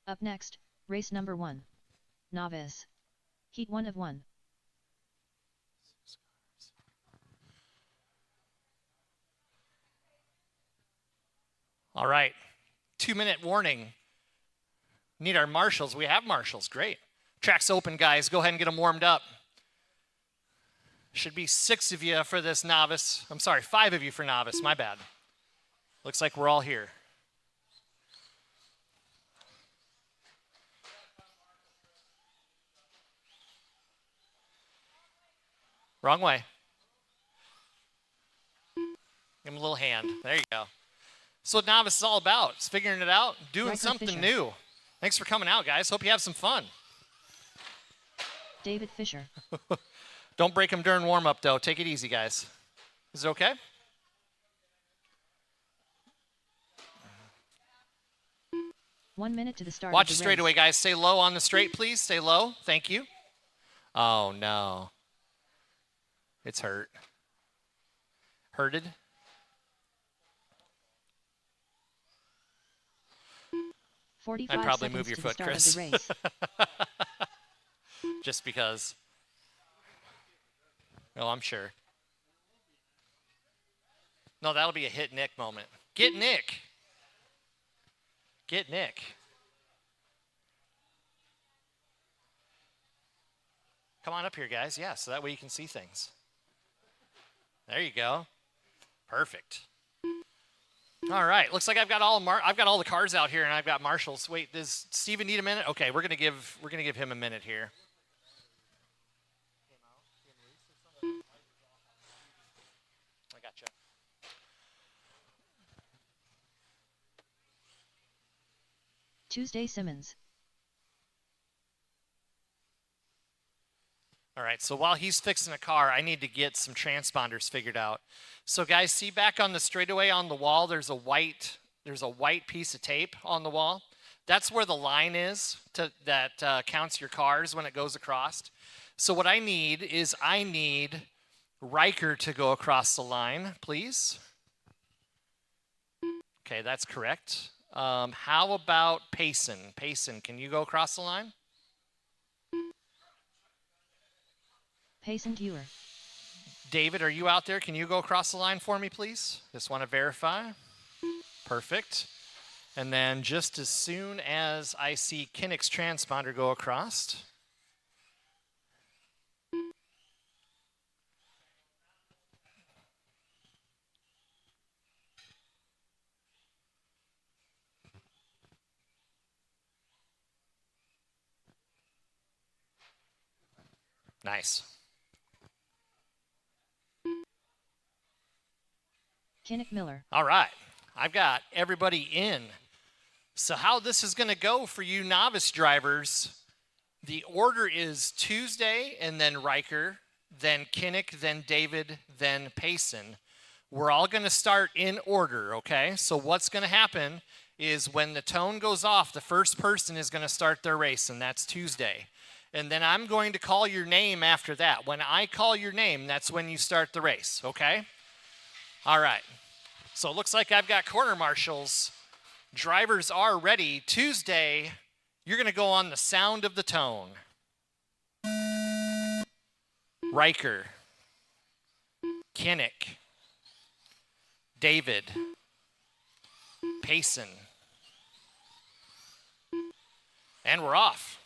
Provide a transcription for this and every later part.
Up next, race number 1. Novice. Heat 1 of 1. All right, 2-minute warning. Need our marshals. We have marshals, great. Track's open, guys. Go ahead and get them warmed up. Should be 6 of you for this novice. I'm sorry, 5 of you for novice, my bad. Looks like we're all here. Wrong way. Give him a little hand. There you go. That's what novice is all about. It's figuring it out, doing something new. Thanks for coming out, guys. Hope you have some fun. David Fisher. Don't break them during warm-up, though. Take it easy, guys. Is it okay? One minute to the start. Watch the straightaway, guys. Stay low on the straight, please. Stay low. Thank you. Oh, no. It's hurt. Hurted. I'd probably move your foot, Chris. Just because. Oh, I'm sure. No, that'll be a hit Nick moment. Get Nick. Get Nick. Come on up here, guys. Yeah, so that way you can see things. There you go. Perfect. All right. Looks like I've got all the cars out here, and I've got marshals. Wait, does Steven need a minute? Okay, we're gonna give him a minute here. I gotcha. Tuesday Simmons. All right, so while he's fixing a car, I need to get some transponders figured out. So guys, see back on the straightaway on the wall, there's a white piece of tape on the wall. That's where the line is that counts your cars when it goes across. So what I need is Riker to go across the line, please. Okay, that's correct. How about Payson? Payson, can you go across the line? Payson Dewar. David, are you out there? Can you go across the line for me, please? Just want to verify. Perfect. And then just as soon as I see Kinnick's transponder go across. Nice. Kinnick Miller. All right. I've got everybody in. So how this is going to go for you novice drivers, the order is Tuesday and then Riker, then Kinnick, then David, then Payson. We're all going to start in order, okay? So what's going to happen is when the tone goes off, the first person is going to start their race, and that's Tuesday. And then I'm going to call your name after that. When I call your name, that's when you start the race, okay? All right. So it looks like I've got corner marshals. Drivers are ready. Tuesday, you're going to go on the sound of the tone. Riker. Kinnick. David. Payson. And we're off.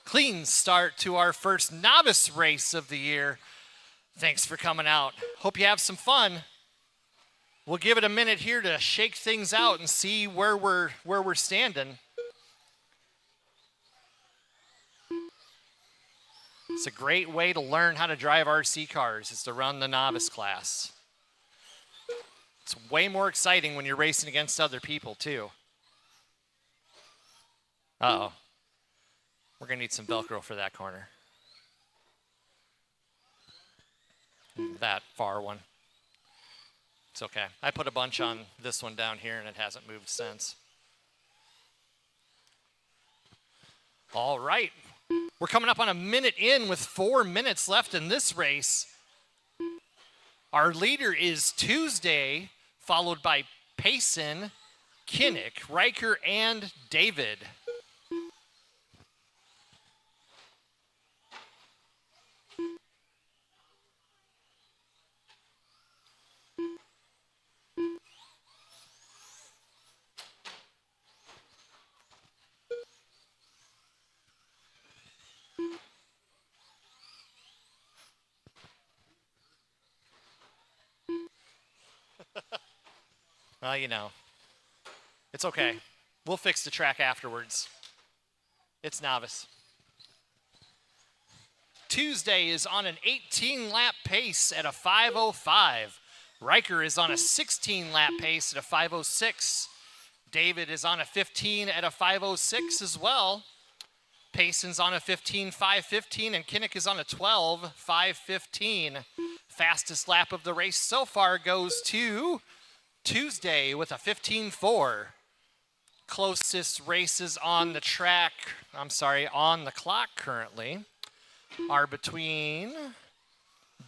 Clean start to our first novice race of the year. Thanks for coming out. Hope you have some fun. We'll give it a minute here to shake things out and see where we're standing. It's a great way to learn how to drive RC cars, is to run the novice class. It's way more exciting when you're racing against other people, too. Uh-oh. We're going to need some Velcro for that corner. That far one. It's okay. I put a bunch on this one down here, and it hasn't moved since. All right. We're coming up on a minute in with 4 minutes left in this race. Our leader is Tuesday, followed by Payson, Kinnick, Riker, and David. Well, you know, it's okay. We'll fix the track afterwards. It's novice. Tuesday is on an 18-lap pace at a 5:05. Riker is on a 16-lap pace at a 5:06. David is on a 15 at a 5:06 as well. Payson's on a 15:5:15, and Kinnick is on a 12:5:15. Fastest lap of the race so far goes to Tuesday with a 15:4. Closest races on the track, on the clock currently, are between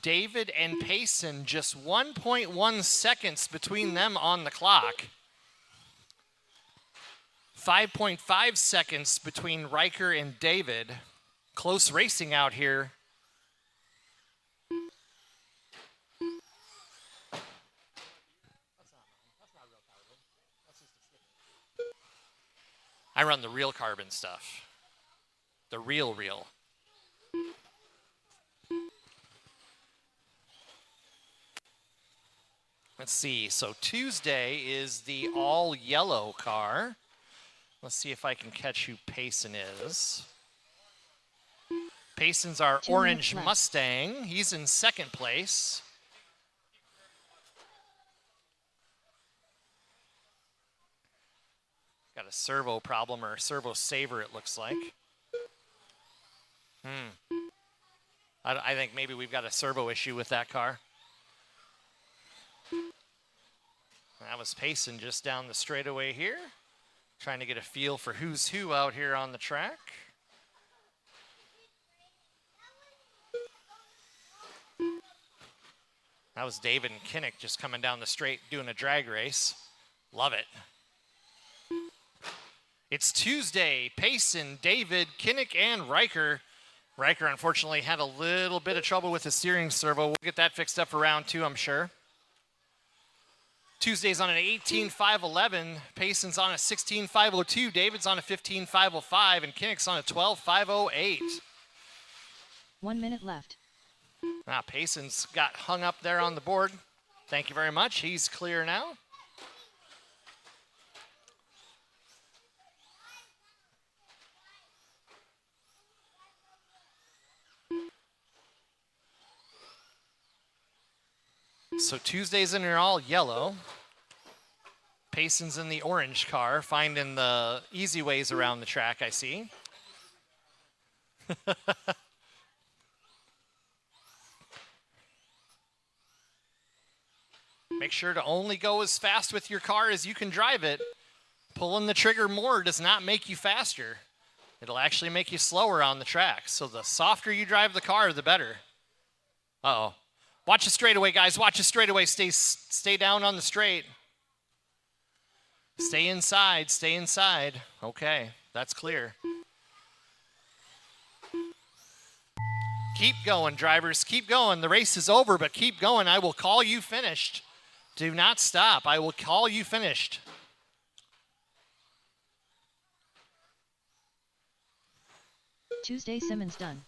David and Payson, just 1.1 seconds between them on the clock. 5.5 seconds between Riker and David. Close racing out here. I run the real carbon stuff. The real. Let's see. So Tuesday is the all yellow car. Let's see if I can catch who Payson is. Payson's our orange Mustang. He's in second place. Got a servo problem, or a servo saver, it looks like. I think maybe we've got a servo issue with that car. That was Payson just down the straightaway here. Trying to get a feel for who's who out here on the track. That was David and Kinnick just coming down the straight doing a drag race. Love it. It's Tuesday. Payson, David, Kinnick, and Riker. Riker, unfortunately, had a little bit of trouble with his steering servo. We'll get that fixed up for round two, I'm sure. Tuesday's on an 18.511. Payson's on a 16.502. David's on a 15.505. And Kinnick's on a 12.508. 1 minute left. Payson's got hung up there on the board. Thank you very much. He's clear now. So Tuesday's in all yellow. Payson's in the orange car, finding the easy ways around the track, I see. Make sure to only go as fast with your car as you can drive it. Pulling the trigger more does not make you faster. It'll actually make you slower on the track. So the softer you drive the car, the better. Uh-oh. Watch the straightaway, guys. Watch the straightaway. Stay down on the straight. Stay inside. Stay inside. Okay, that's clear. Keep going, drivers. Keep going. The race is over, but keep going. I will call you finished. Do not stop. I will call you finished. Tuesday, Simmons done.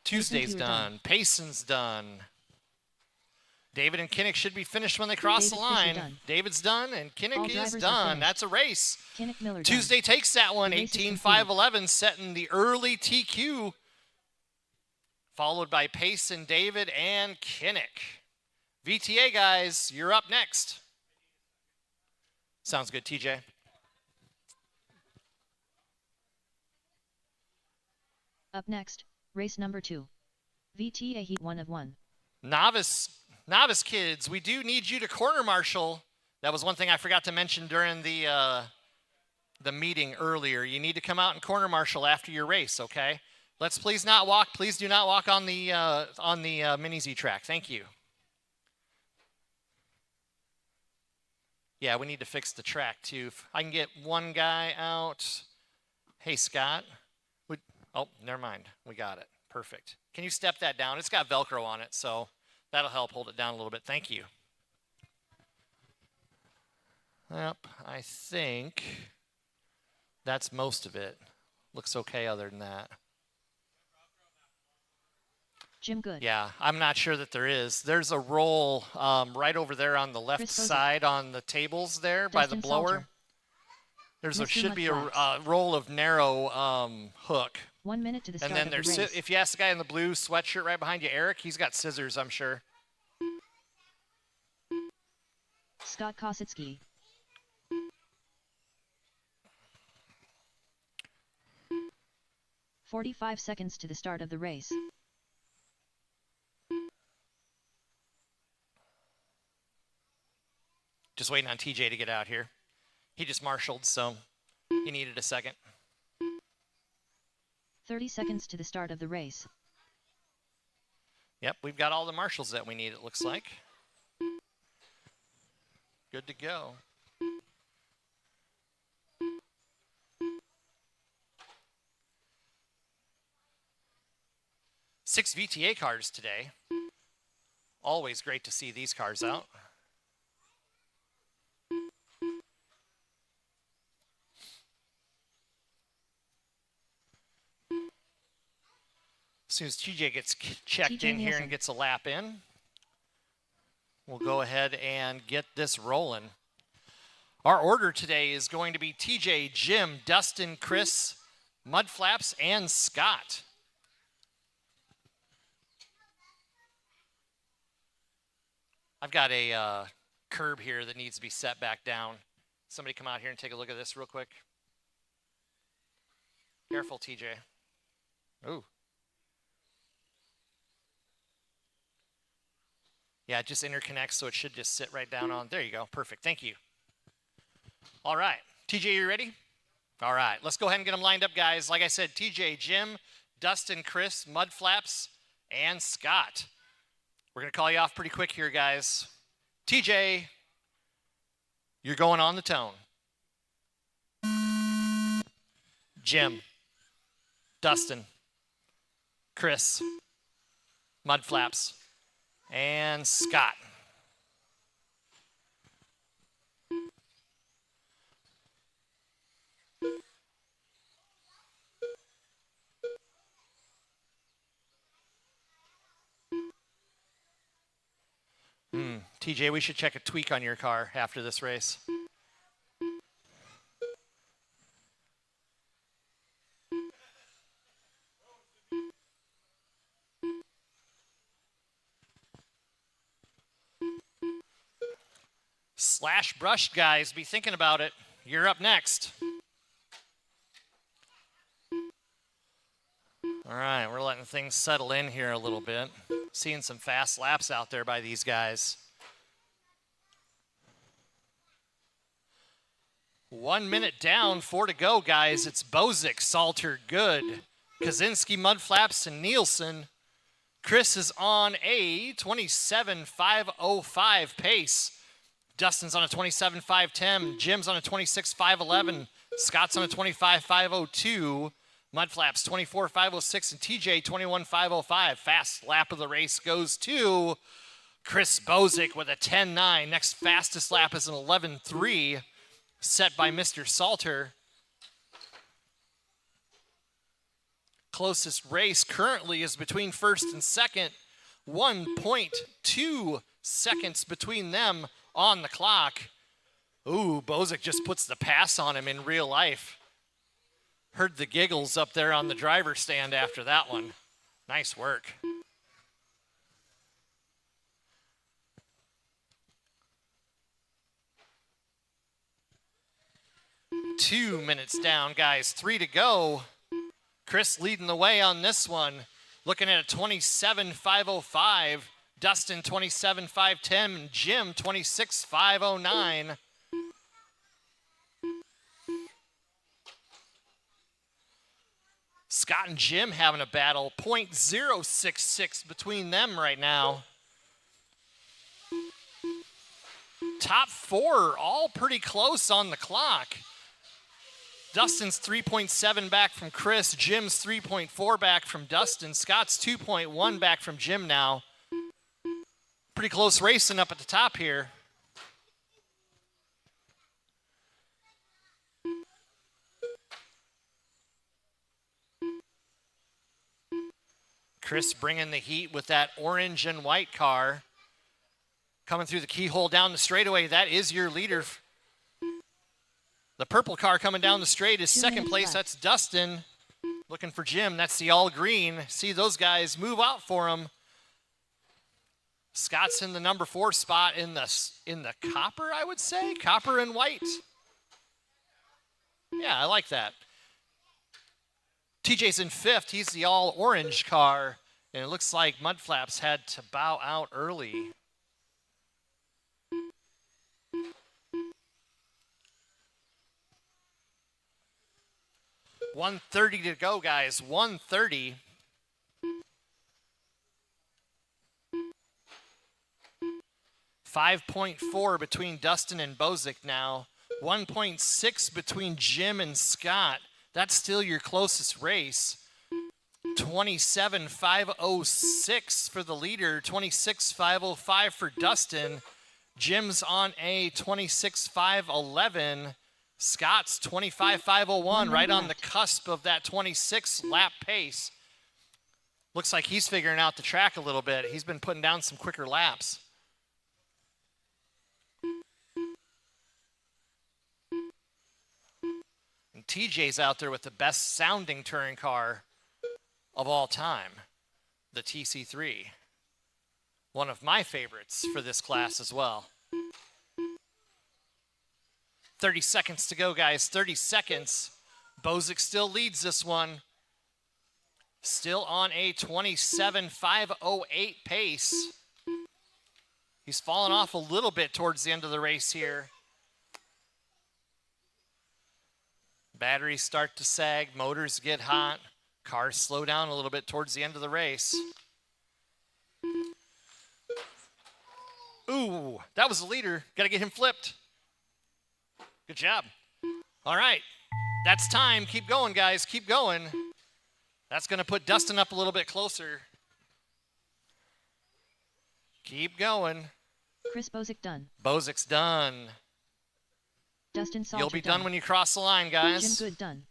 Tuesday's done. Payson's done. David and Kinnick should be finished when they cross the line. David's done, and Kinnick is done. That's a race. Kinnick, Miller Tuesday done. takes that one, 18.511, setting the early TQ, followed by Payson, David, and Kinnick. VTA, guys, you're up next. Sounds good, TJ. Up next, race number 2. VTA Heat 1 of 1. Novice kids, we do need you to corner marshal. That was one thing I forgot to mention during the meeting earlier. You need to come out and corner marshal after your race, okay? Let's please not walk. Please do not walk on the Mini Z track. Thank you. Yeah, we need to fix the track too. If I can get one guy out. Hey, Scott. Oh, never mind. We got it. Perfect. Can you step that down? It's got Velcro on it, so that'll help hold it down a little bit. Thank you. Yep, I think that's most of it. Looks okay other than that. Jim Good. Yeah, I'm not sure that there is. There's a roll right over there on the left Chris Bozek. side on the tables there by the Dustin blower. Salter. There's Mr. should be a Mudflaps. roll of narrow hook. 1 minute to the start And then of the there's, race. if you ask the guy in the blue sweatshirt right behind you, Eric, he's got scissors, I'm sure. Scott Kosicki. "45 seconds to the start of the race. Just waiting on TJ to get out here. He just marshaled, so he needed a second. 30 seconds to the start of the race. Yep, we've got all the marshals that we need, it looks like. Good to go. Six VTA cars today. Always great to see these cars out. As soon as TJ gets checked in here and gets a lap in, we'll go ahead and get this rolling. Our order today is going to be TJ, Jim, Dustin, Chris, Mudflaps, and Scott. I've got a curb here that needs to be set back down. Somebody come out here and take a look at this real quick. Careful, TJ. Ooh. Yeah, it just interconnects, so it should just sit right down on. There you go. Perfect. Thank you. All right. TJ, you ready? All right. Let's go ahead and get them lined up, guys. Like I said, TJ, Jim, Dustin, Chris, Mudflaps, and Scott. We're going to call you off pretty quick here, guys. TJ, you're going on the tone. Jim, Dustin, Chris, Mudflaps, and Scott. TJ, we should check a tweak on your car after this race. Slash brushed, guys. Be thinking about it. You're up next. All right, we're letting things settle in here a little bit. Seeing some fast laps out there by these guys. 1 minute down, 4 to go, guys. It's Bozek, Salter, Good, Kaczynski, Mudflaps, and Nielsen. Chris is on a 27.505 pace. Dustin's on a 27.510. Jim's on a 26.511. Scott's on a 25.502. Mudflaps 24.506 and TJ 21.505. Fast lap of the race goes to Chris Bozek with a 10.9. Next fastest lap is an 11.3 set by Mr. Salter. Closest race currently is between first and second. 1.2 seconds between them on the clock. Ooh, Bozek just puts the pass on him in real life. Heard the giggles up there on the driver's stand after that one. Nice work. Two minutes down, guys. 3 to go. Chris leading the way on this one. Looking at a 27.505. Dustin 27.510. And Jim 26.509. Scott and Jim having a battle. 0.066 between them right now. Top four all pretty close on the clock. Dustin's 3.7 back from Chris. Jim's 3.4 back from Dustin. Scott's 2.1 back from Jim now. Pretty close racing up at the top here. Chris bringing the heat with that orange and white car. Coming through the keyhole down the straightaway, that is your leader. The purple car coming down the straight is second place. That's Dustin. Looking for Jim. That's the all green. See those guys move out for him. Scott's in the number 4 spot in the copper, I would say. Copper and white. Yeah, I like that. TJ's in 5th. He's the all orange car. And it looks like Mudflaps had to bow out early. $130 to go, guys. $130. $5.4 between Dustin and Bozic now. 1.6 between Jim and Scott. That's still your closest race. 27.506 for the leader. 26.505 for Dustin. Jim's on a 26.511. Scott's 25.501, right on the cusp of that 26 lap pace. Looks like he's figuring out the track a little bit. He's been putting down some quicker laps. And TJ's out there with the best sounding touring car of all time, the TC3. One of my favorites for this class as well. 30 seconds to go, guys. 30 seconds. Bozic still leads this one. Still on a 27.508 pace. He's fallen off a little bit towards the end of the race here. Batteries start to sag. Motors get hot. Cars slow down a little bit towards the end of the race. Ooh, that was the leader. Got to get him flipped. Good job. All right, that's time. Keep going, guys. Keep going. That's going to put Dustin up a little bit closer. Keep going. Chris Bozic done. Bozic's done. Dustin Salter You'll be done when you cross the line, guys. Jim Good done.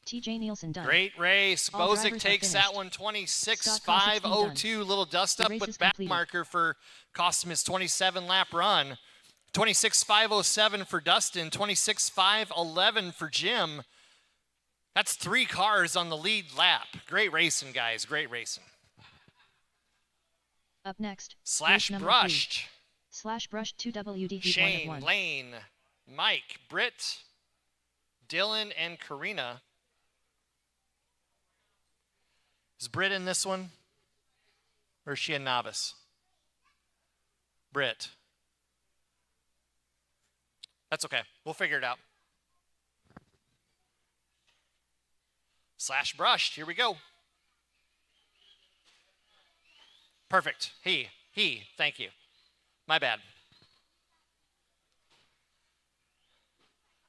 TJ Nielsen done. Great race. All Bozic takes that one 26.502. Little dust up with back marker for cost him his 27 lap run. 26.507 for Dustin. 26.511 for Jim. That's 3 cars on the lead lap. Great racing, guys. Great racing. Up next. Slash brushed. Slash brushed 2WD. Shane, Lane, Mike, Britt, Dylan, and Karina. Is Britt in this one? Or is she a novice? Britt. That's okay. We'll figure it out. Slash brushed. Here we go. Perfect. He. Thank you. My bad.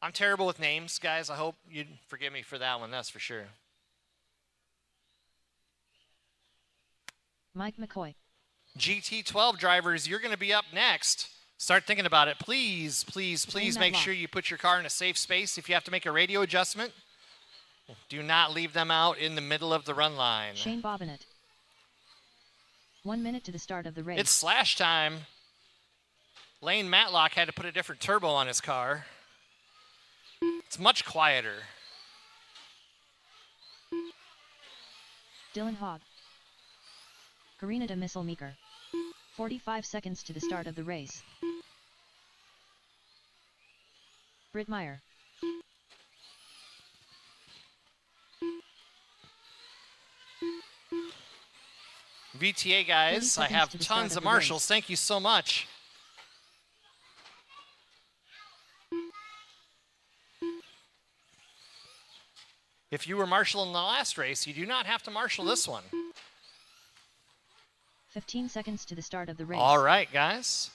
I'm terrible with names, guys. I hope you'd forgive me for that one. That's for sure. Mike McCoy. GT12 drivers, you're going to be up next. Start thinking about it. Please, please, please make sure you put your car in a safe space. If you have to make a radio adjustment, do not leave them out in the middle of the run line. Shane Bobbitt. 1 minute to the start of the race. It's slash time. Lane Matlock had to put a different turbo on his car. It's much quieter. Dylan Hogg. Karina de Missile Meeker. 45 seconds to the start of the race. Britt Meyer. VTA guys, I have tons of marshals. Thank you so much. If you were marshaling the last race, you do not have to marshal this one. 15 seconds to the start of the race. All right, guys.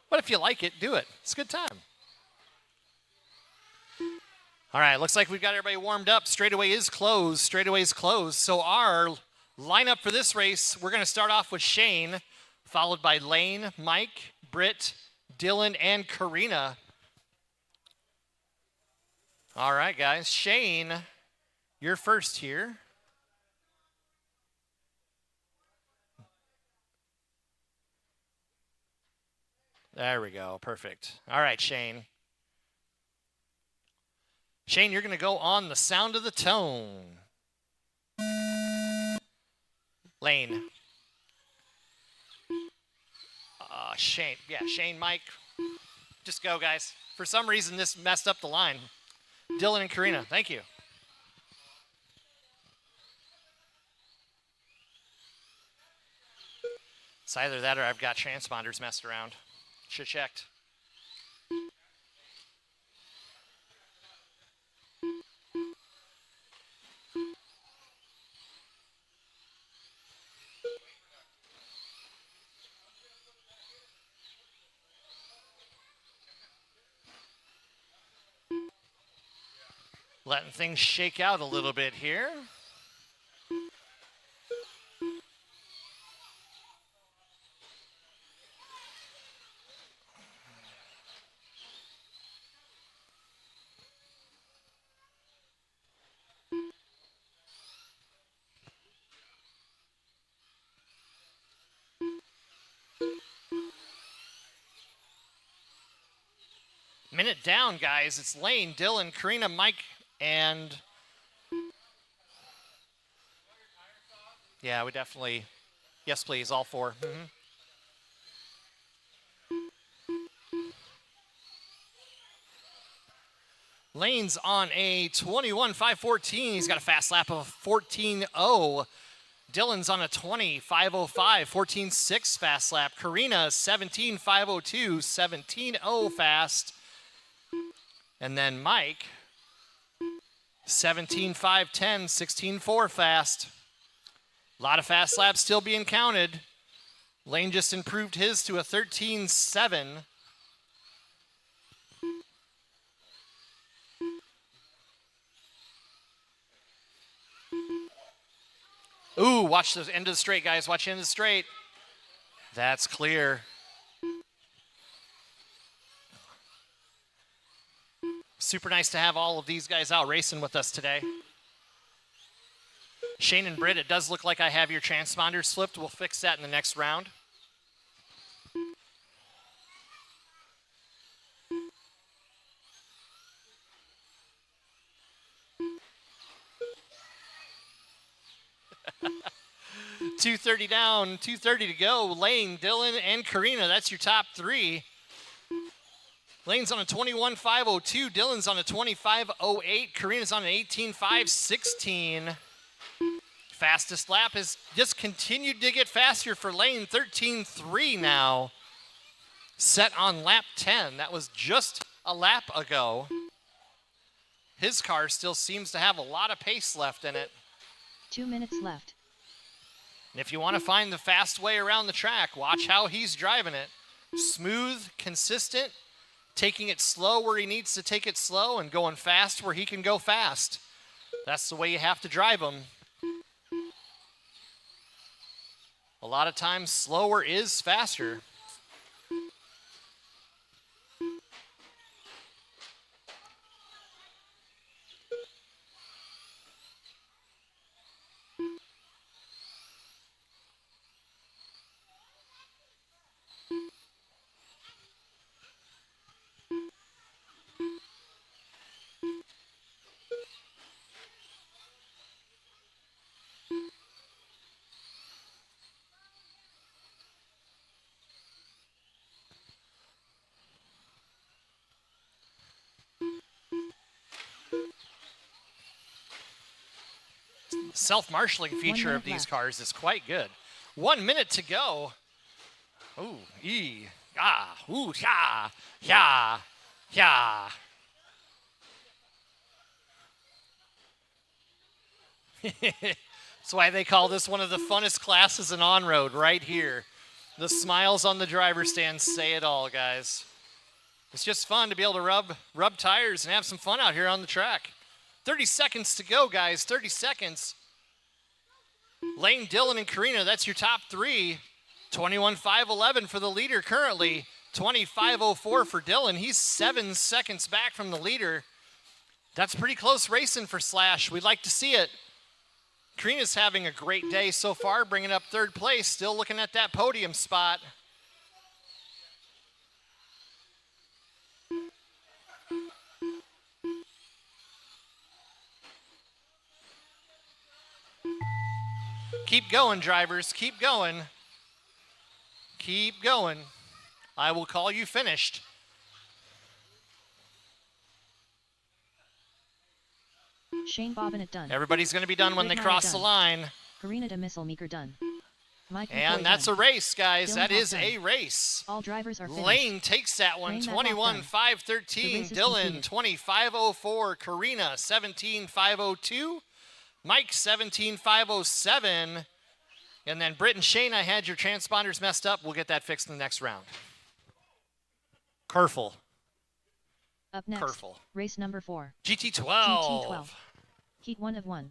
But if you like it, do it. It's a good time. All right, looks like we've got everybody warmed up. Straightaway is closed. Straightaway is closed. So our lineup for this race, we're going to start off with Shane, followed by Lane, Mike, Britt, Dylan, and Karina. All right, guys. Shane, You're first here. There we go. Perfect. All right, Shane. Shane, you're going to go on the sound of the tone. Lane. Shane. Yeah, Shane, Mike. Just go, guys. For some reason, this messed up the line. Dylan and Karina, thank you. It's either that or I've got transponders messed around. Should have checked. Letting things shake out a little bit here. Minute down, guys. It's Lane, Dylan, Karina, Mike, and yeah, we definitely, yes, please, all four. Lane's on a 21.514. He's got a fast lap of 14.0. Dylan's on a 20.505, 14.6 fast lap. Karina, 17.502, 17.0 fast. And then Mike, 17.510, 16.4 fast. A lot of fast laps still being counted. Lane just improved his to a 13.7. Ooh, watch the end of the straight, guys. Watch the end of the straight. That's clear. Super nice to have all of these guys out racing with us today. Shane and Britt, it does look like I have your transponders flipped. We'll fix that in the next round. .230 down, 2:30 to go. Lane, Dylan, and Karina, that's your top three. Lane's on a 21.502. Dylan's on a 25.08. Karina's on an 18.516. Fastest lap has just continued to get faster for Lane. 13.3 now. Set on lap 10. That was just a lap ago. His car still seems to have a lot of pace left in it. 2 minutes left. And if you want to find the fast way around the track, watch how he's driving it. Smooth, consistent. Taking it slow where he needs to take it slow and going fast where he can go fast. That's the way you have to drive him. A lot of times slower is faster. Self-marshaling feature of these cars is quite good. 1 minute to go. Ooh, ooh, yeah. That's why they call this one of the funnest classes in on-road right here. The smiles on the driver's stand say it all, guys. It's just fun to be able to rub tires and have some fun out here on the track. 30 seconds to go, guys. 30 seconds. Lane, Dylan, and Karina, that's your top three. 21.511 for the leader currently. 25.04 for Dylan. He's 7 seconds back from the leader. That's pretty close racing for Slash. We'd like to see it. Karina's having a great day so far, bringing up third place, still looking at that podium spot. Keep going, drivers. Keep going. Keep going. I will call you finished. Shane Bobbitt done. Everybody's going to be done when they cross the line. Karina de Missile Meeker done. Mike And that's a race, guys. Dylan that is done. a race. All drivers are finished. Lane takes that one, 21-5-13. Dylan, 25-04. Karina, 17-5-02. Mike, 17-5-07. And then Britt and Shane, I had your transponders messed up. We'll get that fixed in the next round. Careful. Up next, Careful. Race number 4. GT12. GT12. Heat 1 of 1.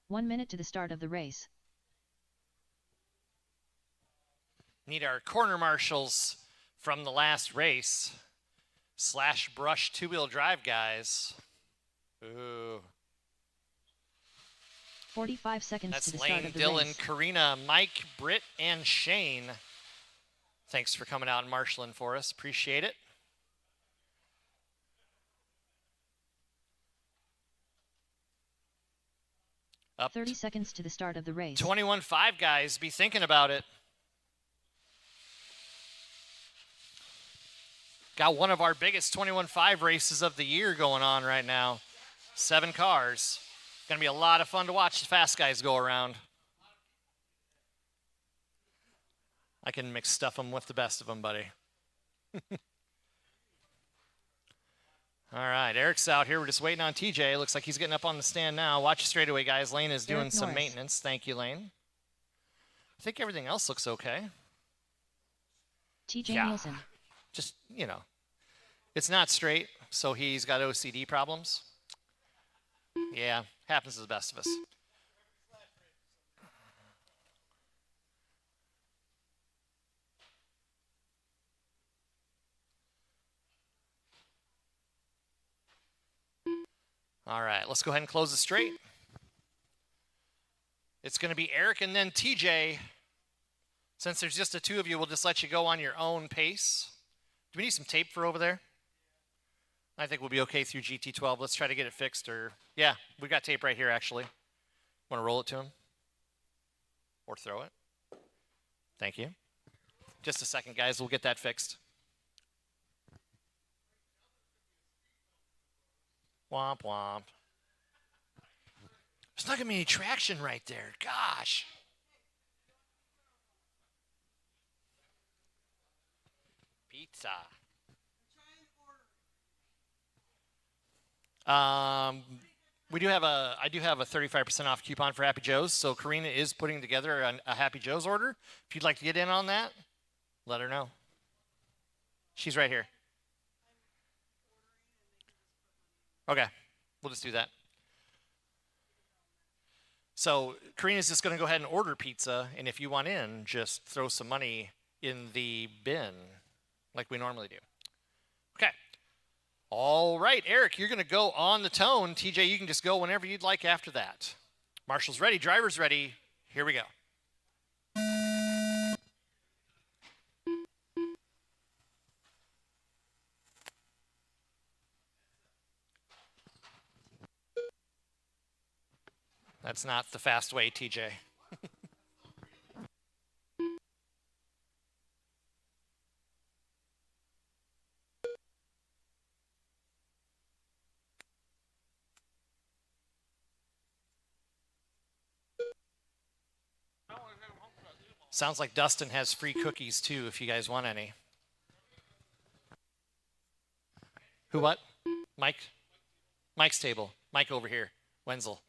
One minute to the start of the race. Need our corner marshals from the last race. Slash brush two-wheel drive guys. Ooh. 45 seconds That's to the start Lane, of the Dylan, race. Karina, Mike, Britt, and Shane. Thanks for coming out and marshaling for us. Appreciate it. Up 30 seconds to the start of the race. 21-5, guys. Be thinking about it. Got one of our biggest 21-5 races of the year going on right now. 7 cars. Going to be a lot of fun to watch the fast guys go around. I can mix stuff them with the best of them, buddy. All right, Eric's out here. We're just waiting on TJ. Looks like he's getting up on the stand now. Watch straightaway, guys. Lane is doing some maintenance. Thank you, Lane. I think everything else looks okay. TJ Nielsen. Just, you know, it's not straight, so he's got OCD problems. Yeah, happens to the best of us. All right, let's go ahead and close it straight. It's going to be Eric and then TJ. Since there's just the two of you, we'll just let you go on your own pace. Do we need some tape for over there? I think we'll be okay through GT12. Let's try to get it fixed. Or yeah, we got tape right here, actually. Want to roll it to him? Or throw it? Thank you. Just a second, guys. We'll get that fixed. Womp womp. There's not going to be any traction right there. Gosh. Pizza. I do have a 35% off coupon for Happy Joe's. So Karina is putting together a Happy Joe's order. If you'd like to get in on that, let her know. She's right here. Okay, we'll just do that. So Karina's just going to go ahead and order pizza, and if you want in, just throw some money in the bin like we normally do. Okay. All right, Eric, you're going to go on the tone. TJ, you can just go whenever you'd like after that. Marshall's ready, driver's ready. Here we go. That's not the fast way, TJ. Sounds like Dustin has free cookies too, if you guys want any. Who what? Mike? Mike's table. Mike over here. Wenzel.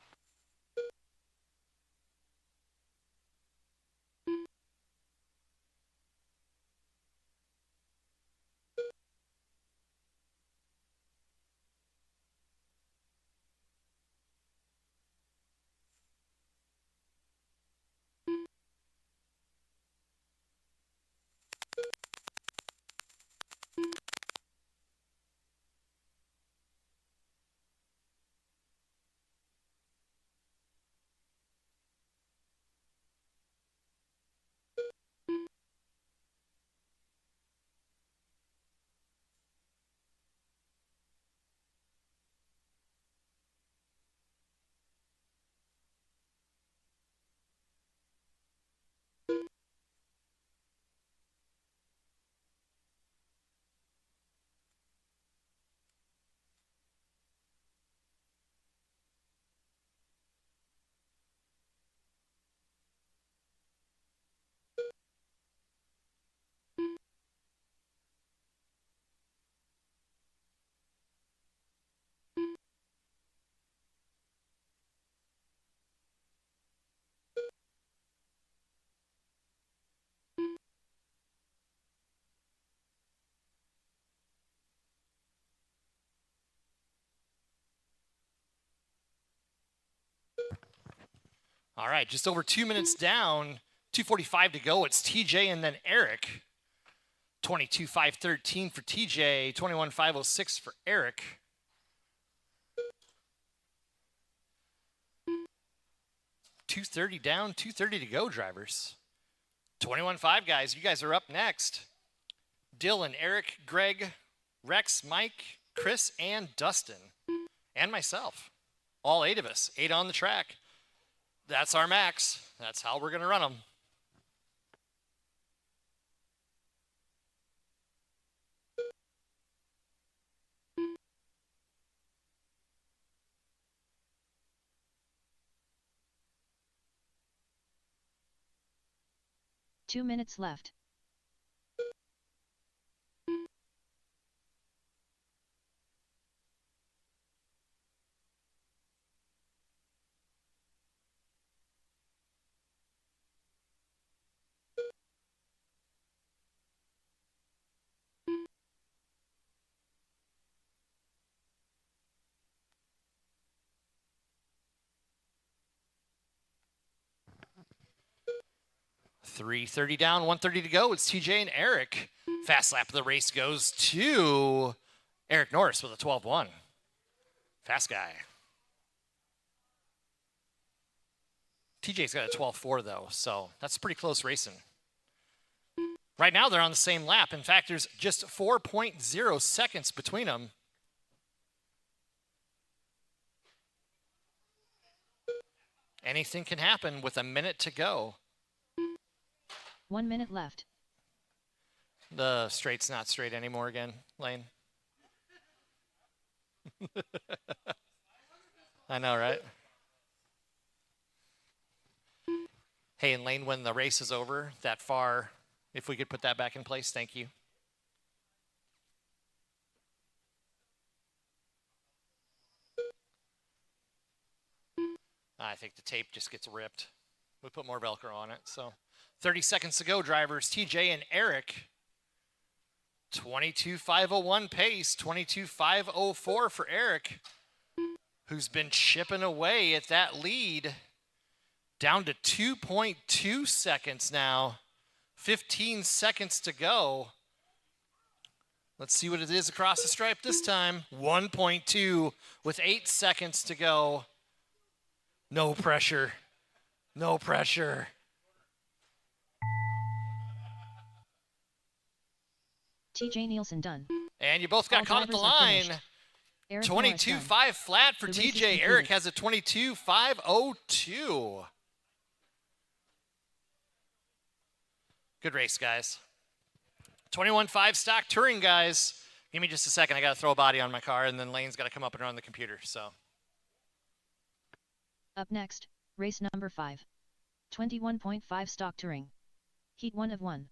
All right, just over 2 minutes down, 2:45 to go. It's TJ and then Eric. 22.513 for TJ, 21.506 for Eric. $230 down, $230 to go, drivers. 21.5 guys, you guys are up next. Dylan, Eric, Greg, Rex, Mike, Chris, and Dustin, and myself. All 8 of us, 8 on the track. That's our max. That's how we're going to run them. Two minutes left. $330 down, $130 to go. It's TJ and Eric. Fast lap of the race goes to Eric Norris with a 12.1. Fast guy. TJ's got a 12.4 though, so that's pretty close racing. Right now they're on the same lap. In fact, there's just 4.0 seconds between them. Anything can happen with a minute to go. 1 minute left. The straight's not straight anymore again, Lane. I know, right? Hey, and Lane, when the race is over, that far, if we could put that back in place, thank you. I think the tape just gets ripped. We put more Velcro on it, so. 30 seconds to go, drivers. TJ and Eric. 22.501 pace, 22.504 for Eric, who's been chipping away at that lead. Down to 2.2 seconds now. 15 seconds to go. Let's see what it is across the stripe this time. 1.2 with 8 seconds to go. No pressure. No pressure. TJ Nielsen done. And you both got caught at the line. 22.5 flat for TJ. Eric has a 22.502. Good race, guys. 21.5 stock touring, guys. Give me just a second. I got to throw a body on my car, and then Lane's got to come up and run the computer. So. Up next, race number 5. 21.5 stock touring. Heat 1 of 1.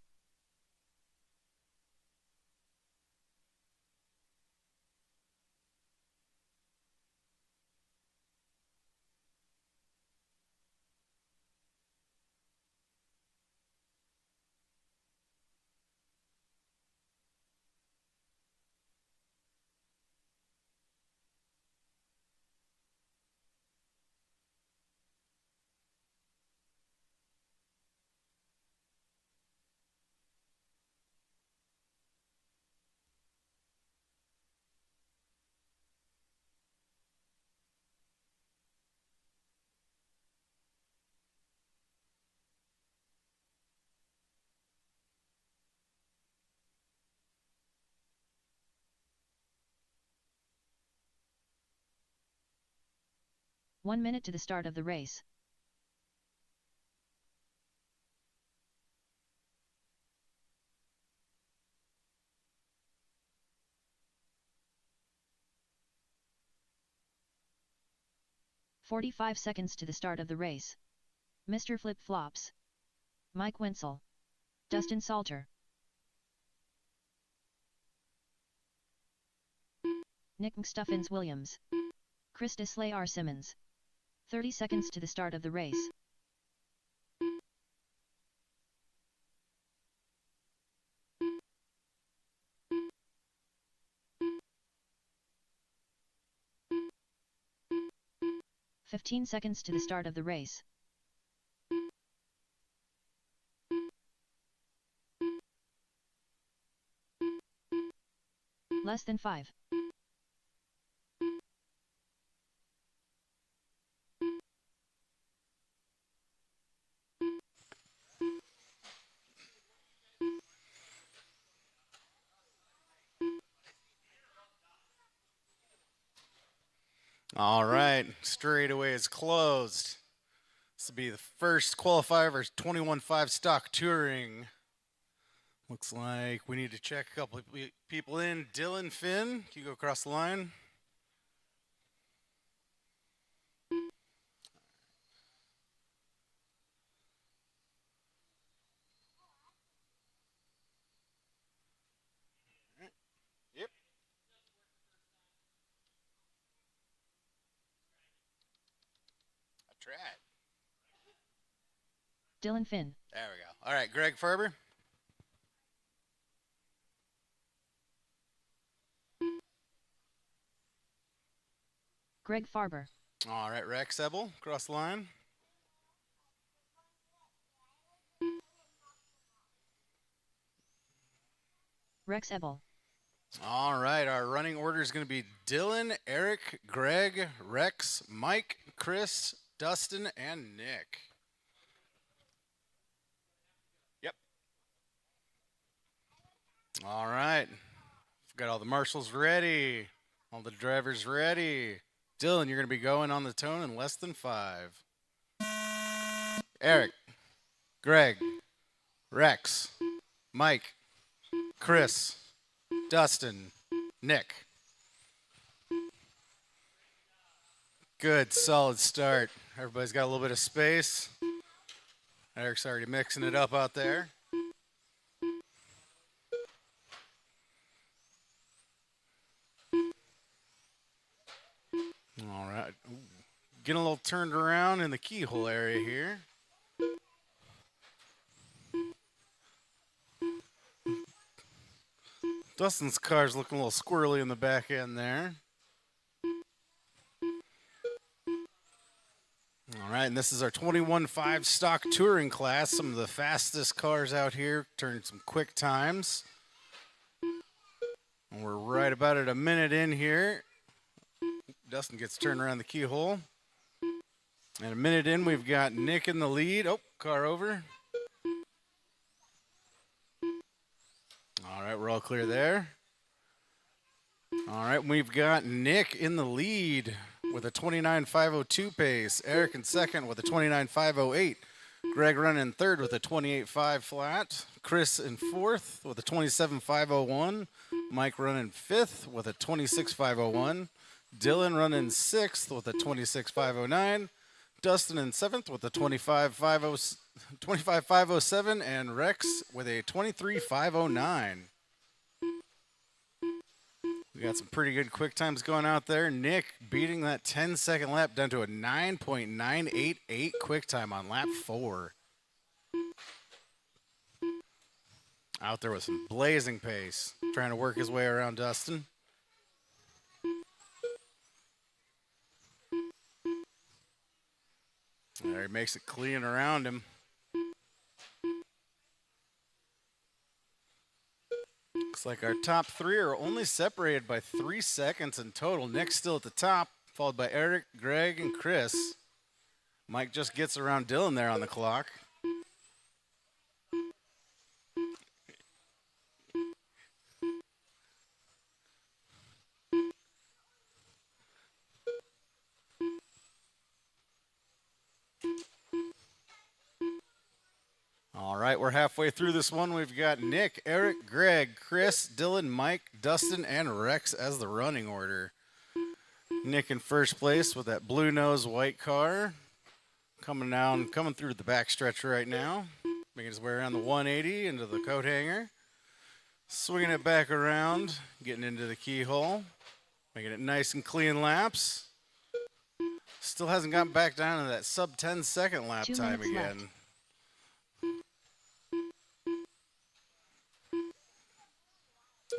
One minute to the start of the race. "45 seconds to the start of the race. Mr. Flip Flops. Mike Wenzel. Dustin Salter. Nick Stuffins Williams. Chris Deslay R. Simmons. 30 seconds to the start of the race. "15 seconds to the start of the race. Less than 5. All right, straightaway is closed. This will be the first qualifier for 21.5 stock touring. Looks like we need to check a couple of people in. Dylan Finn, can you go across the line? Yep. I tried. Dylan Finn. There we go. All right, Greg Farber. Greg Farber. All right, Rex Ebel, across the line. Rex Ebel. All right, our running order is going to be Dylan, Eric, Greg, Rex, Mike, Chris, Dustin, and Nick. Yep. All right. We've got all the marshals ready. All the drivers ready. Dylan, you're going to be going on the tone in less than 5. Eric, Greg, Rex, Mike, Chris, Dustin, Nick. Good, solid start. Everybody's got a little bit of space. Eric's already mixing it up out there. All right. Ooh. Getting a little turned around in the keyhole area here. Dustin's car's looking a little squirrely in the back end there. All right, and this is our 21.5 stock touring class. Some of the fastest cars out here turned some quick times. And we're right about at a minute in here. Dustin gets turned around the keyhole. And a minute in, we've got Nick in the lead. Oh, car over. All right, we're all clear there. All right, we've got Nick in the lead with a 29.502 pace. Eric in second with a 29.508. Greg running in third with a 28.5 flat. Chris in fourth with a 27.501. Mike running fifth with a 26.501. Dylan running sixth with a 26.509. Dustin in 7th with a 25.507, and Rex with a 23.509. We got some pretty good quick times going out there. Nick beating that 10-second lap down to a 9.988 quick time on lap 4. Out there with some blazing pace, trying to work his way around Dustin. There, he makes it clean around him. Looks like our top 3 are only separated by 3 seconds in total. Nick's still at the top, followed by Eric, Greg, and Chris. Mike just gets around Dylan there on the clock. All right, we're halfway through this one. We've got Nick, Eric, Greg, Chris, Dylan, Mike, Dustin, and Rex as the running order. Nick in first place with that blue nose white car. Coming through the back stretch right now. Making his way around the 180 into the coat hanger. Swinging it back around, getting into the keyhole. Making it nice and clean laps. Still hasn't gotten back down to that sub 10-second lap 2 time minutes again. left.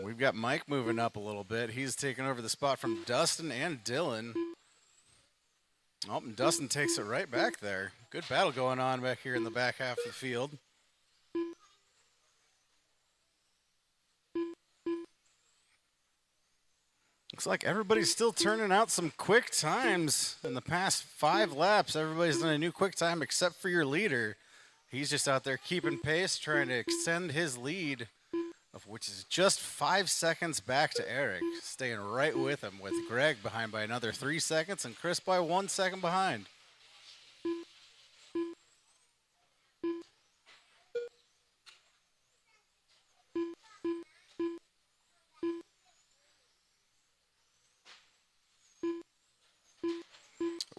We've got Mike moving up a little bit. He's taking over the spot from Dustin and Dylan. Oh, and Dustin takes it right back there. Good battle going on back here in the back half of the field. Looks like everybody's still turning out some quick times in the past 5 laps. Everybody's done a new quick time except for your leader. He's just out there keeping pace, trying to extend his lead, of which is just 5 seconds back to Eric, staying right with him, with Greg behind by another 3 seconds and Chris by 1 second behind.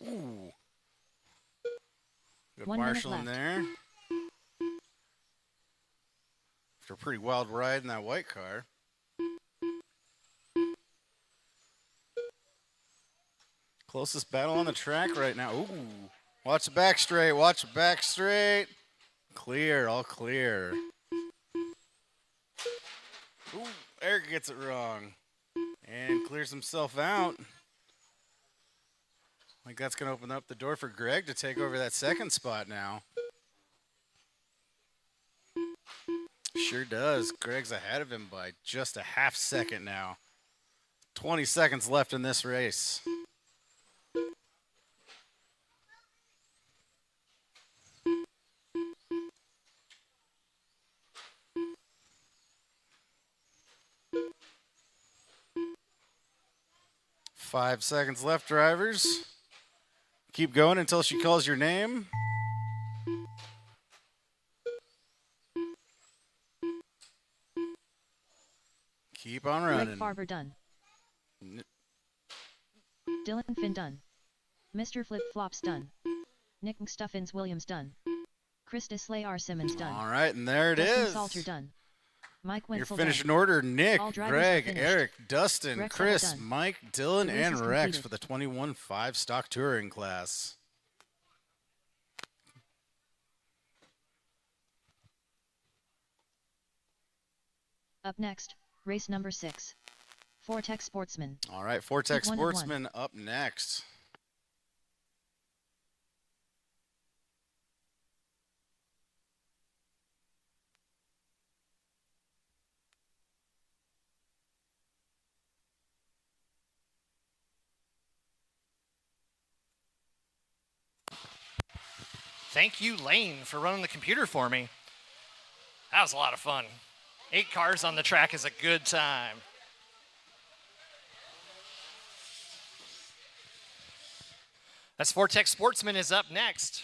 Ooh. Good 1 minute marshalling left. there. After a pretty wild ride in that white car. Closest battle on the track right now. Ooh. Watch the back straight. Watch the back straight. Clear. All clear. Ooh. Eric gets it wrong. And clears himself out. I think that's going to open up the door for Greg to take over that second spot now. Sure does. Greg's ahead of him by just a half second now. 20 seconds left in this race. Five seconds left, drivers. Keep going until she calls your name. Keep on running. Greg Farber done. Dylan Finn done. Mr. Flip Flops done. Nick Stuffins Williams done. Krista Slayer Simmons done. All right, and there it Dustin is. Salter done. Mike Your Winsel finishing done. order: Nick, All drivers Greg, are finished. Eric, Dustin, Rex all Chris, done. Mike, Dylan, The race and is Rex completed. for the 21.5 stock touring class. Up next, race number 6. Vortex Sportsman. All right, Vortex Heat 1 and 1. Sportsman up next. Thank you, Lane, for running the computer for me. That was a lot of fun. 8 cars on the track is a good time. That's Vortex Sportsman is up next.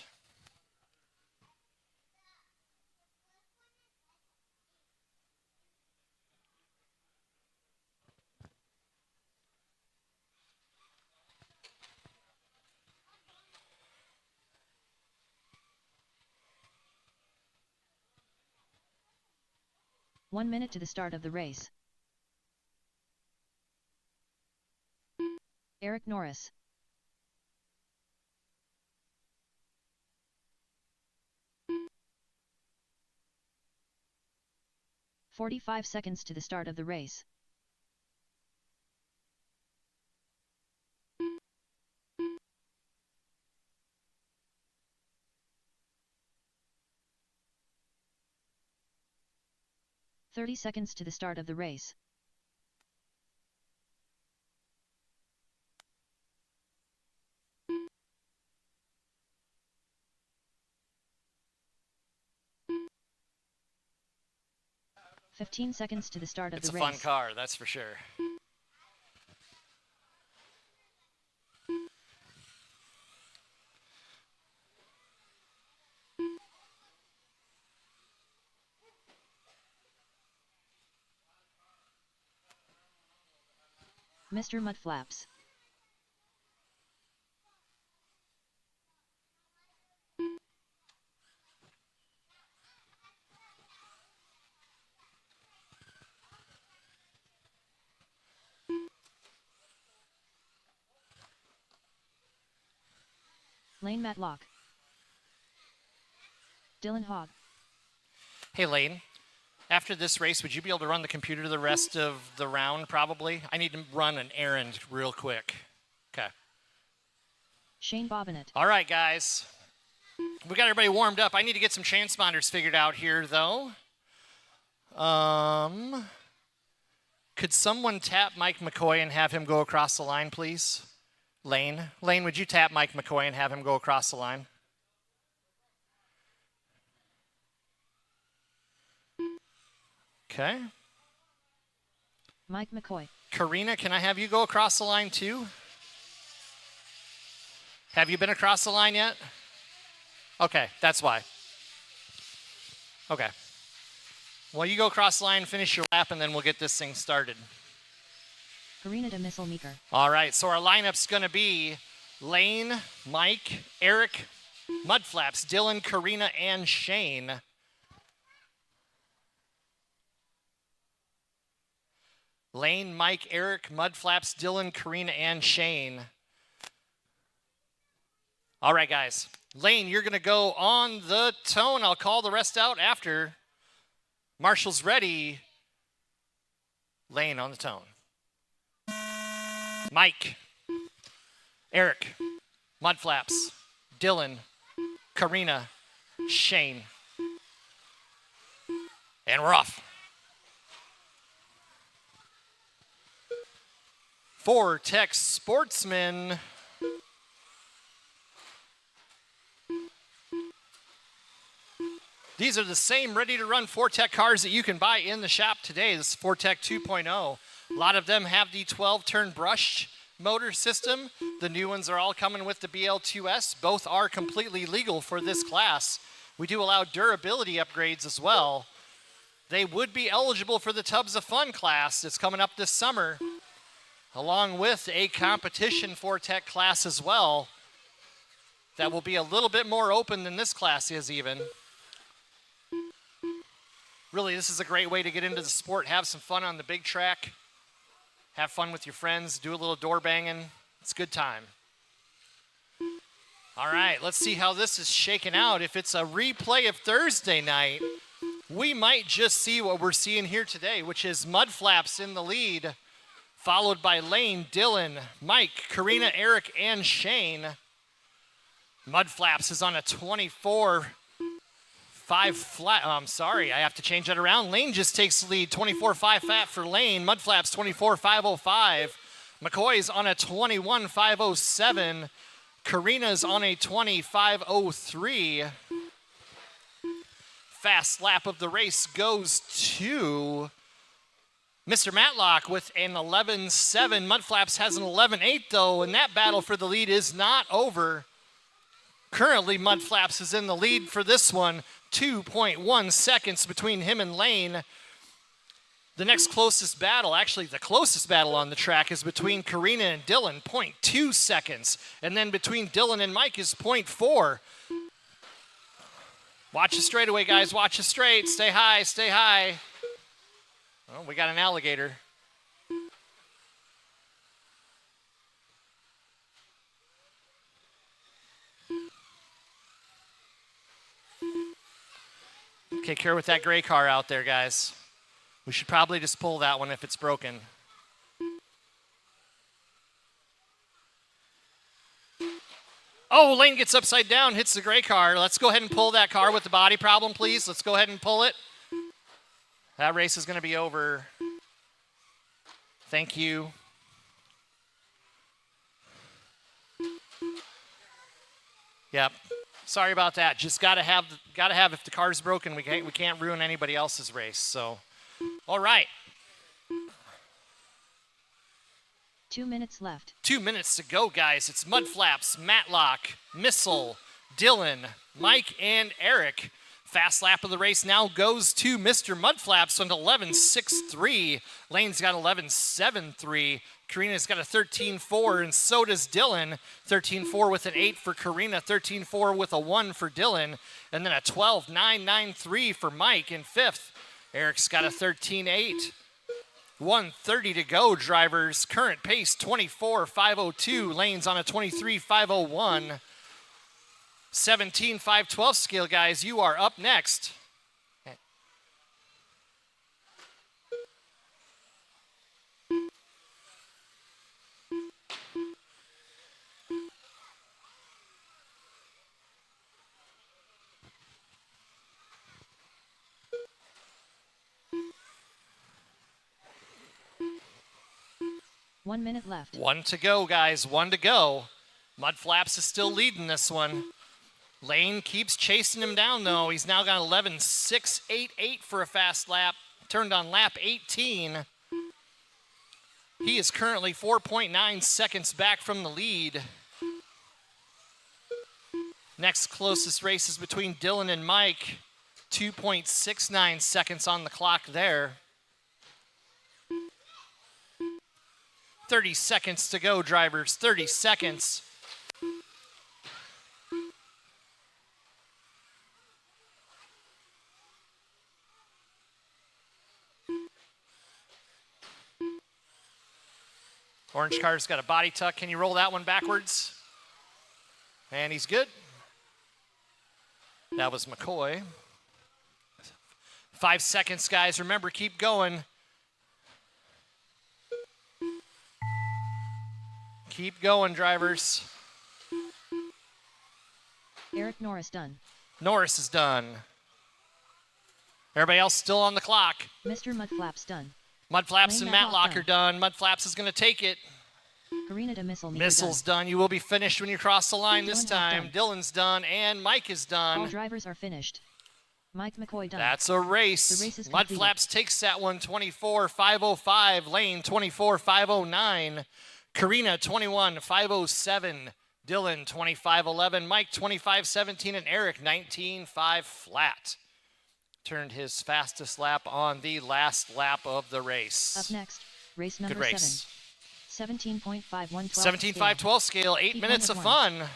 1 minute to the start of the race. Eric Norris. "45 seconds to the start of the race. "30 seconds to the start of the race. "15 seconds to the start of It's the a race. fun car, that's for sure. Mr. Mudflaps. Lane Matlock. Dylan Hogg. Hey, Lane. After this race, would you be able to run the computer the rest of the round, probably? I need to run an errand real quick. Okay. Shane Bobbitt. All right, guys. We got everybody warmed up. I need to get some transponders figured out here, though. Could someone tap Mike McCoy and have him go across the line, please? Lane, would you tap Mike McCoy and have him go across the line? Okay. Mike McCoy. Karina, can I have you go across the line too? Have you been across the line yet? Okay, that's why. Okay. Well, you go across the line, finish your lap, and then we'll get this thing started. Karina de Missile Meeker. All right, so our lineup's going to be Lane, Mike, Eric, Mudflaps, Dylan, Karina, and Shane. Lane, Mike, Eric, Mudflaps, Dylan, Karina, and Shane. All right, guys. Lane, you're going to go on the tone. I'll call the rest out after. Marshall's ready. Lane on the tone. Mike, Eric, Mudflaps, Dylan, Karina, Shane. And we're off. Vortex Sportsman. These are the same ready-to-run Fortec cars that you can buy in the shop today. This is Fortec 2.0. A lot of them have the 12-turn brush motor system. The new ones are all coming with the BL2S. Both are completely legal for this class. We do allow durability upgrades as well. They would be eligible for the Tubs of Fun class that's coming up this summer, along with a competition Fortec class as well that will be a little bit more open than this class is even. Really, this is a great way to get into the sport, have some fun on the big track, have fun with your friends, do a little door banging. It's a good time. All right, let's see how this is shaking out. If it's a replay of Thursday night, we might just see what we're seeing here today, which is Mudflaps in the lead, followed by Lane, Dylan, Mike, Karina, Eric, and Shane. Mudflaps is on a 24-5 flat. I have to change that around. Lane just takes the lead, 24-5 flat for Lane. Mudflaps 24-505. McCoy's on a 21-507. Karina's on a 25-03. Fast lap of the race goes to Mr. Matlock with an 11-7. Mudflaps has an 11-8 though, and that battle for the lead is not over. Currently, Mudflaps is in the lead for this one. 2.1 seconds between him and Lane. The next closest battle, actually the closest battle on the track, is between Karina and Dylan, 0.2 seconds. And then between Dylan and Mike is 0.4. Watch the straightaway, guys. Watch the straight. Stay high, stay high. Well, we got an alligator. Take care with that gray car out there, guys. We should probably just pull that one if it's broken. Oh, Lane gets upside down, hits the gray car. Let's go ahead and pull that car with the body problem, please. Let's go ahead and pull it. That race is going to be over. Thank you. Yep. Sorry about that. Just gotta have if the car's broken, we can't ruin anybody else's race. So, all right. 2 minutes left. 2 minutes to go, guys. It's Mudflaps, Matlock, Missile, Dylan, Mike, and Eric. Fast lap of the race now goes to Mr. Mudflaps on 11.63. Lane's got 11.73. Karina's got a 13.4, and so does Dylan. 13.4 with an 8 for Karina, 13.4 with a 1 for Dylan, and then a 12.993 for Mike in fifth. Eric's got a 13.8. 1:30 to go, drivers. Current pace 24.502. Lane's on a 23.501. 17.512 scale, guys. You are up next. One minute left. One to go, guys. One to go. Mudflaps is still leading this one. Lane keeps chasing him down, though. He's now got 11.688 for a fast lap. Turned on lap 18. He is currently 4.9 seconds back from the lead. Next closest race is between Dylan and Mike. 2.69 seconds on the clock there. 30 seconds to go, drivers. 30 seconds. Orange car's got a body tuck. Can you roll that one backwards? And he's good. That was McCoy. 5 seconds, guys. Remember, keep going. Keep going, drivers. Eric Norris done. Norris is done. Everybody else still on the clock. Mr. Mudflaps done. Mudflaps Lane and Matlock Matlock are done. Mudflaps is going to take it. Karina to Missile. Missile's done. You will be finished when you cross the line this Dylan time. done. Dylan's done, and Mike is All done. drivers are finished. Mike McCoy done. That's a race. The race is completed. Mudflaps takes that one, 24.505. Lane, 24.509. Karina, 21.507. Dylan, 25.11. Mike, 25.17. And Eric, 19.5 flat. Turned his fastest lap on the last lap of the race. Up next, race number Good race. 7. 17.5112. 17.512 scale, 8 Keep minutes one of with one. fun.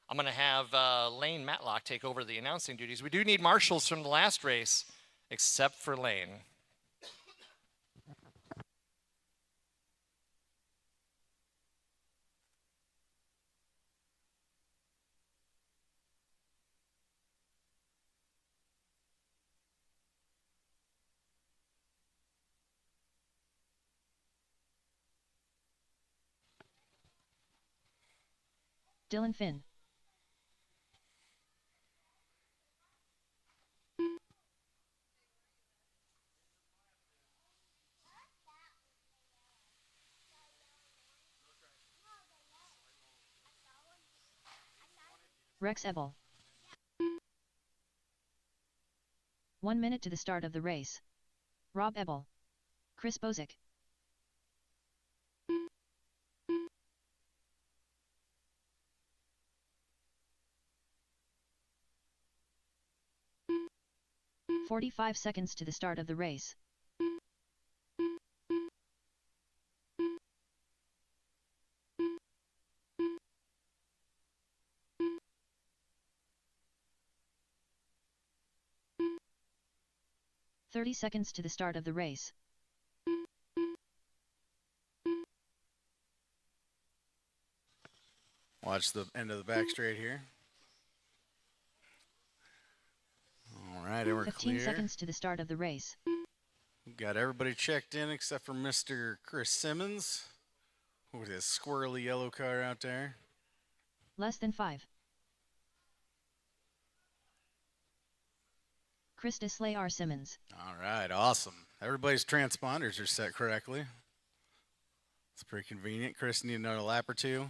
I'm going to have Lane Matlock take over the announcing duties. We do need marshals from the last race, except for Lane. Dylan Finn. Rex Ebel. 1 minute to the start of the race. Rob Ebel. Chris Bozick. "45 seconds to the start of the race. 30 seconds to the start of the race. Watch the end of the back straight here. All right, and we're 15 clear. seconds to the start of the race. We've got everybody checked in except for Mr. Chris Simmons with his squirrely yellow car out there. Less than 5. Chris Slay R. Simmons. All right, awesome. Everybody's transponders are set correctly. It's pretty convenient. Chris, need another lap or two.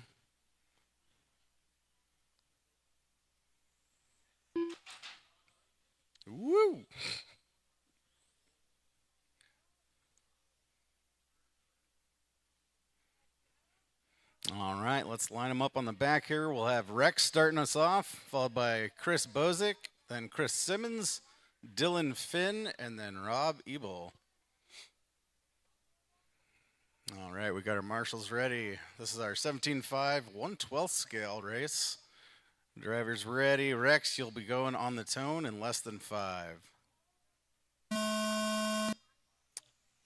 Woo! All right, let's line them up on the back here. We'll have Rex starting us off, followed by Chris Bozick, then Chris Simmons, Dylan Finn, and then Rob Ebel. All right, we got our marshals ready. This is our 17.5 1/12 scale race. Drivers ready. Rex, you'll be going on the tone in less than 5.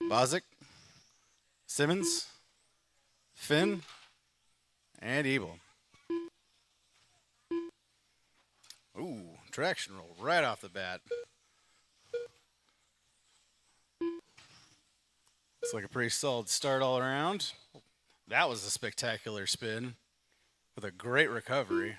Bozick, Simmons, Finn, and Ebel. Ooh, traction roll right off the bat. Looks like a pretty solid start all around. That was a spectacular spin with a great recovery.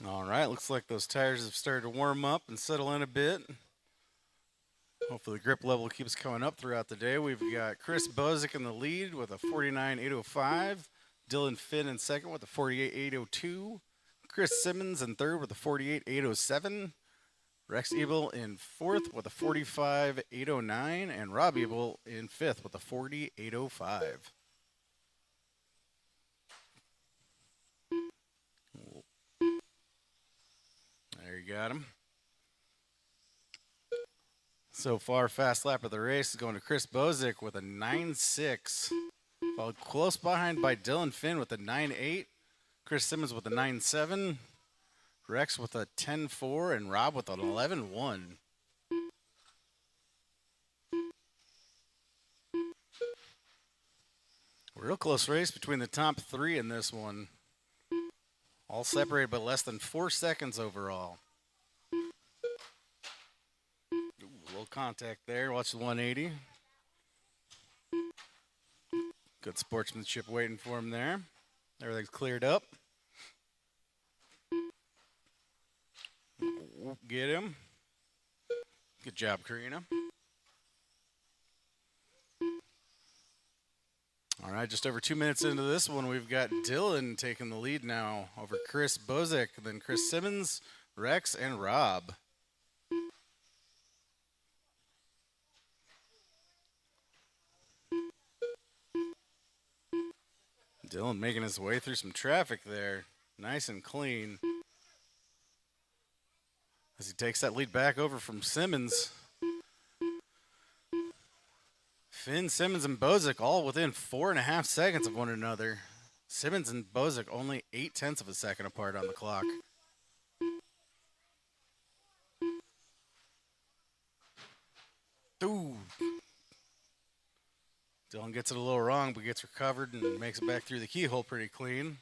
All right, looks like those tires have started to warm up and settle in a bit. Hopefully the grip level keeps coming up throughout the day. We've got Chris Bozick in the lead with a 49.805. Dylan Finn in second with a 48.802. Chris Simmons in third with a 48.807. Rex Ebel in fourth with a 45.809. And Rob Ebel in fifth with a 40.805. There you got him. So far, fast lap of the race is going to Chris Bozick with a 9.6. Followed close behind by Dylan Finn with a 9.8. Chris Simmons with a 9.7. Rex with a 10.4. And Rob with an 11.1. Real close race between the top three in this one. All separated by less than 4 seconds overall. Ooh, a little contact there. Watch the 180. Good sportsmanship waiting for him there. Everything's cleared up. Get him. Good job, Karina. All right, just over 2 minutes into this one, we've got Dylan taking the lead now over Chris Bozick, then Chris Simmons, Rex, and Rob. Dylan making his way through some traffic there, nice and clean. As he takes that lead back over from Simmons. Finn, Simmons, and Bozick all within 4.5 seconds of one another. Simmons and Bozick only 0.8 of a second apart on the clock. Ooh. Dylan gets it a little wrong, but gets recovered and makes it back through the keyhole pretty clean.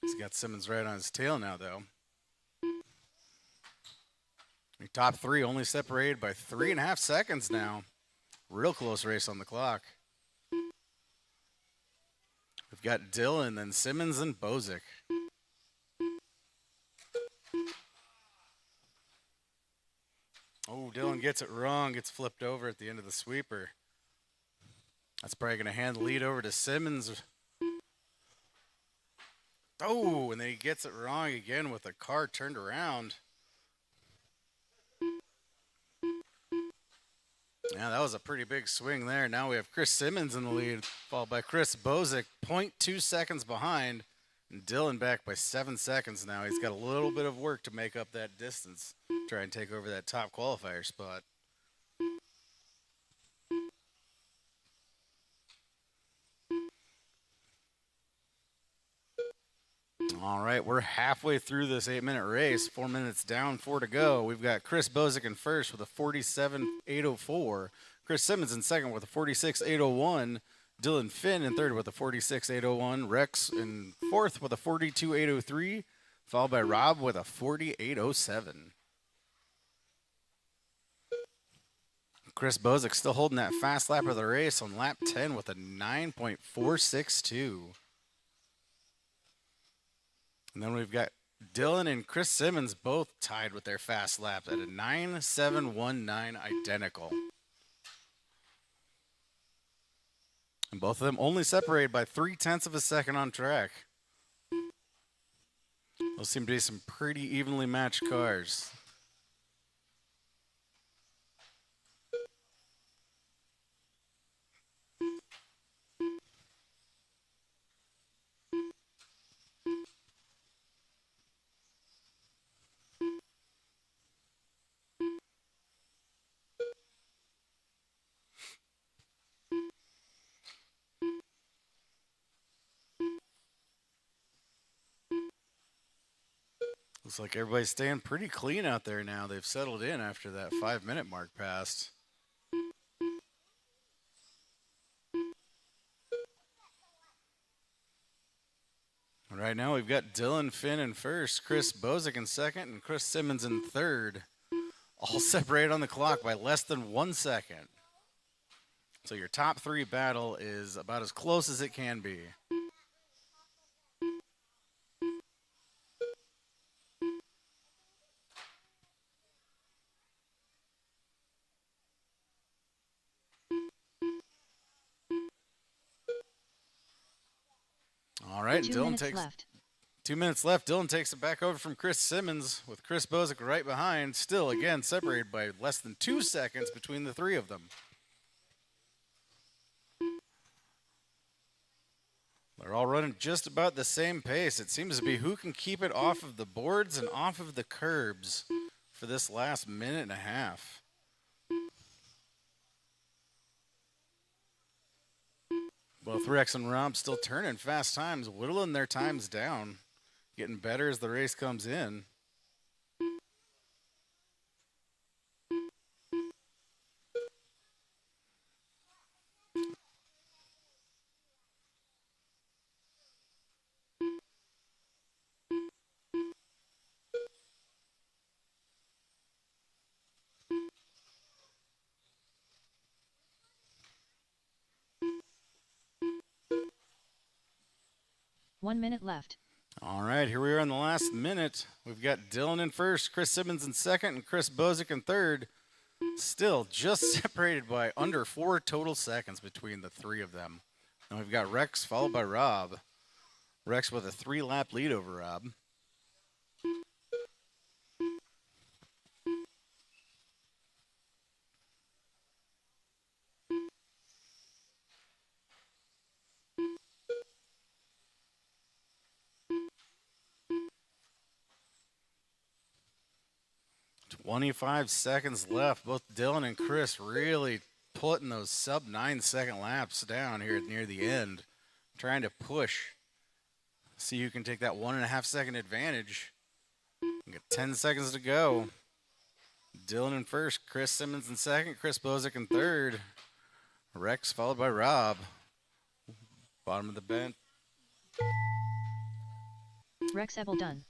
He's got Simmons right on his tail now, though. The top three only separated by 3.5 seconds now. Real close race on the clock. We've got Dylan, then Simmons, and Bozick. Oh, Dylan gets it wrong. Gets flipped over at the end of the sweeper. That's probably going to hand the lead over to Simmons. Oh, and then he gets it wrong again with the car turned around. Yeah, that was a pretty big swing there. Now we have Chris Simmons in the lead, followed by Chris Bozick, 0.2 seconds behind. And Dylan back by 7 seconds now. He's got a little bit of work to make up that distance, try and take over that top qualifier spot. All right, we're halfway through this 8-minute race. 4 minutes down, 4 to go. We've got Chris Bozick in first with a 47.804. Chris Simmons in second with a 46.801. Dylan Finn in third with a 46.801. Rex in fourth with a 42.803. Followed by Rob with a 48.07. Chris Bozick still holding that fast lap of the race on lap 10 with a 9.462. And then we've got Dylan and Chris Simmons both tied with their fast lap at a 9.719 identical. And both of them only separated by 0.3 of a second on track. Those seem to be some pretty evenly matched cars. Looks like everybody's staying pretty clean out there now. They've settled in after that 5-minute mark passed. Right now we've got Dylan Finn in first, Chris Bozick in second, and Chris Simmons in third. All separated on the clock by less than 1 second. So your top three battle is about as close as it can be. All right, 2 Dylan minutes takes left. 2 minutes left. Dylan takes it back over from Chris Simmons with Chris Bozick right behind. Still, again, separated by less than 2 seconds between the three of them. They're all running just about the same pace. It seems to be who can keep it off of the boards and off of the curbs for this last minute and a half. Both Rex and Rob still turning fast times, whittling their times down, getting better as the race comes in. One minute left. All right, here we are in the last minute. We've got Dylan in first, Chris Simmons in second, and Chris Bozick in third. Still just separated by under 4 total seconds between the three of them. And we've got Rex followed by Rob. Rex with a 3-lap lead over Rob. .25 seconds left. Both Dylan and Chris really putting those sub 9-second laps down here near the end, trying to push. See who can take that 1.5 second advantage. We got 10 seconds to go. Dylan in first, Chris Simmons in second, Chris Bozick in third. Rex followed by Rob. Bottom of the bench. Rex Ebel done.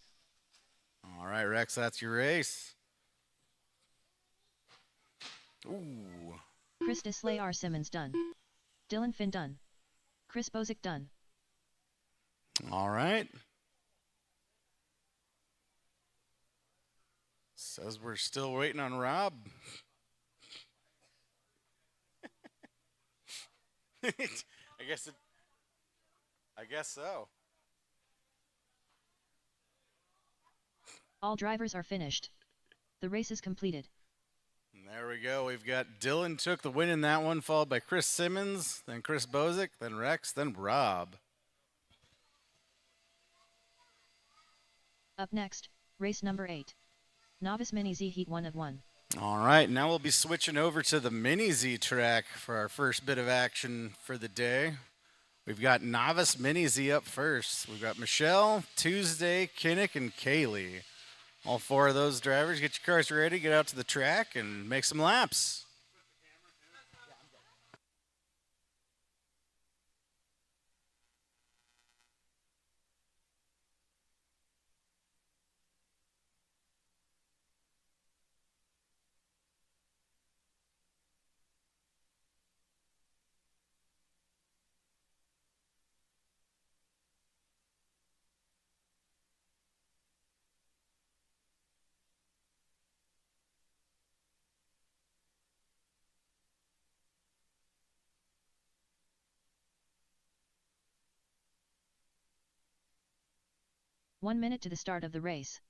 All right, Rex, that's your race. Ooh. Chris Disley R. Simmons done. Dylan Finn done. Chris Bozick done. All right. Says we're still waiting on Rob. I guess so. All drivers are finished. The race is completed. There we go. We've got Dylan took the win in that one, followed by Chris Simmons, then Chris Bozick, then Rex, then Rob. Up next, race number 8. Novice Mini Z Heat 1 of 1. All right, now we'll be switching over to the Mini Z track for our first bit of action for the day. We've got Novice Mini Z up first. We've got Michelle, Tuesday, Kinnick, and Kaylee. All 4 of those drivers, get your cars ready, get out to the track, and make some laps. One minute to the start of the race.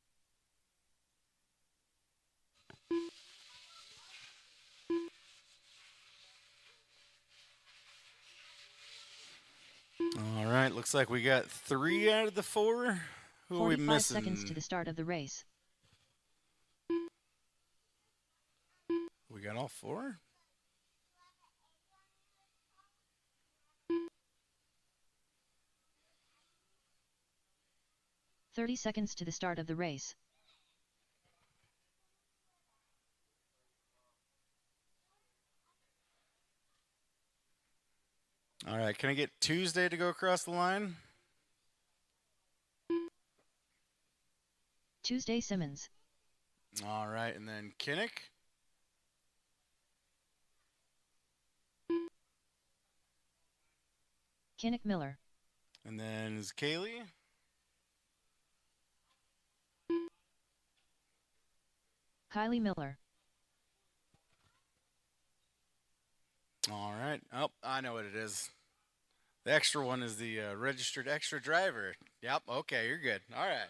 All right, looks like we got 3 out of the 4. Who are we 45 missing? seconds to the start of the race. We got all 4? "30 seconds to the start of the race. All right, can I get Tuesday to go across the line? Tuesday Simmons. All right, and then Kinnick. Kinnick Miller. And then is Kaylee. Kylie Miller. All right. Oh, I know what it is. The extra one is the registered extra driver. Yep. Okay, you're good. All right.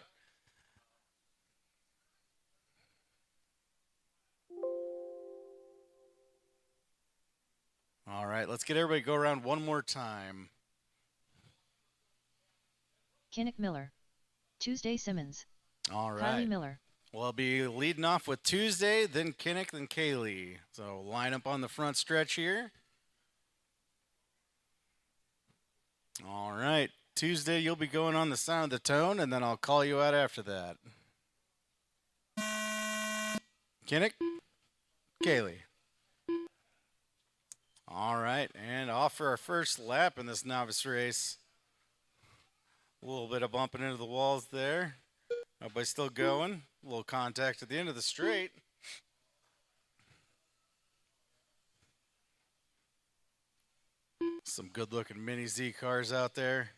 All right, let's get everybody to go around one more time. Kinnick Miller. Tuesday Simmons. All right. Kylie Miller. Well, I'll be leading off with Tuesday, then Kinnick, then Kaylee. So line up on the front stretch here. All right. Tuesday, you'll be going on the sound of the tone, and then I'll call you out after that. Kinnick, Kaylee. All right, and off for our first lap in this novice race. A little bit of bumping into the walls there. Everybody still going. A little contact at the end of the straight. Some good-looking Mini Z cars out there.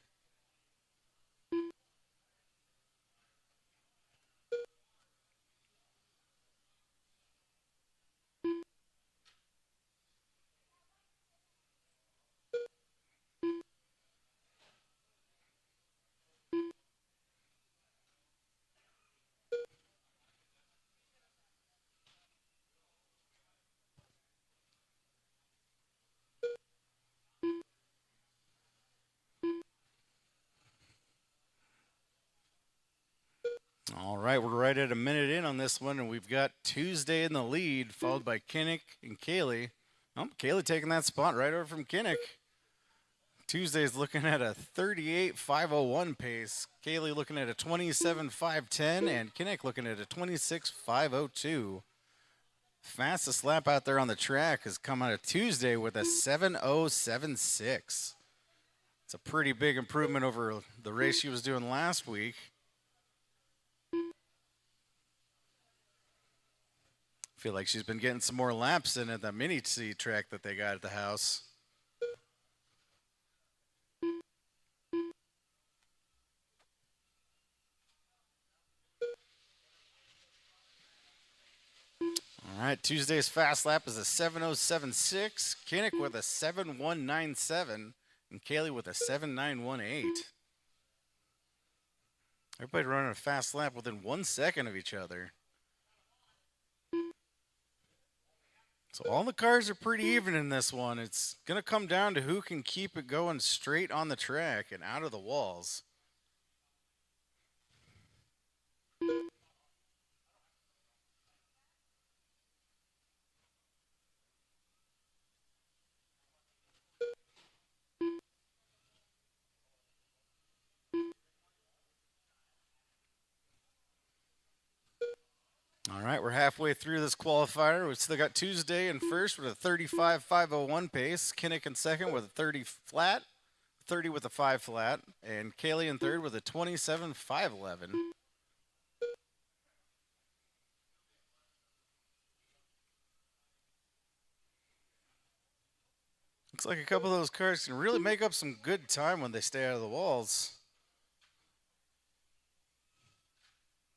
All right, we're right at a minute in on this one, and we've got Tuesday in the lead, followed by Kinnick and Kaylee. Oh, Kaylee taking that spot right over from Kinnick. Tuesday's looking at a 38.501 pace. Kaylee looking at a 27.510, and Kinnick looking at a 26.502. Fastest lap out there on the track has come out of Tuesday with a 7.076. It's a pretty big improvement over the race she was doing last week. Feel like she's been getting some more laps in at the Mini Z track that they got at the house. All right, Tuesday's fast lap is a 7.076. Kinnick with a 7.197, and Kaylee with a 7.918. Everybody running a fast lap within 1 second of each other. So all the cars are pretty even in this one. It's going to come down to who can keep it going straight on the track and out of the walls. All right, we're halfway through this qualifier. We've still got Tuesday in first with a 35.501 pace. Kinnick in second with a 30 flat, 30 with a 5 flat, and Kaylee in third with a 27.511. Looks like a couple of those cars can really make up some good time when they stay out of the walls.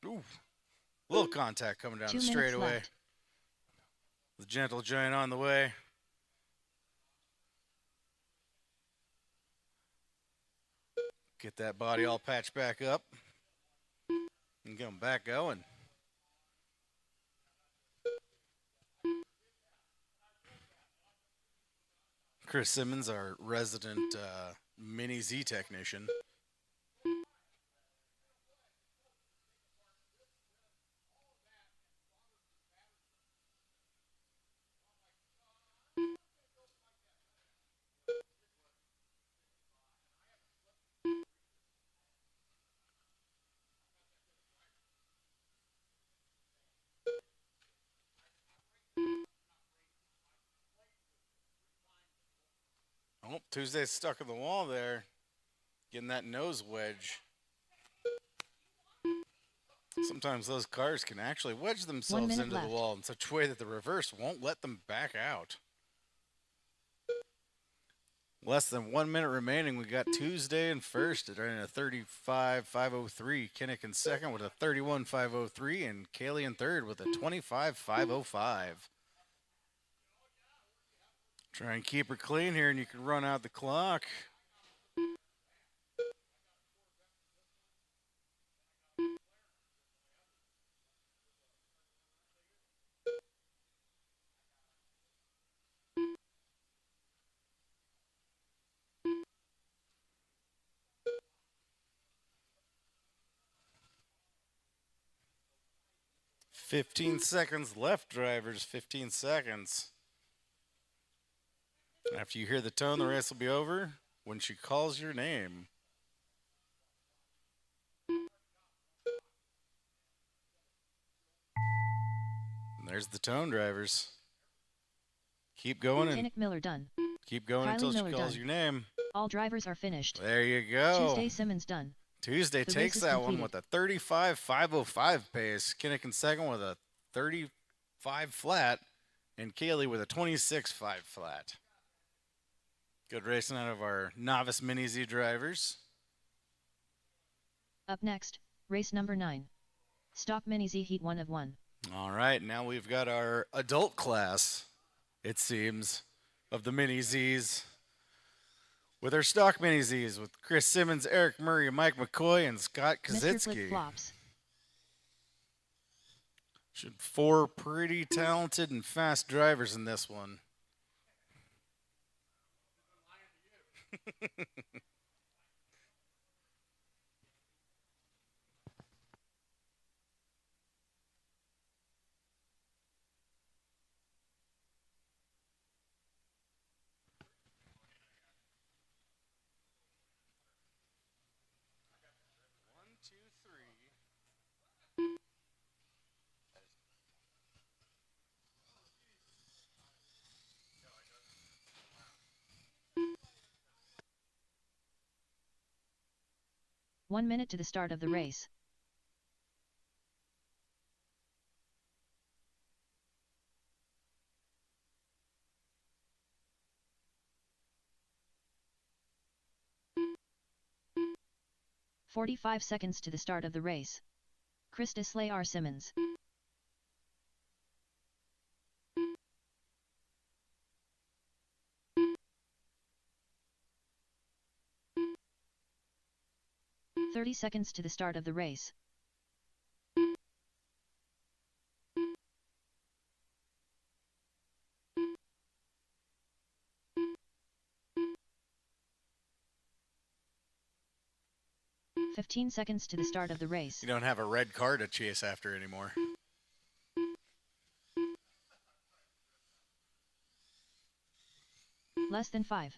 Ooh. Little contact coming down 2 the minutes straightaway. left. The gentle giant on the way. Get that body all patched back up. And get them back going. Chris Simmons, our resident Mini Z technician. Oh, Tuesday's stuck in the wall there. Getting that nose wedge. Sometimes those cars can actually wedge themselves into left. the wall in such a way that the reverse won't let them back out. Less than 1 minute remaining. We got Tuesday in first at a 35.503. Kinnick in second with a 31.503, and Kaylee in third with a 25.505. Try and keep her clean here, and you can run out the clock. "15 seconds left, drivers. 15 seconds. After you hear the tone, the race will be over when she calls your name." And there's the tone, drivers. Keep going and Kinnick Miller done. keep going Kylie until she Miller calls done. your name. All drivers are finished. There you go. Tuesday Simmons done. Tuesday The race takes is that one completed. with a 35.505 pace. Kinnick in second with a 35 flat, and Kaylee with a 26.5 flat. Good racing out of our novice Mini Z drivers. Up next, race number 9. Stock Mini Z Heat 1 of 1. All right, now we've got our adult class, it seems, of the Mini Zs. With our stock Mini Zs with Chris Simmons, Eric Murray, Mike McCoy, and Scott Mr. Flip Kazitsky. Flops. Should 4 pretty talented and fast drivers in this one. One minute to the start of the race. "45 seconds to the start of the race. Krista Slay R. Simmons. "30 seconds to the start of the race. 15 seconds to the start of the race. You don't have a red car to chase after anymore. Less than 5.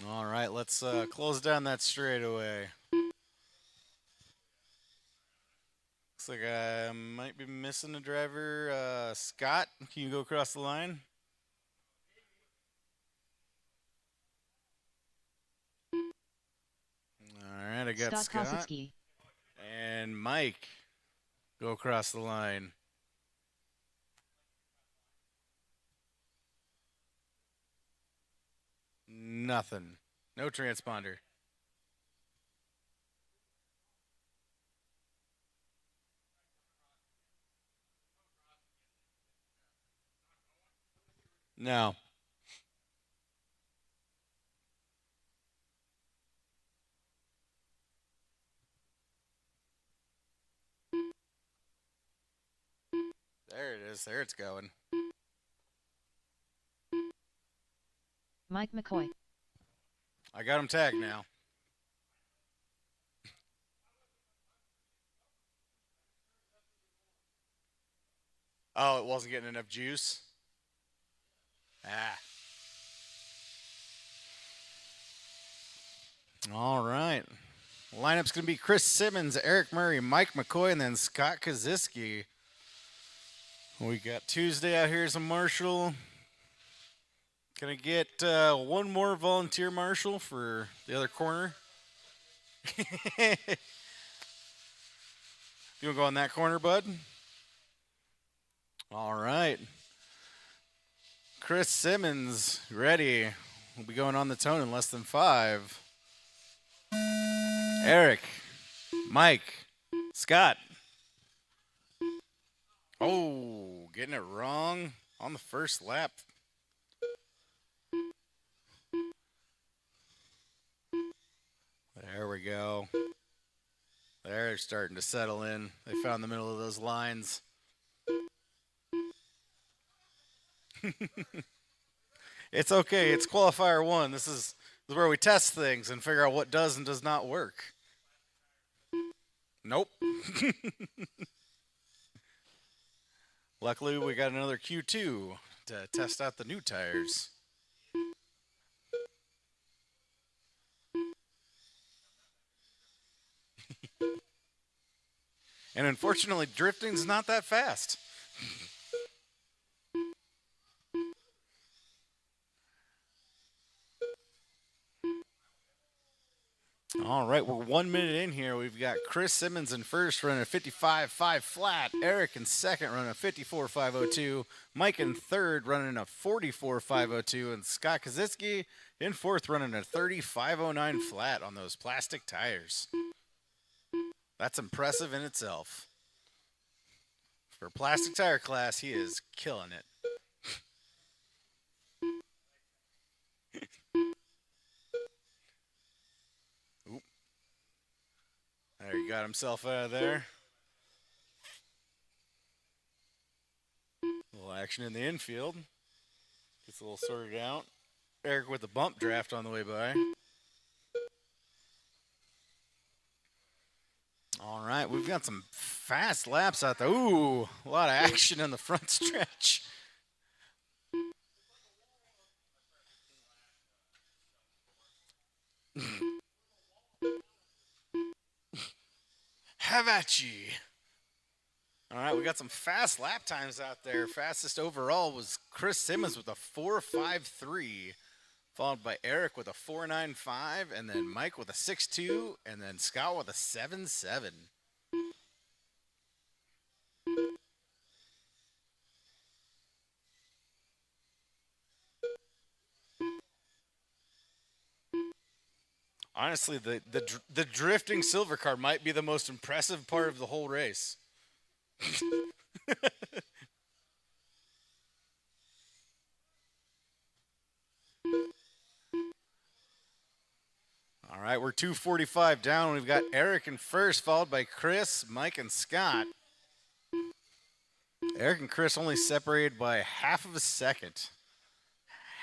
All right, let's close down that straightaway. Looks like I might be missing a driver. Scott, can you go across the line? All right, I got Scott. Kosicki. And Mike, go across the line. Nothing. No transponder. No. There it is. There it's going. Mike McCoy. I got him tagged now. Oh, it wasn't getting enough juice? Ah. All right. Lineup's going to be Chris Simmons, Eric Murray, Mike McCoy, and then Scott Kaziski. We got Tuesday out here as a marshal. Gonna get one more volunteer marshal for the other corner. You wanna go in that corner, bud? All right. Chris Simmons, ready. We'll be going on the tone in less than 5. Eric, Mike, Scott. Oh, getting it wrong on the first lap. There we go. They're starting to settle in. They found the middle of those lines. It's okay. It's qualifier 1. This is where we test things and figure out what does and does not work. Nope. Luckily, we got another Q2 to test out the new tires. And unfortunately, drifting's not that fast. All right, we're 1 minute in here. We've got Chris Simmons in first running a 55.5 flat. Eric in second running a 54.502. Mike in third running a 44.502. And Scott Kaziski in fourth running a 30.509 flat on those plastic tires. That's impressive in itself. For plastic tire class, he is killing it. Oop. There, he got himself out of there. A little action in the infield. Gets a little sorted out. Eric with the bump draft on the way by. All right, we've got some fast laps out there. Ooh, a lot of action in the front stretch. Have at ye. All right, we got some fast lap times out there. Fastest overall was Chris Simmons with a 4.53, followed by Eric with a 4.95, and then Mike with a 6.2, and then Scott with a 7.7. Honestly, the drifting silver car might be the most impressive part of the whole race. All right, we're 2:45 down. We've got Eric in first, followed by Chris, Mike, and Scott. Eric and Chris only separated by half of a second.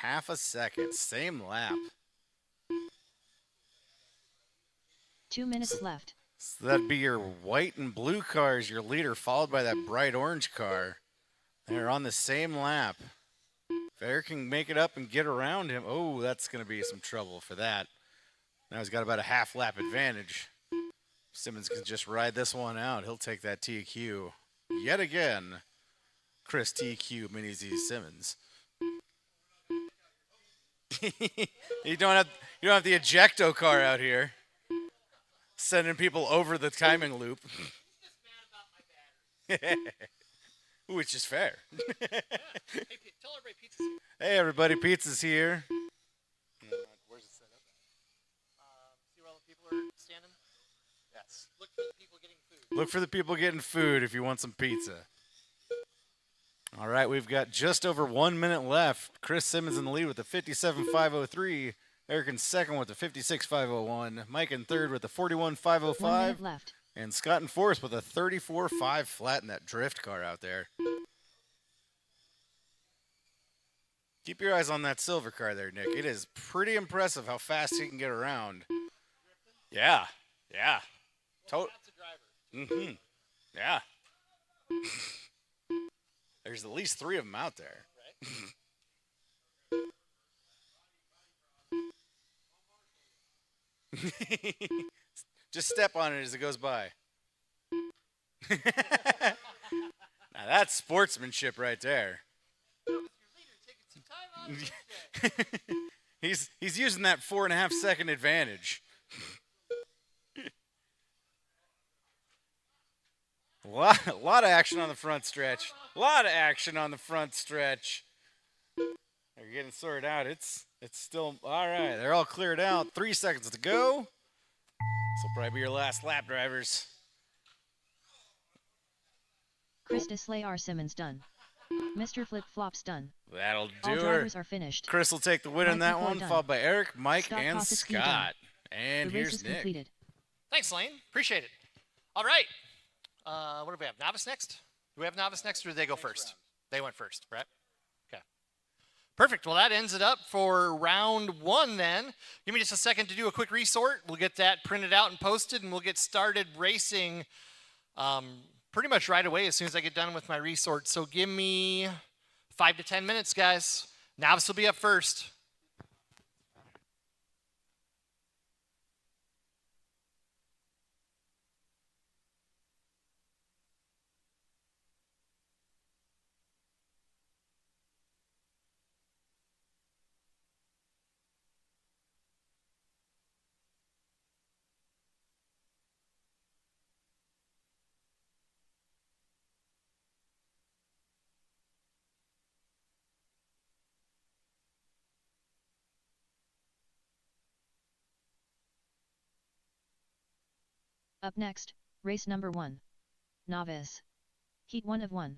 Half a second. Same lap. 2 minutes left. So that'd be your white and blue car as your leader, followed by that bright orange car. They're on the same lap. If Eric can make it up and get around him, oh, that's going to be some trouble for that. Now he's got about a half lap advantage. Simmons can just ride this one out. He'll take that TQ yet again. Chris TQ Mini Z Simmons. you don't have the ejecto car out here, sending people over the timing loop. Which is fair. Tell everybody pizza's here. Hey everybody, pizza's here. Where's it set up? See where all the people are standing? Yes. Look for the people getting food. Look for the people getting food if you want some pizza. All right, we've got just over 1 minute left. Chris Simmons in the lead with the 57.503. Eric in second with the 56.501. Mike in third with the 41.505. 1 minute left. And Scott in fourth with a 34.5 flat in that drift car out there. Keep your eyes on that silver car there, Nick. It is pretty impressive how fast he can get around. Yeah. That's a driver. Mm-hmm. Yeah. There's at least 3 of them out there. Right. Just step on it as it goes by. Now that's sportsmanship right there. He's using that 4.5 second advantage. A lot of action on the front stretch. They're getting sorted out. It's still all right. They're all cleared out. 3 seconds to go. This will probably be your last lap, drivers. Krista Slay R. Simmons done. Mr. Flip Flops done. That'll All do her. drivers are finished. Chris will take the win in Mike that McCoy one, done. followed by Eric, Mike, Scott and Kosicki done. Scott. And The race here's is Nick. completed. Thanks, Lane. Appreciate it. All right. What do we have? Novice next? Do we have novice next, or did they go first? They went first, right? Okay. Perfect. Well, that ends it up for round 1 then. Give me just a second to do a quick resort. We'll get that printed out and posted, and we'll get started racing pretty much right away as soon as I get done with my resort. So give me 5 to 10 minutes, guys. Novice will be up first. Up next, race number 1. Novice. Heat 1 of 1.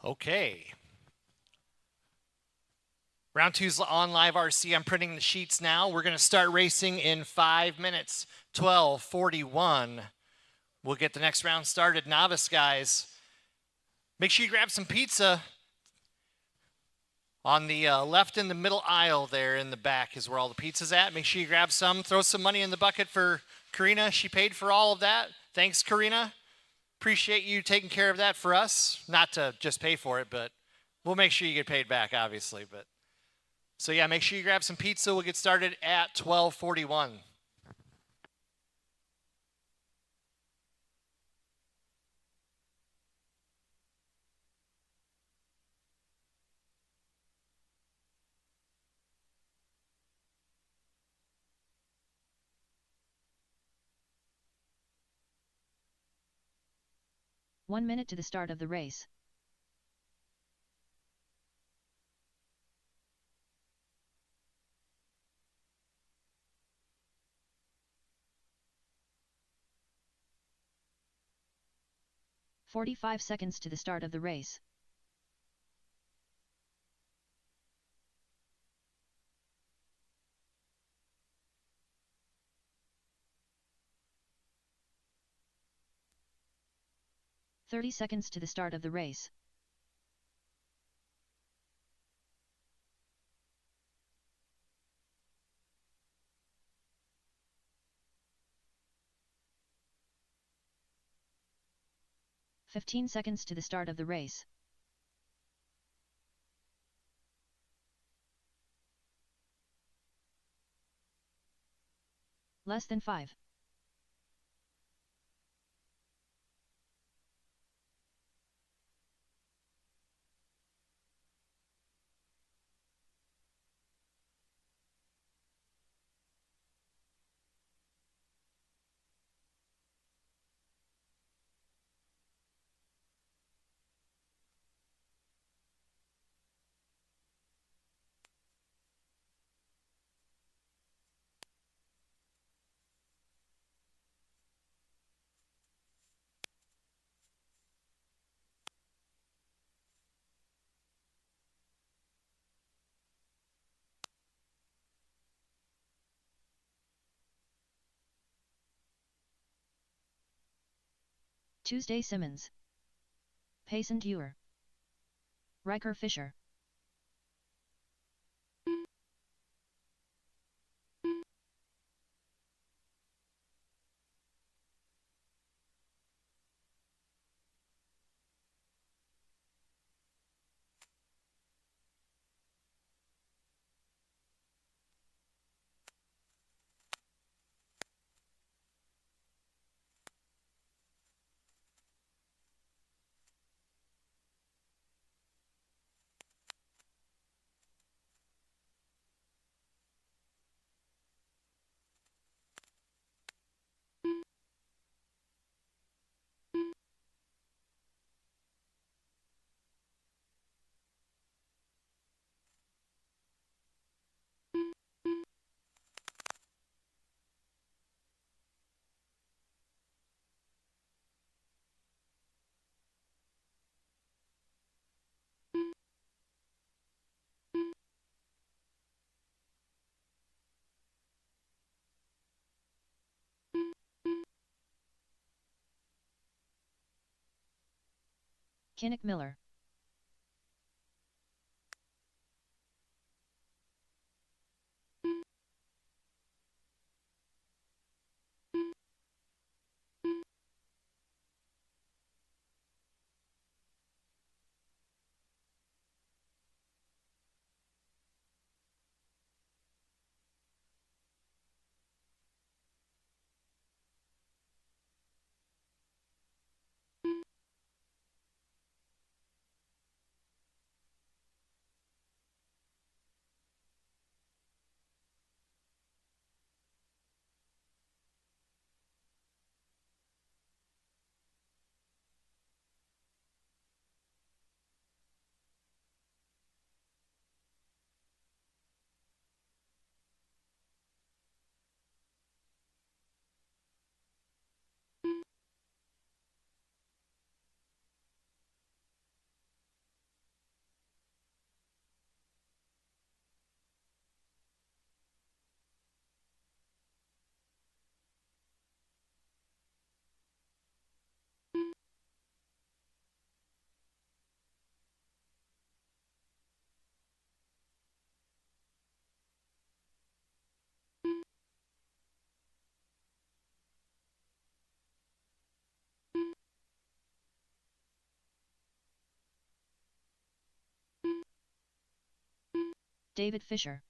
Okay. Round 2's on Live RC. I'm printing the sheets now. We're going to start racing in 5 minutes. 12:41. We'll get the next round started. Novice guys, make sure you grab some pizza. On the left in the middle aisle there in the back is where all the pizza's at. Make sure you grab some. Throw some money in the bucket for Karina. She paid for all of that. Thanks, Karina. Appreciate you taking care of that for us. Not to just pay for it, but we'll make sure you get paid back, obviously. But so, yeah, make sure you grab some pizza. We'll get started at 12:41. 1 minute to the start of the race. "45 seconds to the start of the race. "30 seconds to the start of the race. "15 seconds to the start of the race. Less than 5. Tuesday Simmons. Payson Dewar. Riker Fisher. Kinnick Miller. David Fisher.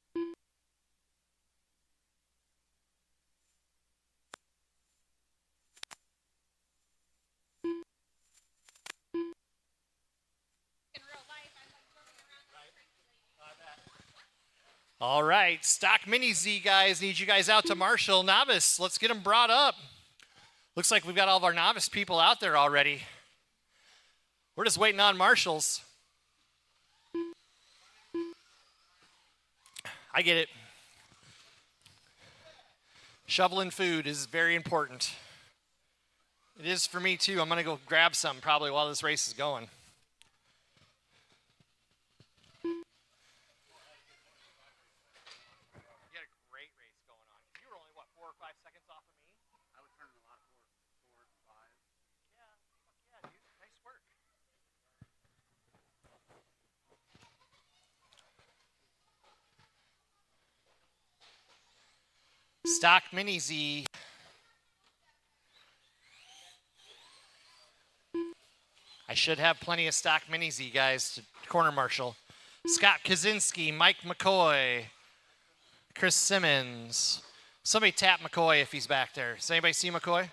All right, stock mini Z guys, need you guys out to Marshall. Novice, let's get them brought up. Looks like we've got all of our novice people out there already. We're just waiting on marshals. I get it. Shoveling food is very important. It is for me too. I'm going to go grab some probably while this race is going. You had a great race going on. You were only, what, 4 or 5 seconds off of me? I was turning a lot of 4 and 5. Yeah, dude. Nice work. Stock Mini Z. I should have plenty of stock Mini Z, guys, to corner marshal. Scott Kaczynski, Mike McCoy, Chris Simmons. Somebody tap McCoy if he's back there. Does anybody see McCoy?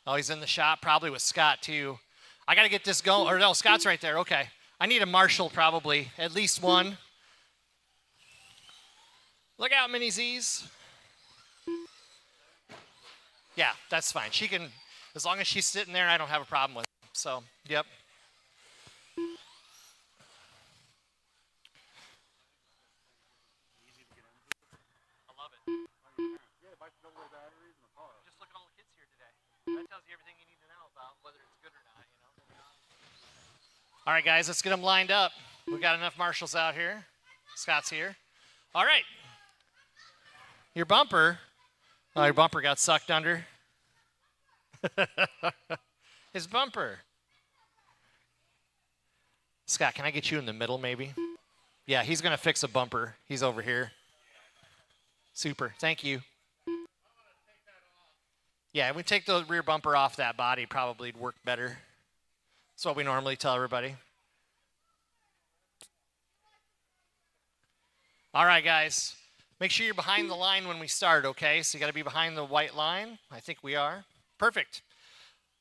Oh, he's in the shop, probably with Scott, too. I got to get this going. Or no, Scott's right there. Okay. I need a marshal, probably. At least one. Look out, Mini Z's. Yeah, that's fine. She can, as long as she's sitting there, I don't have a problem with it. So, yep. I love it. Just look at all the kids here today. That tells you everything you need to know about whether it's good or not, you know. All right, guys, let's get them lined up. We got enough marshals out here. Scott's here. All right. Your bumper. Oh, your bumper got sucked under. His bumper. Scott, can I get you in the middle maybe? Yeah, he's going to fix a bumper. He's over here. Super. Thank you. Yeah, we take the rear bumper off that body, probably it'd work better. That's what we normally tell everybody. All right, guys. Make sure you're behind the line when we start, okay? So you got to be behind the white line. I think we are. Perfect.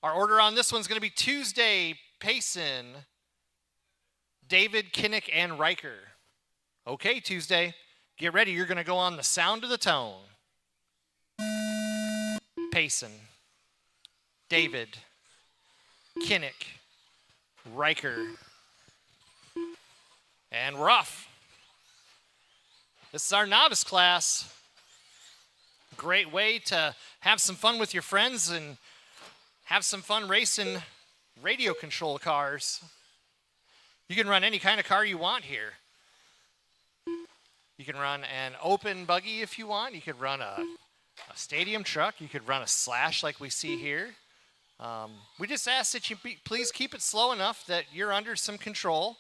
Our order on this one's going to be Tuesday, Payson, David, Kinnick, and Riker. Okay, Tuesday. Get ready. You're going to go on the sound of the tone. Payson, David, Kinnick, Riker. And we're off. This is our novice class. Great way to have some fun with your friends and have some fun racing radio control cars. You can run any kind of car you want here. You can run an open buggy if you want. You could run a stadium truck. You could run a slash like we see here. We just ask that you please keep it slow enough that you're under some control.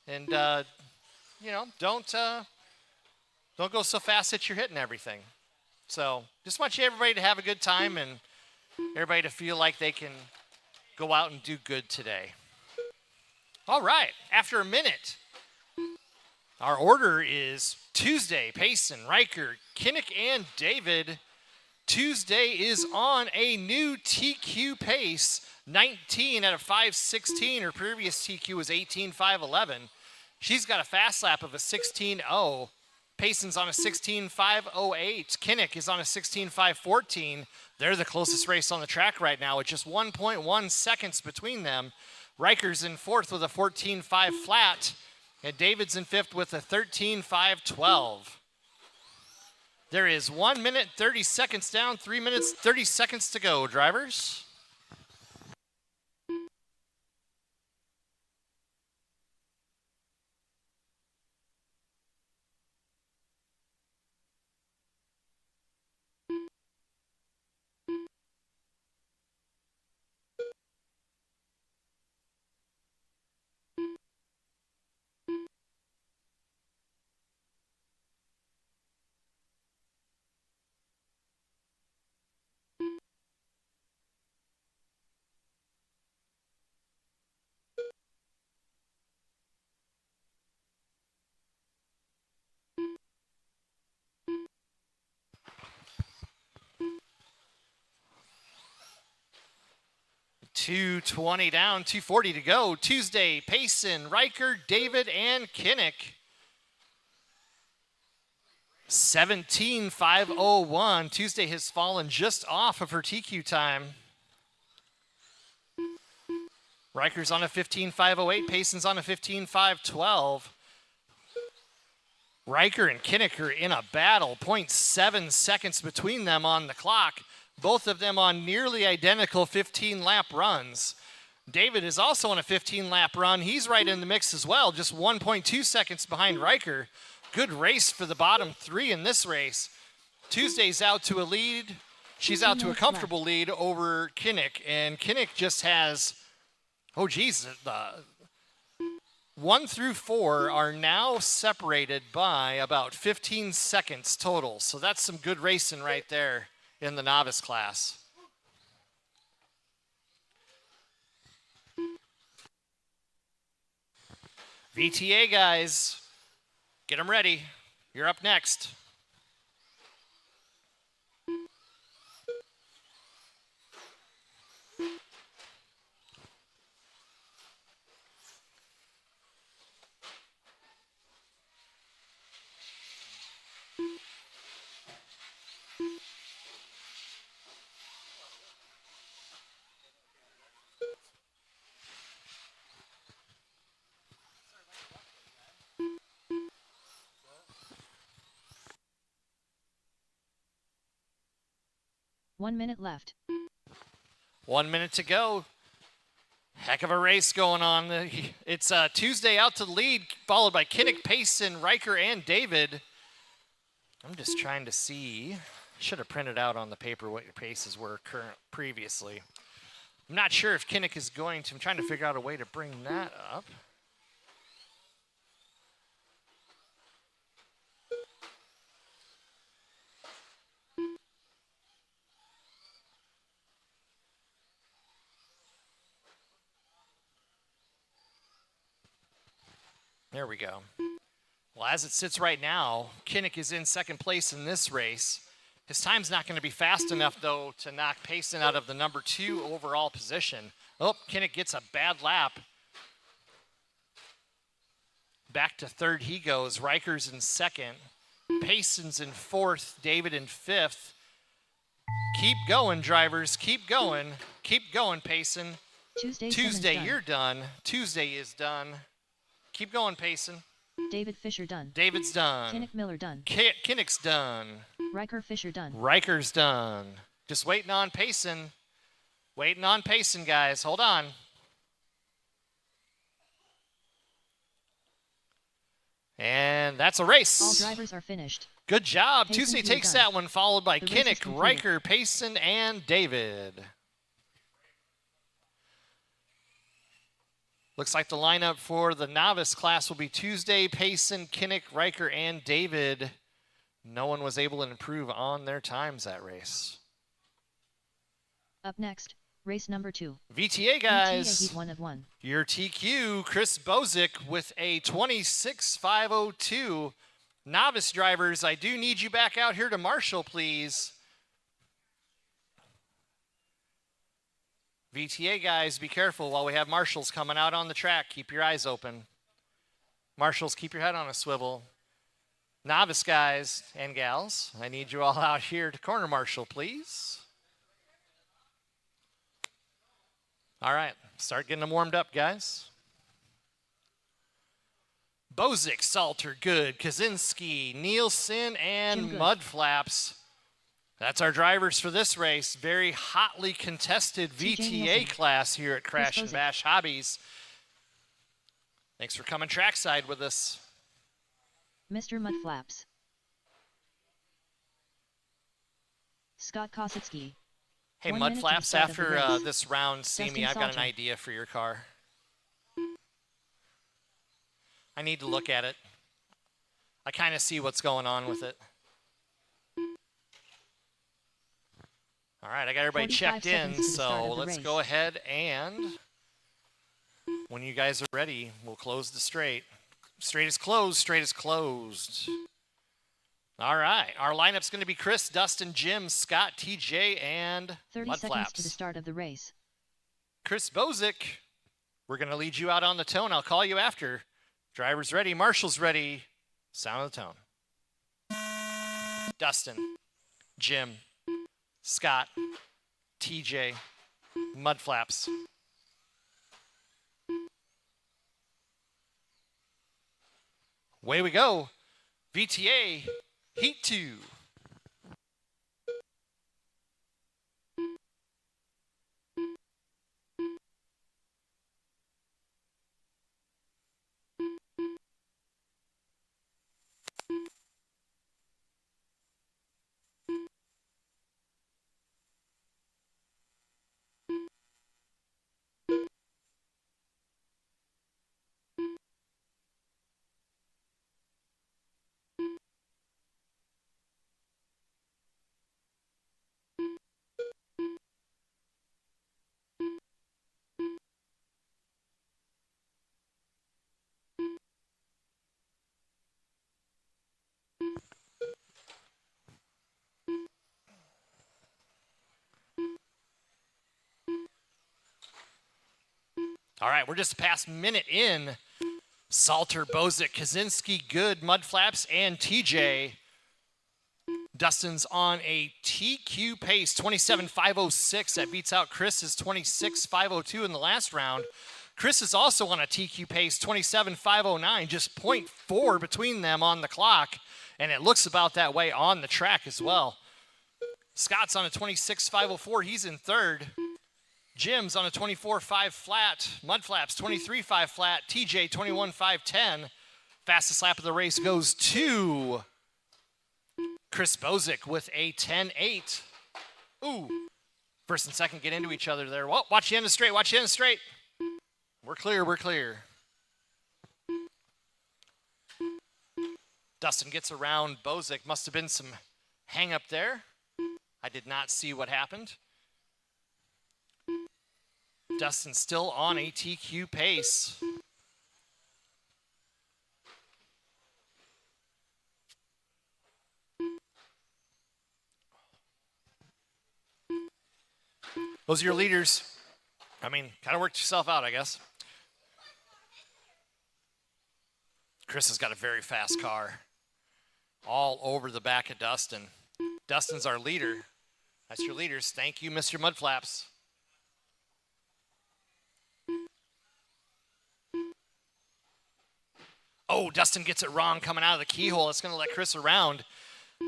And, don't go so fast that you're hitting everything. So just want everybody to have a good time and everybody to feel like they can go out and do good today. All right, after a minute, our order is Tuesday, Payson, Riker, Kinnick, and David. Tuesday is on a new TQ pace, 19 out of 5:16. Her previous TQ was 18.511. She's got a fast lap of a 16.0. Payson's on a 16.508. Kinnick is on a 16.514. They're the closest race on the track right now with just 1.1 seconds between them. Riker's in fourth with a 14.5 flat, and David's in fifth with a 13.512. There is 1 minute, 30 seconds down, 3 minutes, 30 seconds to go, drivers. .220 down, 240 to go. Tuesday, Payson, Riker, David, and Kinnick. 17.501. Tuesday has fallen just off of her TQ time. Riker's on a 15.508. Payson's on a 15.512. Riker and Kinnick are in a battle. 0.7 seconds between them on the clock. Both of them on nearly identical 15-lap runs. David is also on a 15-lap run. He's right in the mix as well, just 1.2 seconds behind Riker. Good race for the bottom three in this race. Tuesday's out to a lead. She's out to a comfortable lead over Kinnick, and Kinnick just has, oh geez, 1 through 4 are now separated by about 15 seconds total. So that's some good racing right there in the novice class. VTA guys, get them ready. You're up next. One minute left. 1 minute to go. Heck of a race going on. It's Tuesday out to the lead, followed by Kinnick, Payson, Riker, and David. I'm just trying to see. Should have printed out on the paper what your paces were previously. I'm not sure if Kinnick is going to. I'm trying to figure out a way to bring that up. There we go. Well, as it sits right now, Kinnick is in second place in this race. His time's not going to be fast enough, though, to knock Payson out of the number 2 overall position. Oh, Kinnick gets a bad lap. Back to third he goes. Riker's in second. Payson's in fourth. David in fifth. Keep going, drivers. Keep going. Keep going, Payson. Tuesday, you're done. Tuesday is done. Keep going, Payson. David Fisher done. David's done. Kinnick Miller done. Kinnick's done. Riker Fisher done. Riker's done. Just waiting on Payson. Waiting on Payson, guys. Hold on. And that's a race. All drivers are finished. Good job. Payson Tuesday done. takes that one, followed by The race is Kinnick, completed. Riker, Payson, and David. Looks like the lineup for the novice class will be Tuesday, Payson, Kinnick, Riker, and David. No one was able to improve on their times that race. Up next, race number 2. VTA VTA guys, Heat 1 of 1. your TQ, Chris Bozick with a 26.502. Novice drivers, I do need you back out here to marshal, please. VTA guys, be careful while we have marshals coming out on the track. Keep your eyes open. Marshals, keep your head on a swivel. Novice guys and gals, I need you all out here to corner marshal, please. All right, start getting them warmed up, guys. Bozick, Salter, good. Kaczynski, Nielsen, and Jim Good. Mudflaps. That's our drivers for this race. Very hotly contested TJ VTA Nielsen. class here at Crash and Bozick. Bash Hobbies. Thanks for coming trackside with us. Mr. Mudflaps. Scott Kosicki. Hey, 1 minute to the Mudflaps, start of the after race. this round, see me. Dustin I've got an Salter. idea for your car. I need to look at it. I kind of see what's going on with it. All right, I got everybody 45 checked in, seconds to the start so of the let's race. go ahead and when you guys are ready, we'll close the straight. Straight is closed, straight is closed. All right, our lineup's going to be Chris, Dustin, Jim, Scott, TJ, and 30 seconds to the Mudflaps. start of the race. Chris Bozick, we're going to lead you out on the tone. I'll call you after. Driver's ready, marshal's ready. Sound of the tone. Dustin, Jim, Scott, TJ, Mudflaps. Away we go. VTA Heat 2. All right, we're just past minute in. Salter, Bozic, Kaczynski, Good, Mudflaps, and TJ. Dustin's on a TQ pace, 27.506. That beats out Chris's 26.502 in the last round. Chris is also on a TQ pace, 27.509, just 0.4 between them on the clock, and it looks about that way on the track as well. Scott's on a 26.504. He's in third. Jim's on a 24.5 flat. Mudflaps 23.5 flat. TJ 21.510. Fastest lap of the race goes to Chris Bozic with a 10.8. Ooh. First and second get into each other there. Well, watch the end of straight. Watch the end of straight. We're clear. We're clear. Dustin gets around Bozic. Must have been some hang up there. I did not see what happened. Dustin still on a TQ pace. Those are your leaders. I mean, kind of worked yourself out, I guess. Chris has got a very fast car. All over the back of Dustin. Dustin's our leader. That's your leaders. Thank you, Mr. Mudflaps. Oh, Dustin gets it wrong coming out of the keyhole. It's going to let Chris around.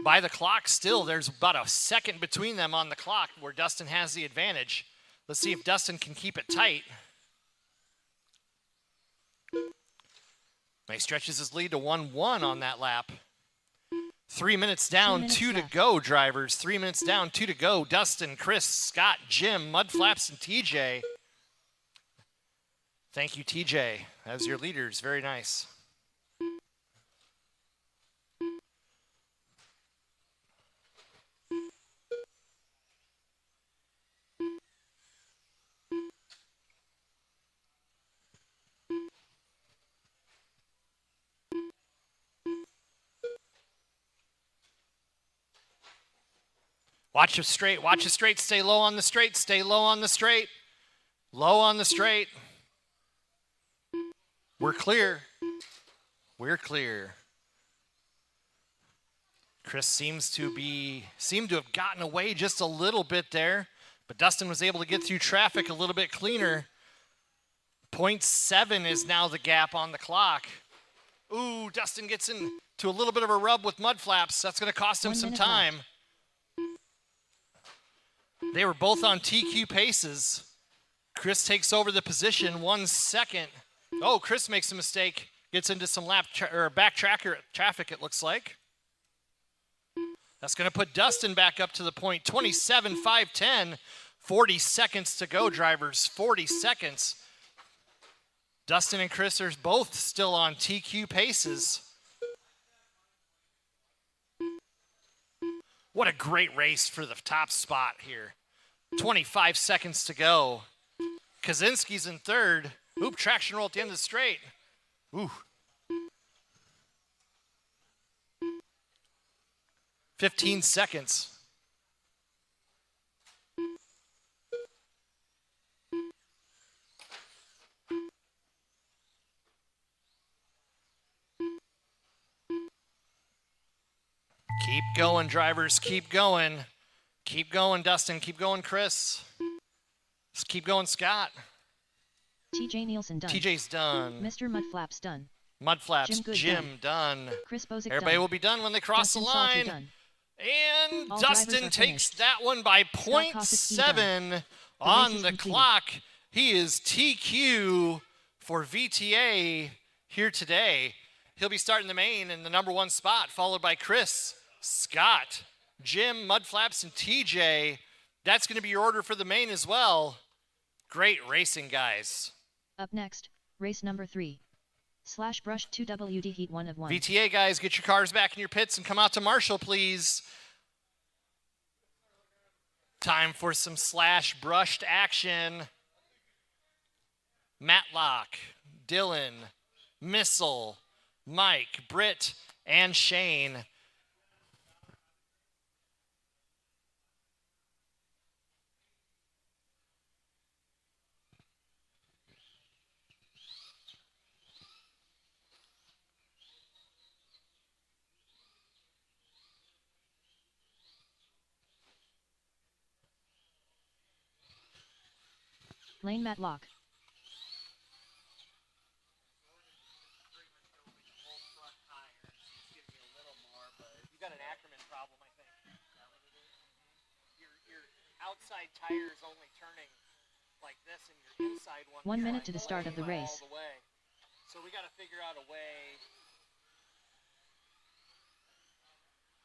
By the clock still, there's about a second between them on the clock where Dustin has the advantage. Let's see if Dustin can keep it tight. He stretches his lead to 1-1 on that lap. 3 minutes down, 2 to go, drivers. 3 minutes down, 2 to go. Dustin, Chris, Scott, Jim, Mudflaps, and TJ. Thank you, TJ. As your leaders, very nice. Watch it straight, watch it straight, stay low on the straight, stay low on the straight. Low on the straight. We're clear. We're clear. Chris seemed to have gotten away just a little bit there, but Dustin was able to get through traffic a little bit cleaner. 0.7 is now the gap on the clock. Ooh, Dustin gets into a little bit of a rub with Mudflaps. That's going to cost him some time. They were both on TQ paces. Chris takes over the position 1 second. Oh, Chris makes a mistake. Gets into some back traffic, it looks like. That's going to put Dustin back up to the point. 27.510. 40 seconds to go, drivers. 40 seconds. Dustin and Chris are both still on TQ paces. What a great race for the top spot here. 25 seconds to go. Kaczynski's in third. Oop, traction roll at the end of the straight. Ooh. 15 seconds. Keep going, drivers. Keep going. Keep going, Dustin. Keep going, Chris. Just keep going, Scott. TJ Nielsen done. TJ's done. Mr. Mudflaps done. Mudflaps, Good Jim done. Chris Bozick Everybody done. will be done when they cross Dustin the Salter line. done. And All drivers Dustin are takes finished. that one by Scott Kosicki done. 0.7 race on is the completed. clock. He is TQ for VTA here today. He'll be starting the main in the number 1 spot, followed by Chris, Scott, Jim, Mudflaps, and TJ. That's going to be your order for the main as well. Great racing, guys. Up next, race number 3. Slash Brush 2 WD Heat 1 of 1. VTA guys, get your cars back in your pits and come out to Marshall, please. Time for some slash brushed action. Matlock, Dylan, Missile, Mike, Britt, and Shane. Lane Matlock. You got an Ackerman problem, I think. Your outside tire is only turning like this, and your inside one. 1 minute to the start of the race. All the way. So we got to figure out a way.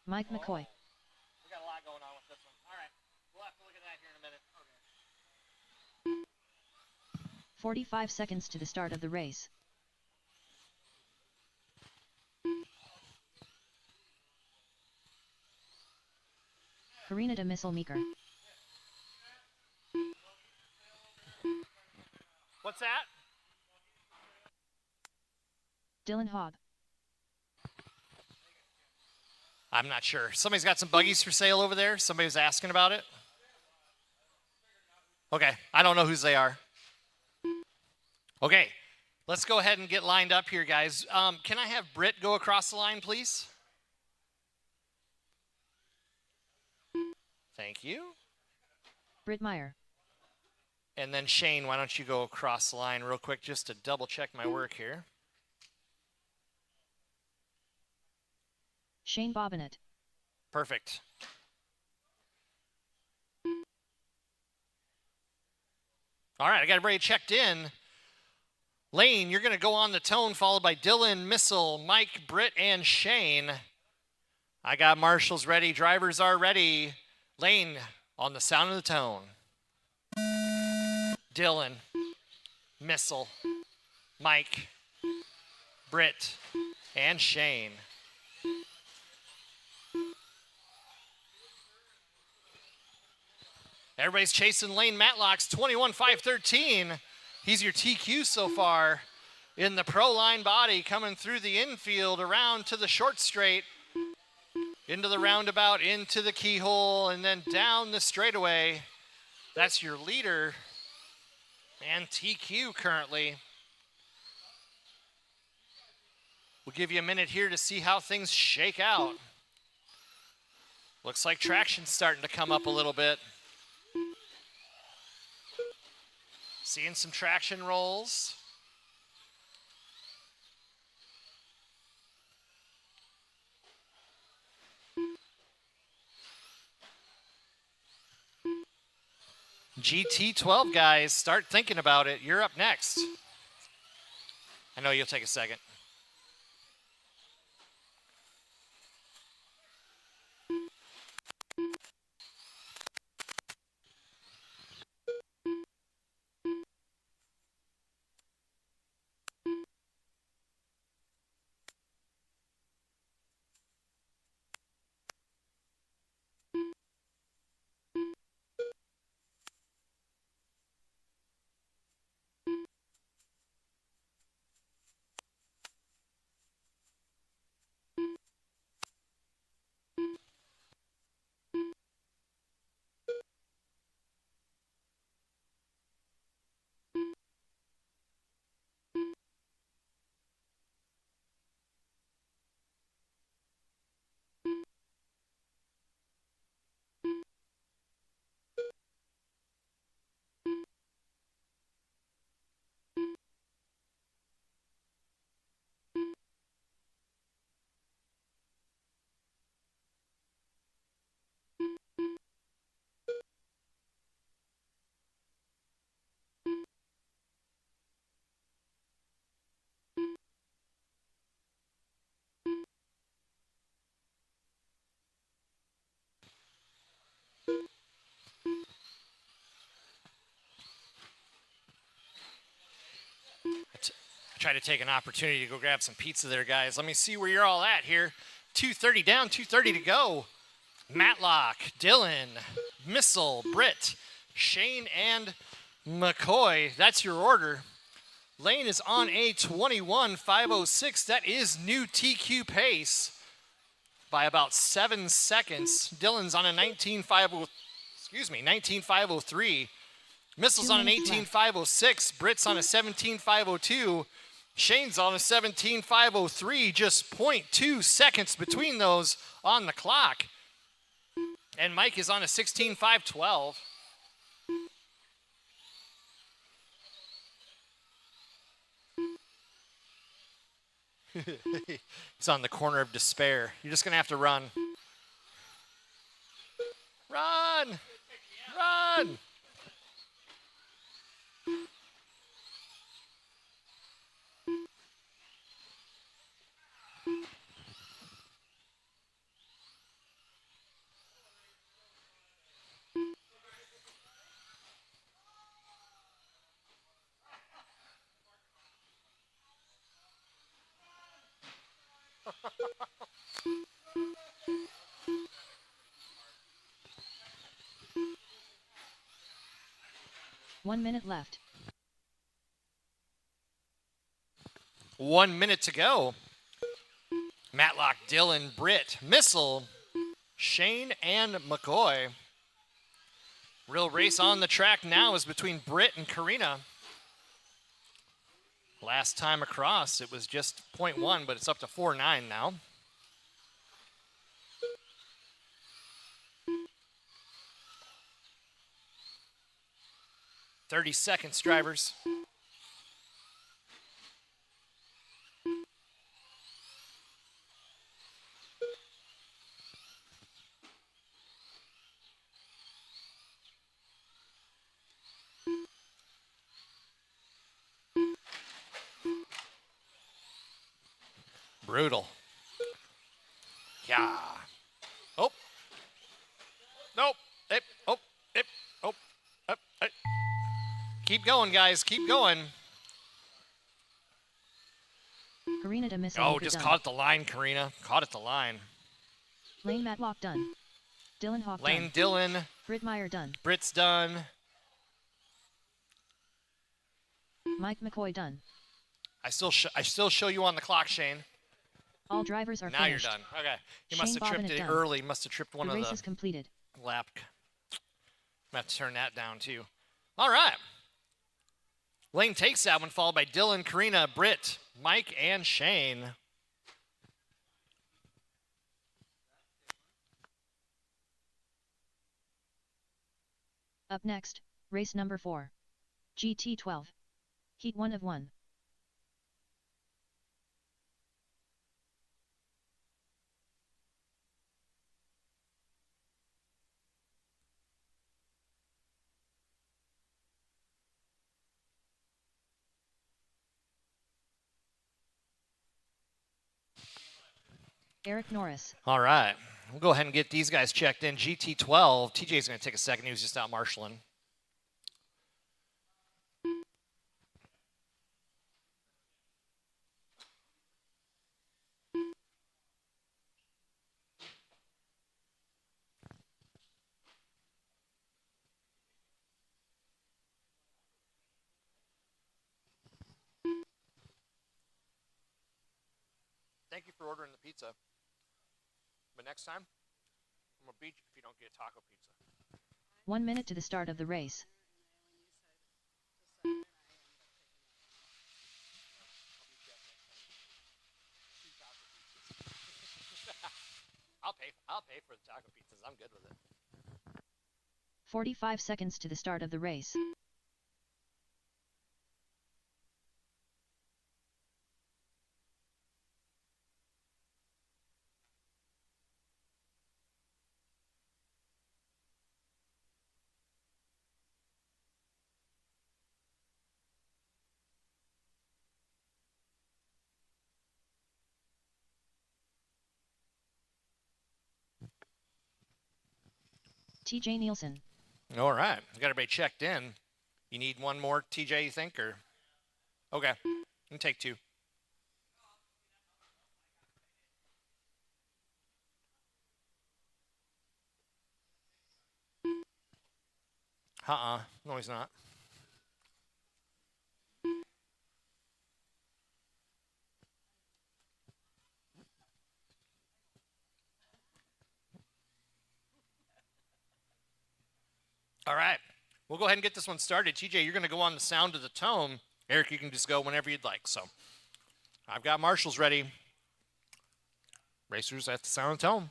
Mike McCoy. We got a lot going on with this one. All right, we'll have to look at that here in a minute. Okay. 45 seconds to the start of the race. Karina de Missile Meeker. What's that? Dylan Hobb. I'm not sure. Somebody's got some buggies for sale over there. Somebody was asking about it. Okay, I don't know whose they are. Okay, let's go ahead and get lined up here, guys. Can I have Britt go across the line, please? Thank you. Britt Meyer. And then Shane, why don't you go across the line real quick just to double check my work here. Shane Bobbinet. Perfect. All right, I got everybody checked in. Lane, you're going to go on the tone, followed by Dylan, Missile, Mike, Britt, and Shane. I got marshals ready. Drivers are ready. Lane on the sound of the tone. Dylan, Missile, Mike, Britt, and Shane. Everybody's chasing Lane Matlock's 21.513. He's your TQ so far in the pro line body, coming through the infield, around to the short straight, into the roundabout, into the keyhole, and then down the straightaway. That's your leader and TQ currently. We'll give you a minute here to see how things shake out. Looks like traction's starting to come up a little bit. Seeing some traction rolls. GT12 guys, start thinking about it. You're up next. I know you'll take a second. Try to take an opportunity to go grab some pizza there, guys. Let me see where you're all at here. 2:30 down, 2:30 to go. Matlock, Dylan, Missile, Britt, Shane, and McCoy. That's your order. Lane is on a 21.506. That is new TQ pace by about 7 seconds. Dylan's on a 19.503. Missile's on an 18.506. Britt's on a 17.502. Shane's on a 17.503. Just 0.2 seconds between those on the clock. And Mike is on a 16.512. He's on the corner of despair. You're just going to have to run. Run! Run! One minute left. 1 minute to go. Matlock, Dylan, Britt, Missile, Shane, and McCoy. Real race on the track now is between Britt and Karina. Last time across, it was just 0.1, but it's up to 4.9 now. "30 seconds, drivers." Brutal. Yeah. Oh. Nope. Hey. Oh. Hey. Oh. Hey. Keep going, guys. Keep going. Karina to Missile. Oh, just caught at the line, Karina. Caught at the line. Lane Matlock done. Dylan Hawk Lane done. Dylan. Britt Meyer done. Britt's done. Mike McCoy done. I still show you on the clock, Shane. All drivers are now finished. You're done. Okay. He Shane must have tripped Bobbitt it done. early. Must have tripped one The of race the is completed. lap. I'm going to have to turn that down, too. All right. Lane takes that one, followed by Dylan, Karina, Britt, Mike, and Shane. Up next, race number 4. GT12. Heat 1 of 1. Eric Norris. All right. We'll go ahead and get these guys checked in. GT12. TJ's going to take a second. He was just out marshaling. Thank you for ordering the pizza. But next time, I'm going to beat you if you don't get taco pizza. 1 minute to the start of the race. I'll pay for the taco pizzas. I'm good with it. 45 seconds to the start of the race. TJ Nielsen. All right. We got everybody checked in. You need one more, TJ, you think? Or okay. And take 2. No, he's not. All right. We'll go ahead and get this one started. TJ, you're going to go on the sound of the tone. Eric, you can just go whenever you'd like. So I've got marshals ready. Racers at the sound of the tone.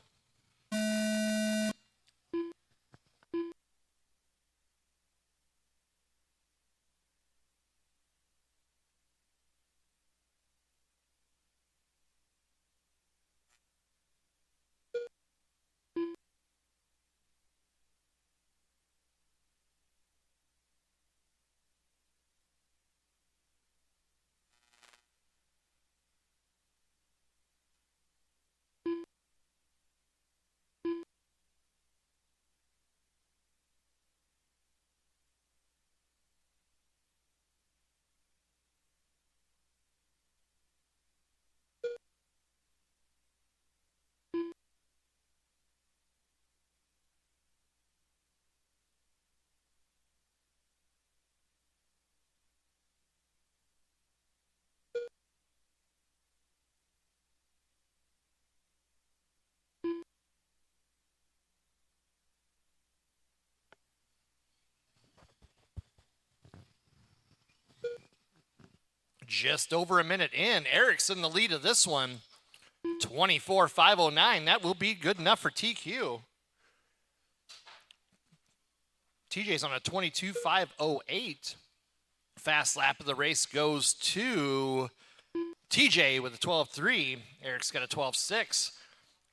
Just over a minute in. Eric's in the lead of this one. 24.509. That will be good enough for TQ. TJ's on a 22.508. Fast lap of the race goes to TJ with a 12.3. Eric's got a 12.6.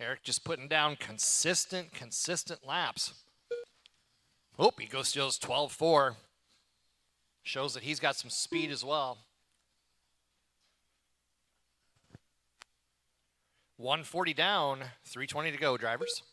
Eric just putting down consistent laps. Oh, he goes to his 12.4. Shows that he's got some speed as well. 140 down, 320 to go, drivers.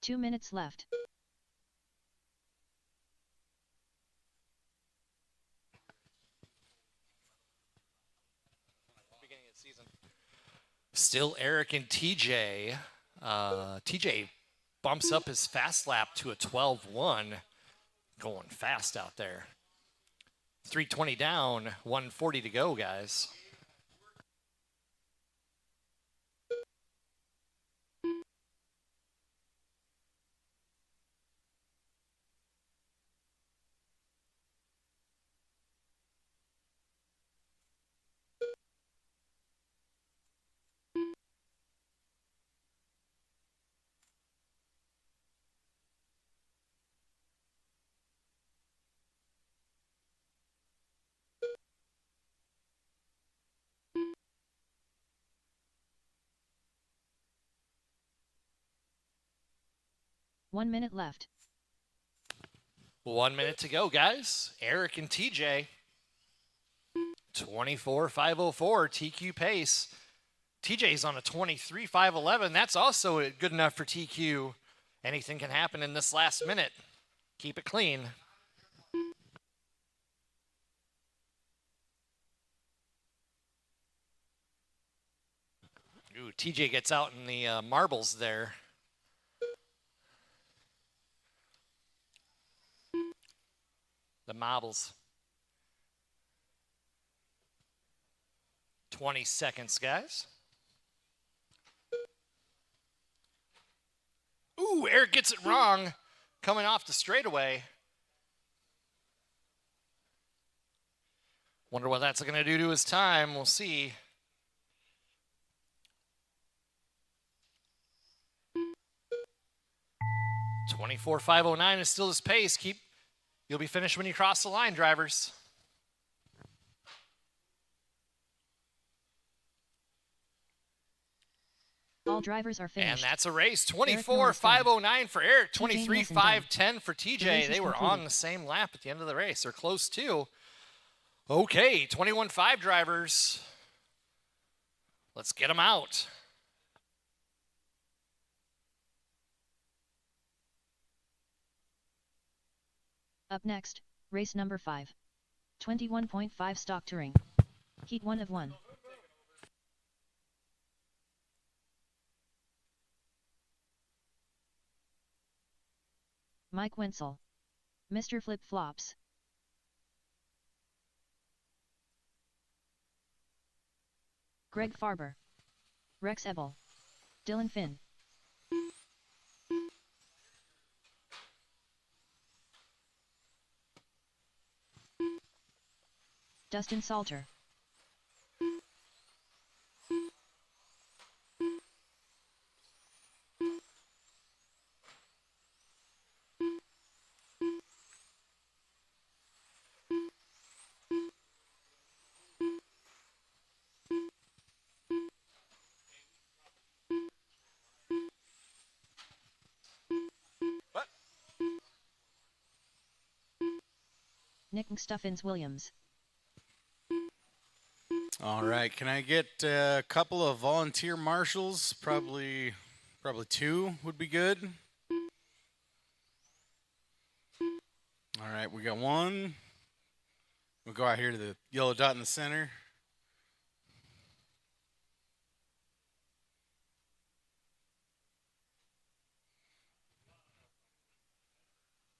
Two minutes left. Beginning of the season. Still Eric and TJ. TJ bumps up his fast lap to a 12.1. Going fast out there. 320 down, 140 to go, guys. One minute left. 1 minute to go, guys. Eric and TJ. 24.504 TQ pace. TJ's on a 23.511. That's also good enough for TQ. Anything can happen in this last minute. Keep it clean. Ooh, TJ gets out in the marbles there. The marbles. 20 seconds, guys. Ooh, Eric gets it wrong coming off the straightaway. Wonder what that's going to do to his time. We'll see. .24.509 is still his pace. You'll be finished when you cross the line, drivers. All drivers are finished. And that's a race. 24.509 for Eric, 23.510 for TJ. They were on the same lap at the end of the race, or close to. Okay, 21.5 drivers. Let's get them out. Up next, race number 5. 21.5 stock touring. Heat 1 of 1. Mike Wenzel. Mr. Flip Flops. Greg Farber. Rex Ebel. Dylan Finn. Dustin Salter. What? Nick Stuffins Williams. All right, can I get a couple of volunteer marshals? Probably 2 would be good. All right, we got one. We'll go out here to the yellow dot in the center.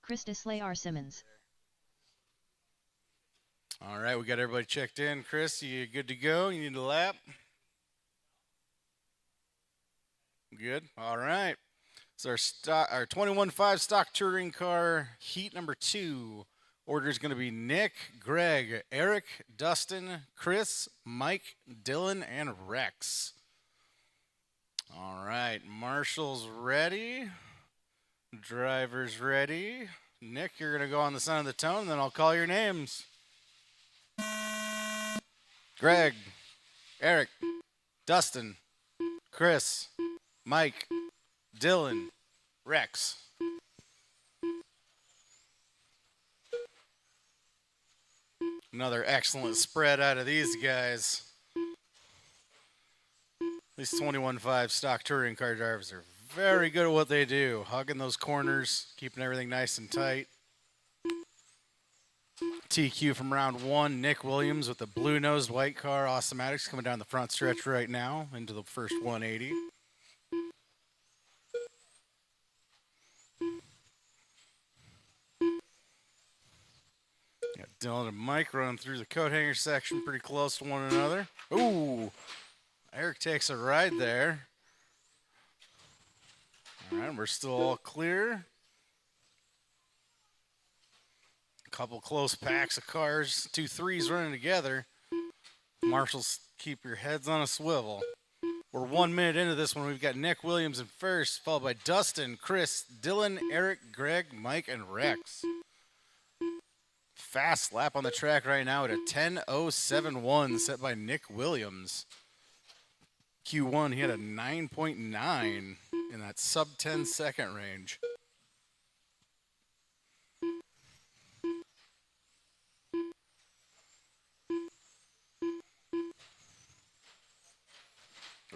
Christus Layar Simmons. All right, we got everybody checked in. Chris, you good to go? You need a lap? Good. All right. So our 21.5 stock touring car heat number 2. Order is going to be Nick, Greg, Eric, Dustin, Chris, Mike, Dylan, and Rex. All right, marshals ready. Drivers ready. Nick, you're going to go on the sound of the tone, and then I'll call your names. Greg, Eric, Dustin, Chris, Mike, Dylan, Rex. Another excellent spread out of these guys. These 21.5 stock touring car drivers are very good at what they do. Hugging those corners, keeping everything nice and tight. TQ from round 1, Nick Williams with the blue-nosed white car, Awesomatics, coming down the front stretch right now into the first 180. Got Dylan and Mike running through the coat hanger section pretty close to one another. Ooh, Eric takes a ride there. All right, we're still all clear. Couple close packs of cars, 2 3s running together. Marshals, keep your heads on a swivel. We're 1 minute into this one. We've got Nick Williams in first, followed by Dustin, Chris, Dylan, Eric, Greg, Mike, and Rex. Fast lap on the track right now at a 10:07.1 set by Nick Williams. Q1, he had a 9.9 in that sub 10 second range.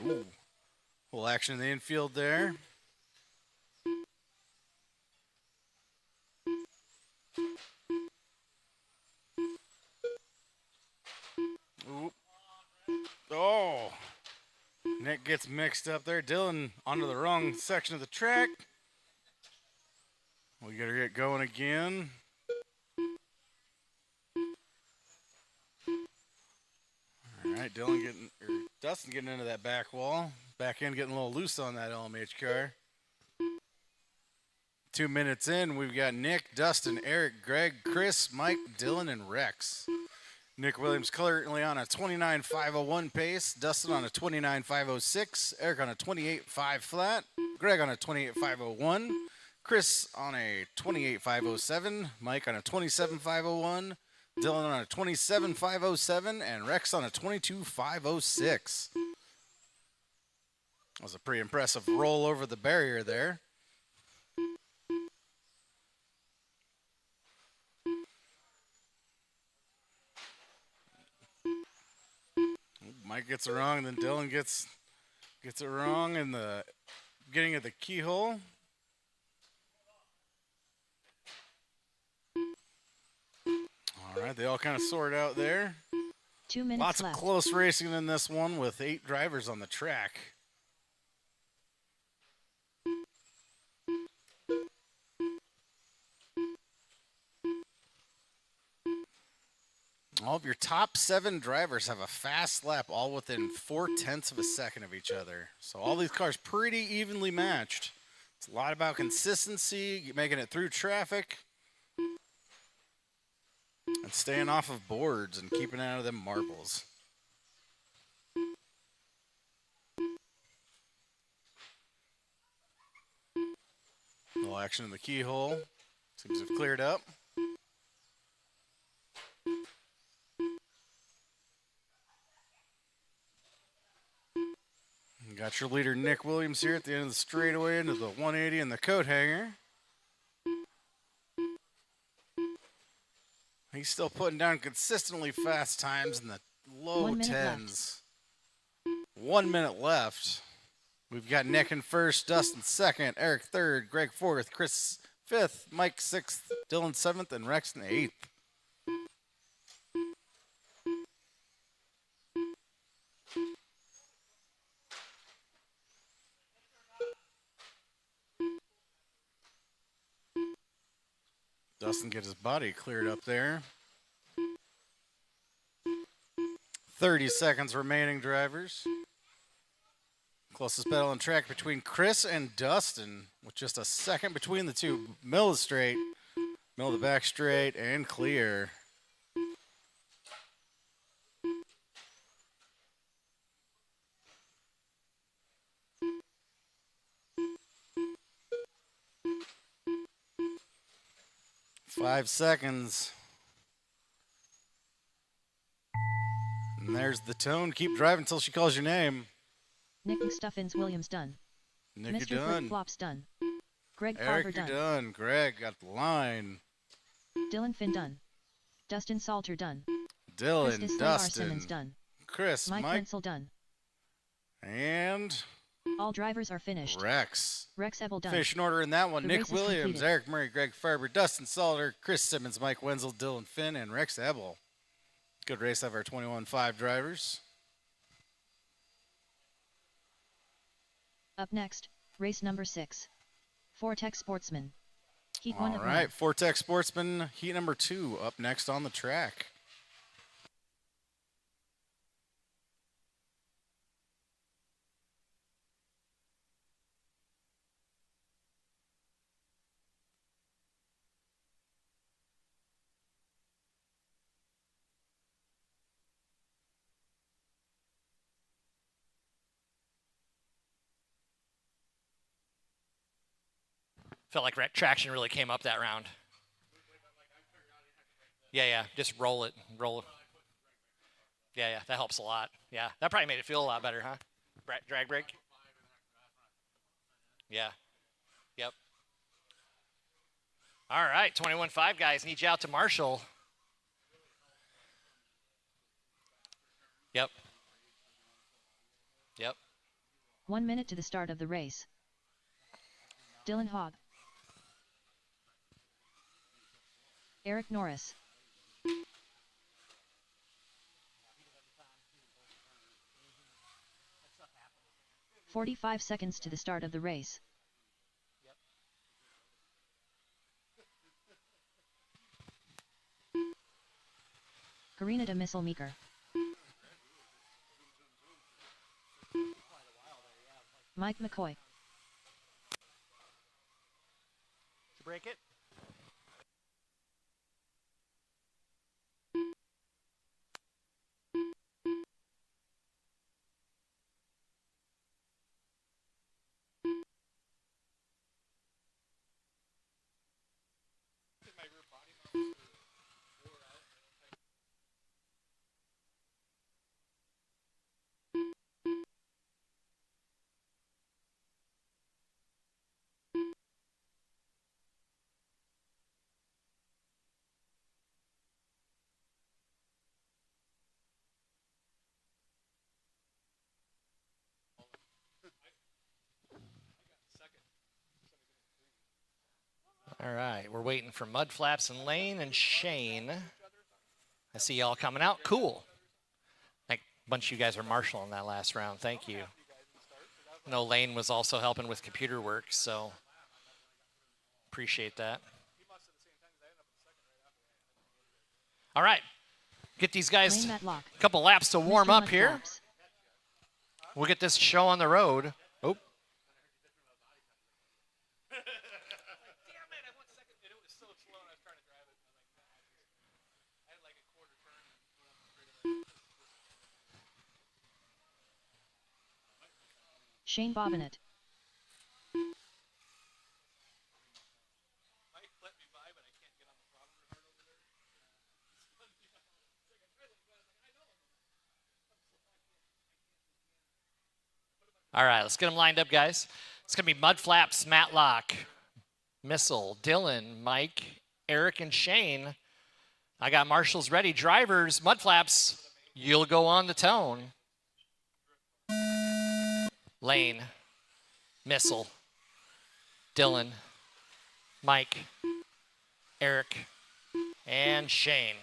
Ooh, little action in the infield there. Ooh. Oh, Nick gets mixed up there. Dylan onto the wrong section of the track. We gotta get going again. All right, Dustin getting into that back wall. Back end getting a little loose on that LMH car. 2 minutes in, we've got Nick, Dustin, Eric, Greg, Chris, Mike, Dylan, and Rex. Nick Williams currently on a 29.501 pace, Dustin on a 29.506, Eric on a 28.5 flat, Greg on a 28.501, Chris on a 28.507, Mike on a 27.501, Dylan on a 27.507, and Rex on a 22.506. That was a pretty impressive roll over the barrier there. Mike gets it wrong, then Dylan gets it wrong in the beginning of the keyhole. All right, they all kind of sort out there. 2 minutes Lots left. of close racing in this one with 8 drivers on the track. All of your top 7 drivers have a fast lap, all within 0.4 of a second of each other. So all these cars pretty evenly matched. It's a lot about consistency, making it through traffic, and staying off of boards and keeping out of them marbles. A little action in the keyhole. Seems to have cleared up. Got your leader, Nick Williams, here at the end of the straightaway into the 180 and the coat hanger. He's still putting down consistently fast times in the low 1 minute 10s. 1 minute left. We've got Nick in first, Dustin second, Eric third, Greg fourth, Chris fifth, Mike sixth, Dylan seventh, and Rex in eighth. Dustin gets his body cleared up there. 30 seconds remaining, drivers. Closest battle on track between Chris and Dustin, with just a second between the two. Middle is straight, middle of the back straight, and clear. Five seconds. And there's the tone. Keep driving until she calls your name. Nick Stuffins Williams done. Nick, Mr. you're done. Flip Flops done. Greg Carver Eric, you're done. done. Greg got the line. Dylan Finn done. Dustin Salter done. Dylan, Chris Dustin, Simmons done. Chris, Mike Mike, Wenzel done. and All drivers are finished. Rex. Rex Ebel done. Finish in order in that one. The Nick race is Williams, completed. Eric Murray, Greg Farber, Dustin Salter, Chris Simmons, Mike Wenzel, Dylan Finn, and Rex Ebel. Good race of our 21.5 drivers. Up next, race number 6. Vortex Sportsman. Heat 1 All of right, 1. Vortex Sportsman, heat number 2, up next on the track. Felt like traction really came up that round. Yeah, just roll it. Yeah, that helps a lot. Yeah, that probably made it feel a lot better, huh? Drag brake? Yeah, yep. All right, 21.5 guys, need you out to Marshall. Yep. 1 minute to the start of the race. Dylan Hogg. Eric Norris. 45 seconds to the start of the race. Karina de Missile Meeker. Mike McCoy. To break it. All right, we're waiting for Mudflaps and Lane and Shane. I see y'all coming out. Cool. Like a bunch of you guys are marshaling that last round. Thank you. No, Lane was also helping with computer work, so appreciate that. All right, get these guys a couple laps to warm up here. We'll get this show on the road. Oh. Shane Bobbitt. All right, let's get them lined up, guys. It's going to be Mudflaps, Matlock, Missile, Dylan, Mike, Eric, and Shane. I got marshals ready. Drivers, Mudflaps, you'll go on the tone. Lane, Missile, Dylan, Mike, Eric, and Shane.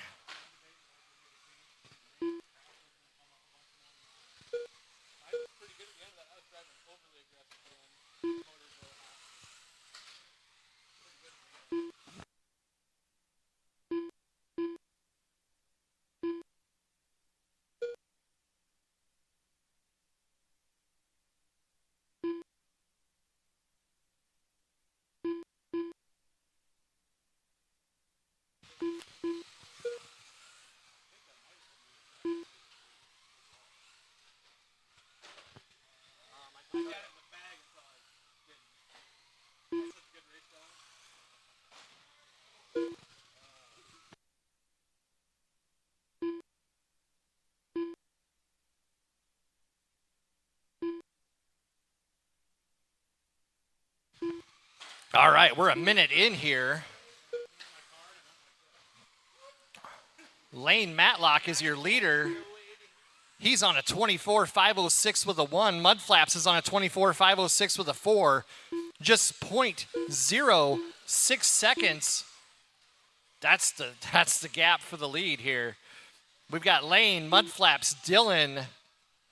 All right, we're a minute in here. Lane Matlock is your leader. He's on a 24.506 with a 1. Mudflaps is on a 24.506 with a 4. Just 0.06 seconds. That's the gap for the lead here. We've got Lane, Mudflaps, Dylan,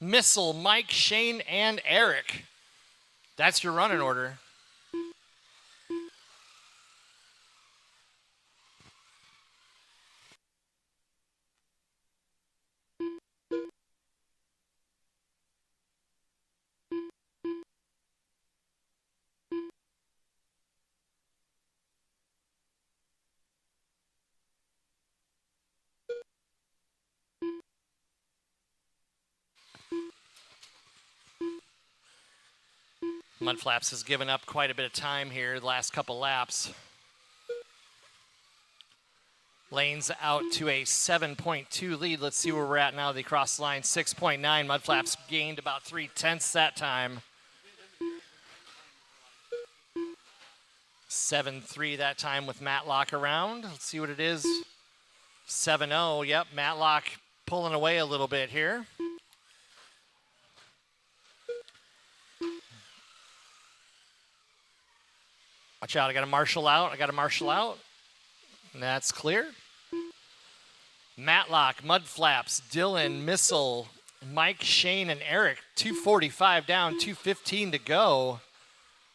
Missile, Mike, Shane, and Eric. That's your running order. Mudflaps has given up quite a bit of time here the last couple laps. Lane's out to a 7.2 lead. Let's see where we're at now. They crossed the line 6.9. Mudflaps gained about 0.3 that time. 7.3 that time with Matlock around. Let's see what it is. 7.0. Yep, Matlock pulling away a little bit here. Watch out, I got to marshal out. And that's clear. Matlock, Mudflaps, Dylan, Missile, Mike, Shane, and Eric. 2:45 down, 2:15 to go.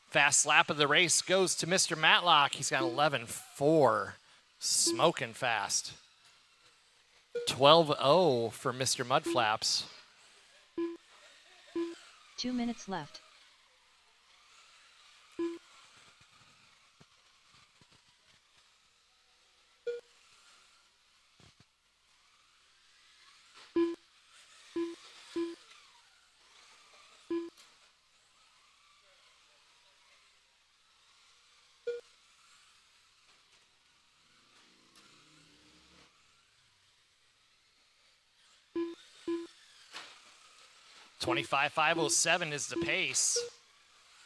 Fast lap of the race goes to Mr. Matlock. He's got 11.4. Smoking fast. 12.0 for Mr. Mudflaps. 2 minutes left. $25,507 is the pace.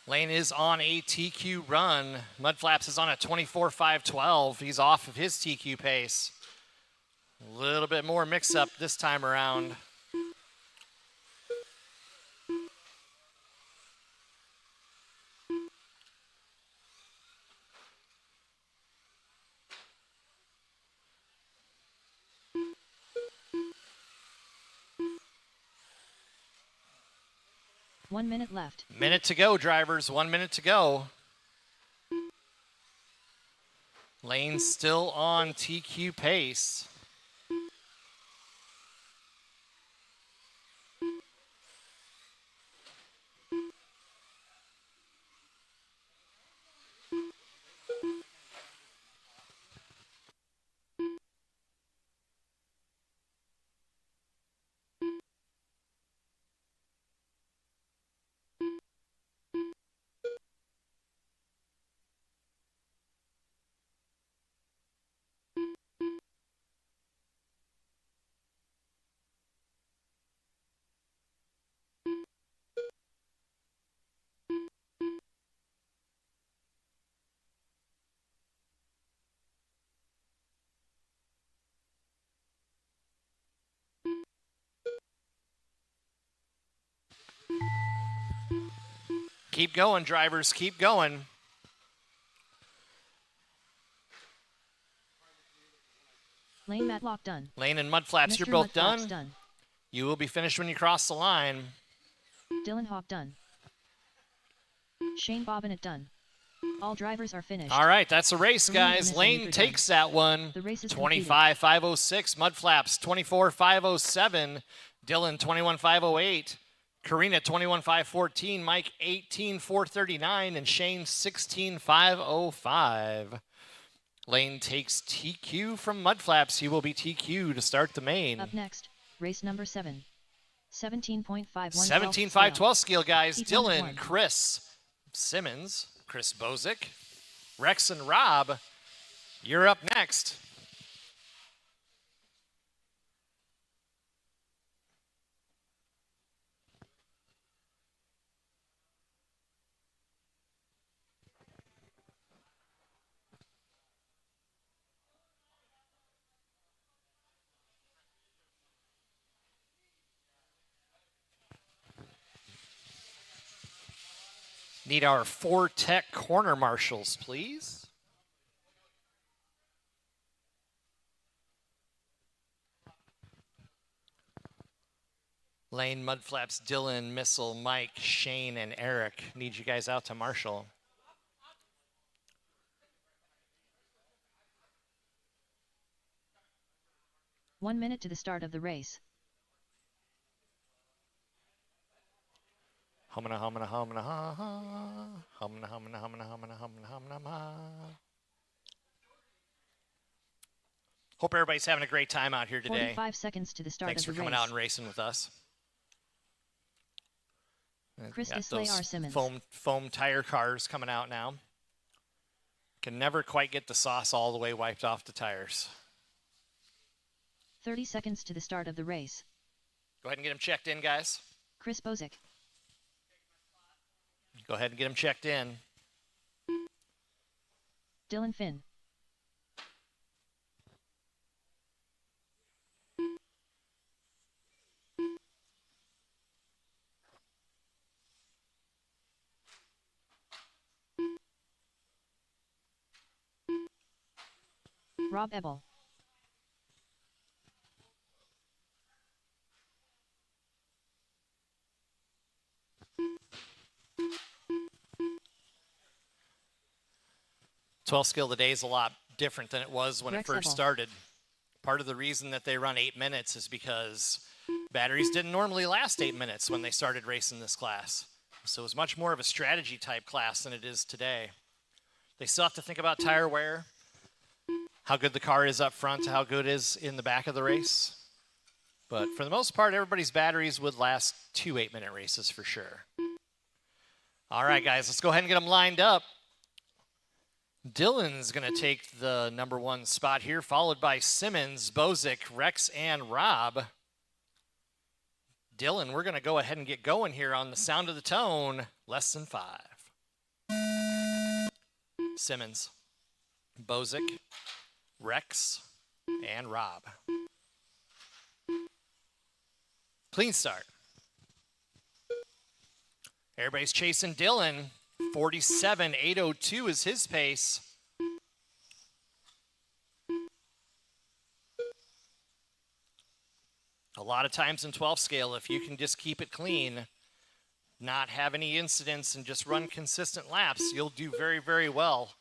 Lane is on a TQ run. Mudflaps is on a 24,512. He's off of his TQ pace. A little bit more mix-up this time around. One minute left. Minute to go, drivers. 1 minute to go. Lane still on TQ pace. Keep going, drivers. Keep going. Lane Matlock done. Lane and Mudflaps, Mr. you're both Mudflaps done. You will be finished when you cross the line. Dylan Hawk done. Shane Bobbitt done. All drivers are finished. All right, that's a race, Karina guys. Missile Lane Leader takes done. that one. The race is 25,506. Mudflaps, 24,507. Dylan, 21,508. Karina, 21,514. Mike, 18,439. And Shane, 16,505. Lane takes TQ from Mudflaps. He will be TQ to start the main. Up next, race number 7. 17.51. 17.512 scale, guys. Heat Dylan, number 1. Chris Simmons, Chris Bozick, Rex, and Rob. You're up next. Need our 4 tech corner marshals, please. Lane, Mudflaps, Dylan, Missile, Mike, Shane, and Eric. Need you guys out to marshal. One minute to the start of the race. Humana, humana, humana, ha, ha. Humana, humana, humana, humana, humana, humana, ha. Hope everybody's having a great time out here today. 45 seconds to the start Thanks of for the coming race. out and racing with us. Chris Got Disley, those R. Simmons. foam tire cars coming out now. Can never quite get the sauce all the way wiped off the tires. 30 seconds to the start of the race. Go ahead and get them checked in, guys. Chris Bozick. Go ahead and get them checked in. Dylan Finn. Rob Ebel. 12 scale today is a lot different than it was when Rex it first Ebel. started. Part of the reason that they run 8 minutes is because batteries didn't normally last 8 minutes when they started racing this class. So it was much more of a strategy type class than it is today. They still have to think about tire wear, how good the car is up front, how good it is in the back of the race. But for the most part, everybody's batteries would last 2 8-minute races for sure. All right, guys, let's go ahead and get them lined up. Dylan's going to take the number 1 spot here, followed by Simmons, Bozic, Rex, and Rob. Dylan, we're going to go ahead and get going here on the sound of the tone, less than 5. Simmons, Bozic, Rex, and Rob. Clean start. Everybody's chasing Dylan. 47.802 is his pace. A lot of times in 12 scale, if you can just keep it clean, not have any incidents, and just run consistent laps, you'll do very, very well.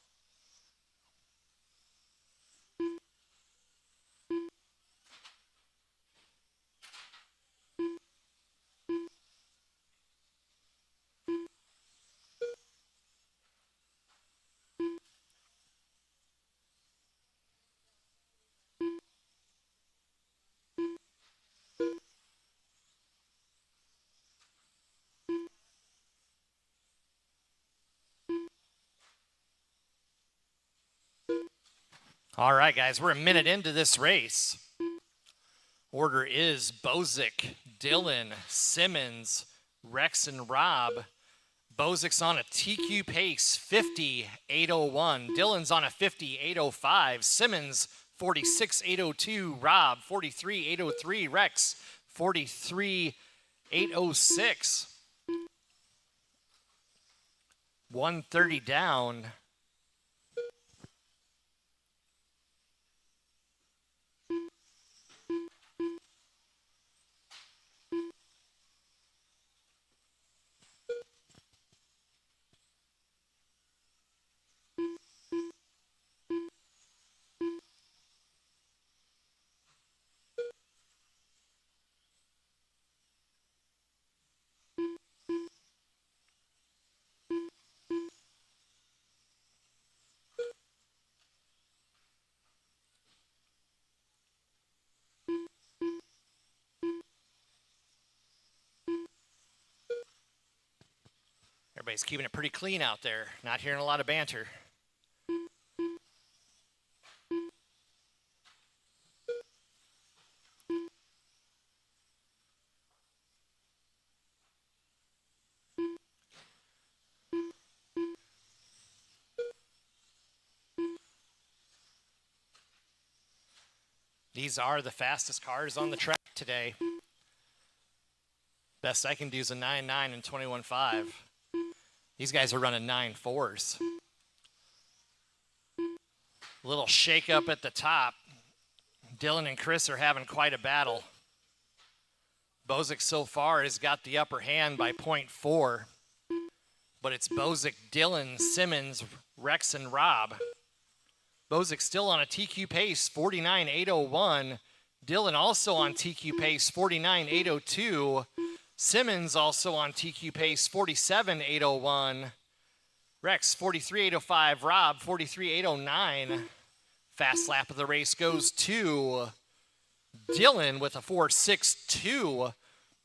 All right, guys, we're a minute into this race. Order is Bozic, Dylan, Simmons, Rex, and Rob. Bozic's on a TQ pace, 50.801. Dylan's on a 50.805. Simmons, 46.802. Rob, 43.803. Rex, 43.806. 130 down. Everybody's keeping it pretty clean out there. Not hearing a lot of banter. These are the fastest cars on the track today. Best I can do is a 9.9 and 21.5. These guys are running 9.4s. Little shake up at the top. Dylan and Chris are having quite a battle. Bozic so far has got the upper hand by 0.4. But it's Bozic, Dylan, Simmons, Rex, and Rob. Bozic still on a TQ pace, 49.801. Dylan also on TQ pace, 49.802. Simmons also on TQ pace, 47.801. Rex, 43.805. Rob, 43.809. Fast lap of the race goes to Dylan with a 4.62.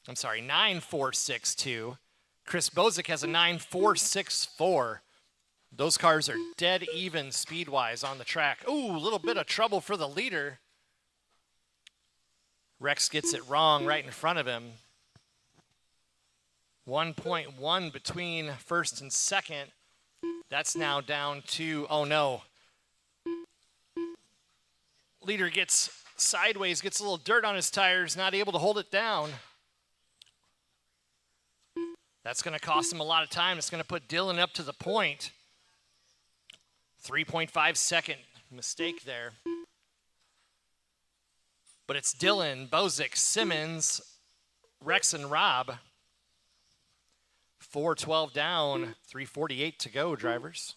I'm sorry, 9.462. Chris Bozic has a 9.464. Those cars are dead even speed-wise on the track. Ooh, a little bit of trouble for the leader. Rex gets it wrong right in front of him. 1.1 between first and second. That's now down to, oh no. Leader gets sideways, gets a little dirt on his tires, not able to hold it down. That's going to cost him a lot of time. It's going to put Dylan up to the point. 3.5 second mistake there. But it's Dylan, Bozic, Simmons, Rex, and Rob. 4:12 down, 3:48 to go, drivers.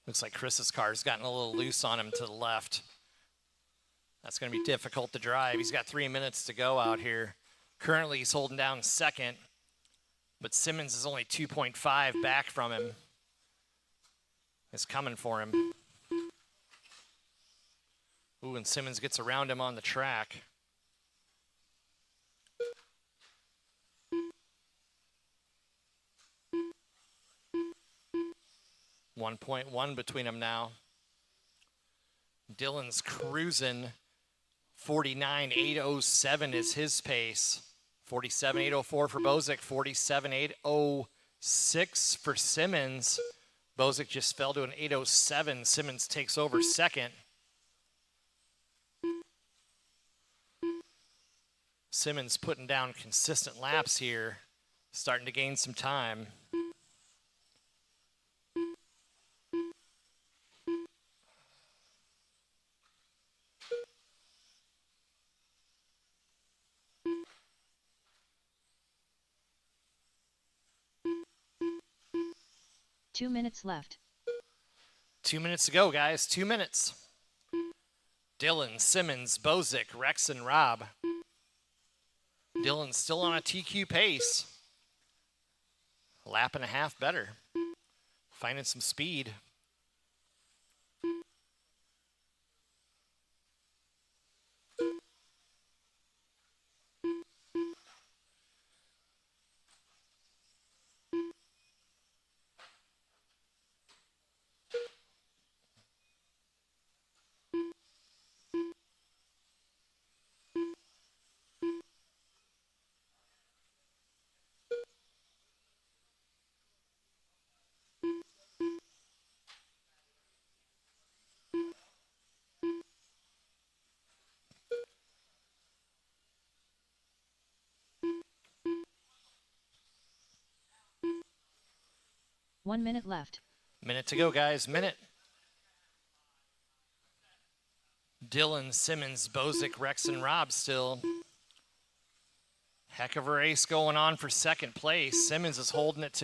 Looks like Chris's car's gotten a little loose on him to the left. That's going to be difficult to drive. He's got 3 minutes to go out here. Currently, he's holding down second, but Simmons is only 2.5 back from him. It's coming for him. Ooh, and Simmons gets around him on the track. .1 between them now. Dylan's cruising. 49.807 is his pace. 47.804 for Bozick. 47.806 for Simmons. Bozick just fell to an 807. Simmons takes over second. Simmons putting down consistent laps here, starting to gain some time. Two minutes left. 2 minutes to go, guys. 2 minutes. Dylan, Simmons, Bozick, Rex, and Rob. Dylan's still on a TQ pace. A lap and a half better. Finding some speed. One minute left. Minute to go, guys. Minute. Dylan, Simmons, Bozick, Rex, and Rob still. Heck of a race going on for second place. Simmons is holding it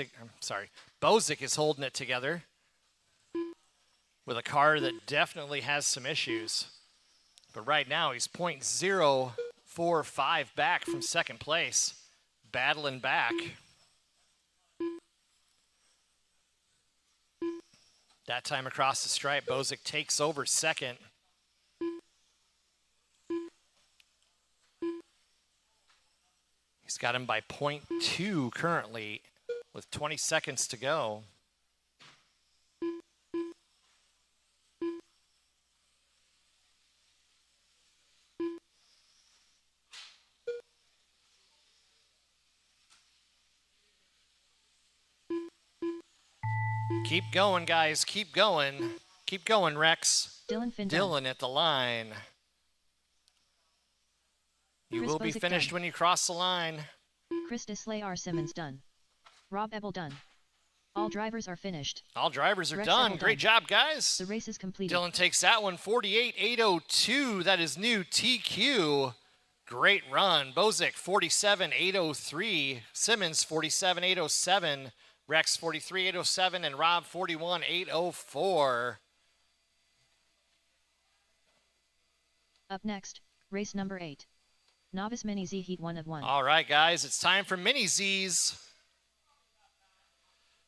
Bozick is holding it together with a car that definitely has some issues. But right now he's .045 back from second place, battling back. That time across the stripe, Bozick takes over second. He's got him by .2 currently with 20 seconds to go. Keep going, guys. Keep going. Keep going, Rex. Dylan at the line. You will be finished when you cross the line. Chris Slay Simmons done. Rob Ebel done. All drivers are finished. All drivers are Rex done. Ebel Great job, guys. The race is completed. Dylan takes that one. 48.802. That is new TQ. Great run. Bozick 47.803. Simmons 47.807. Rex 43.807 and Rob 41.804. Up next, race number 8. Novice Mini Z Heat 1 of 1. All right, guys, it's time for Mini Zs.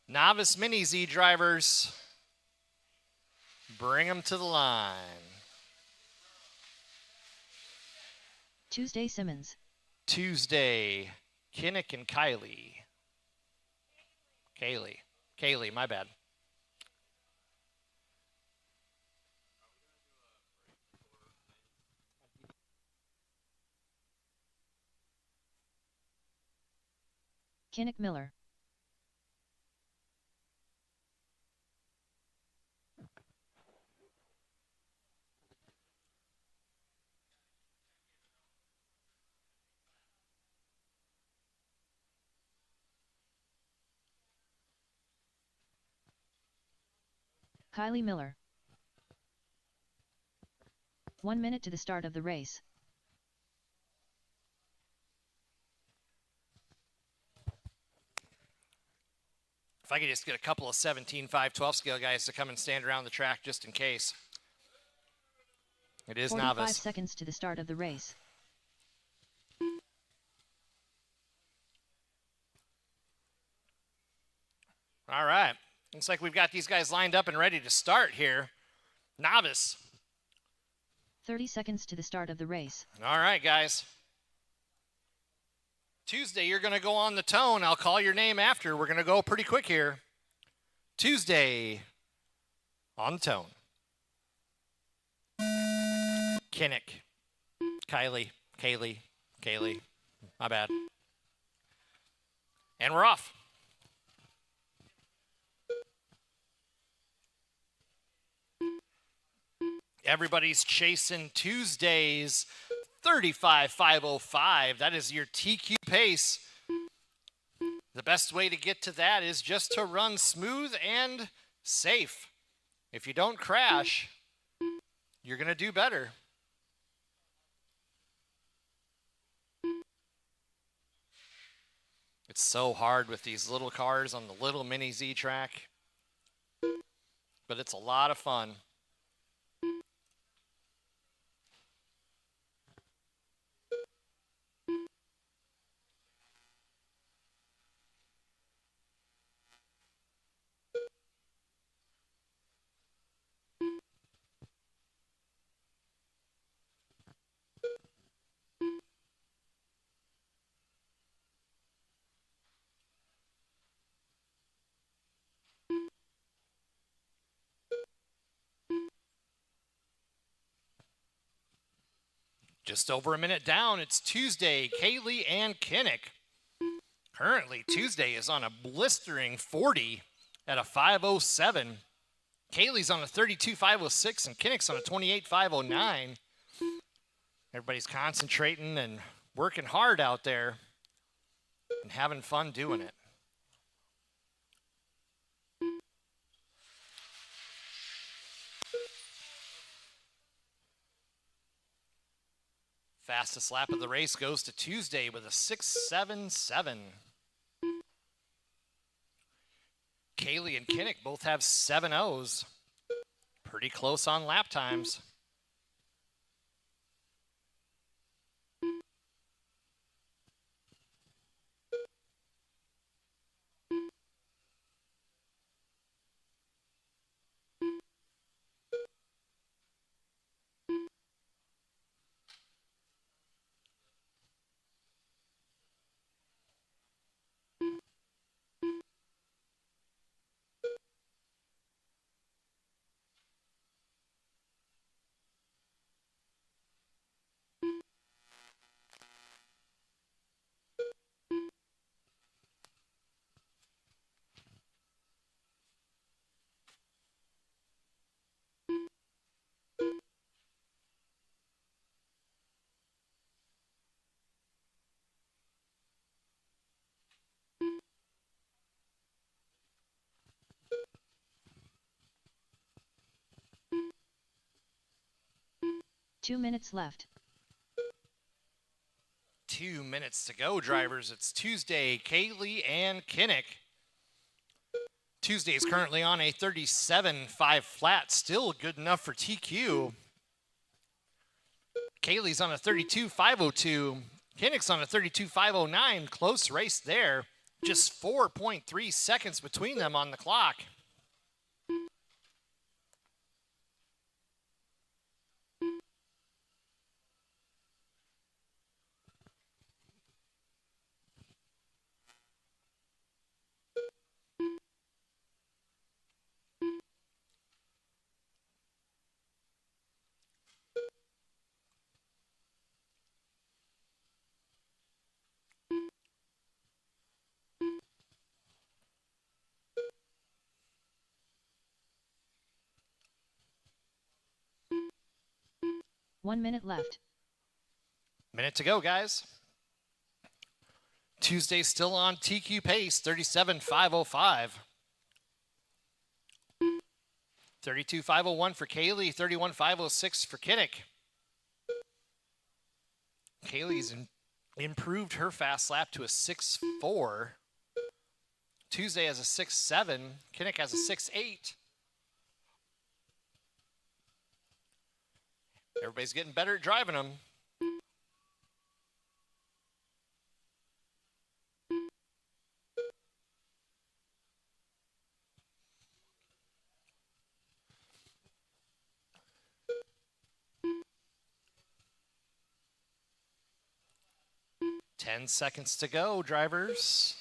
Novice Mini Z drivers, bring them to the line. Tuesday, Simmons. Tuesday, Kinnick and Kaylee, my bad. Kinnick Miller. Kylie Miller. 1 minute to the start of the race. If I could just get a couple of 17.5 12 scale guys to come and stand around the track just in case. It is 45 novice. seconds to the start of the race. All right. Looks like we've got these guys lined up and ready to start here. Novice. 30 seconds to the start of the race. All right, guys. Tuesday, you're going to go on the tone. I'll call your name after. We're going to go pretty quick here. Tuesday, on the tone. Kinnick. Kaylee. My bad. And we're off. Everybody's chasing Tuesday's 35.505. That is your TQ pace. The best way to get to that is just to run smooth and safe. If you don't crash, you're going to do better. It's so hard with these little cars on the little mini Z track, but it's a lot of fun. Just over a minute down, it's Tuesday, Kaylee and Kinnick. Currently, Tuesday is on a blistering 40 at a 5:07. Kaylee's on a 32.506 and Kinnick's on a 28.509. Everybody's concentrating and working hard out there and having fun doing it. Fastest lap of the race goes to Tuesday with a 6.77. Kaylee and Kinnick both have 7.0s. Pretty close on lap times. Two minutes left. 2 minutes to go, drivers. It's Tuesday, Kaylee and Kinnick. Tuesday is currently on a 37.5 flat, still good enough for TQ. Kaylee's on a 32.502. Kinnick's on a 32.509. Close race there. Just 4.3 seconds between them on the clock. One minute left. Minute to go, guys. Tuesday's still on TQ pace, 37.505. 32.501 for Kaylee, 31.506 for Kinnick. Kaylee's improved her fast lap to a 6.4. Tuesday has a 6.7. Kinnick has a 6.8. Everybody's getting better at driving them. Ten seconds to go, drivers.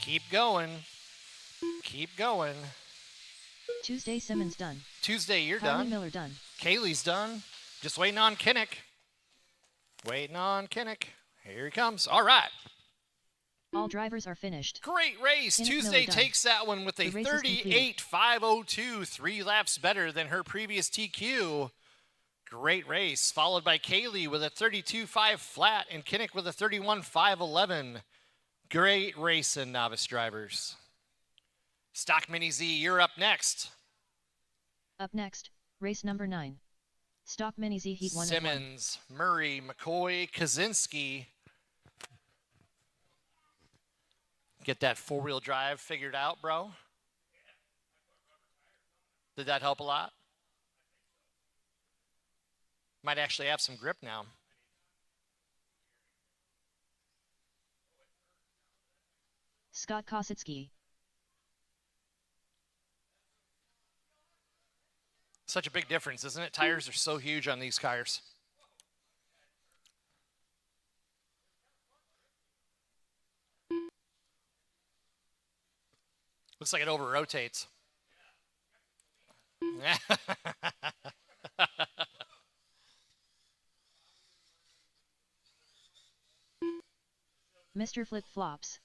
Keep going. Keep going. Tuesday Simmons done. Tuesday, you're Kylie done. Miller done. Kaylee's done. Just waiting on Kinnick. Waiting on Kinnick. Here he comes. All right. All drivers are finished. Great race. Kinnick Tuesday Miller done. takes that one with a The race is completed. 38.502, 3 laps better than her previous TQ. Great race. Followed by Kaylee with a 32.5 flat and Kinnick with a 31.511. Great racing, novice drivers. Stock Mini Z, you're up next. Up next, race number 9. Stock Mini Z Heat 1 and 1. Simmons, Murray, McCoy, Kaczynski. Get that four-wheel drive figured out, bro? Did that help a lot? Might actually have some grip now. Scott Kosicki. Such a big difference, isn't it? Tires are so huge on these cars. Looks like it over-rotates. Mr. Flip Flops.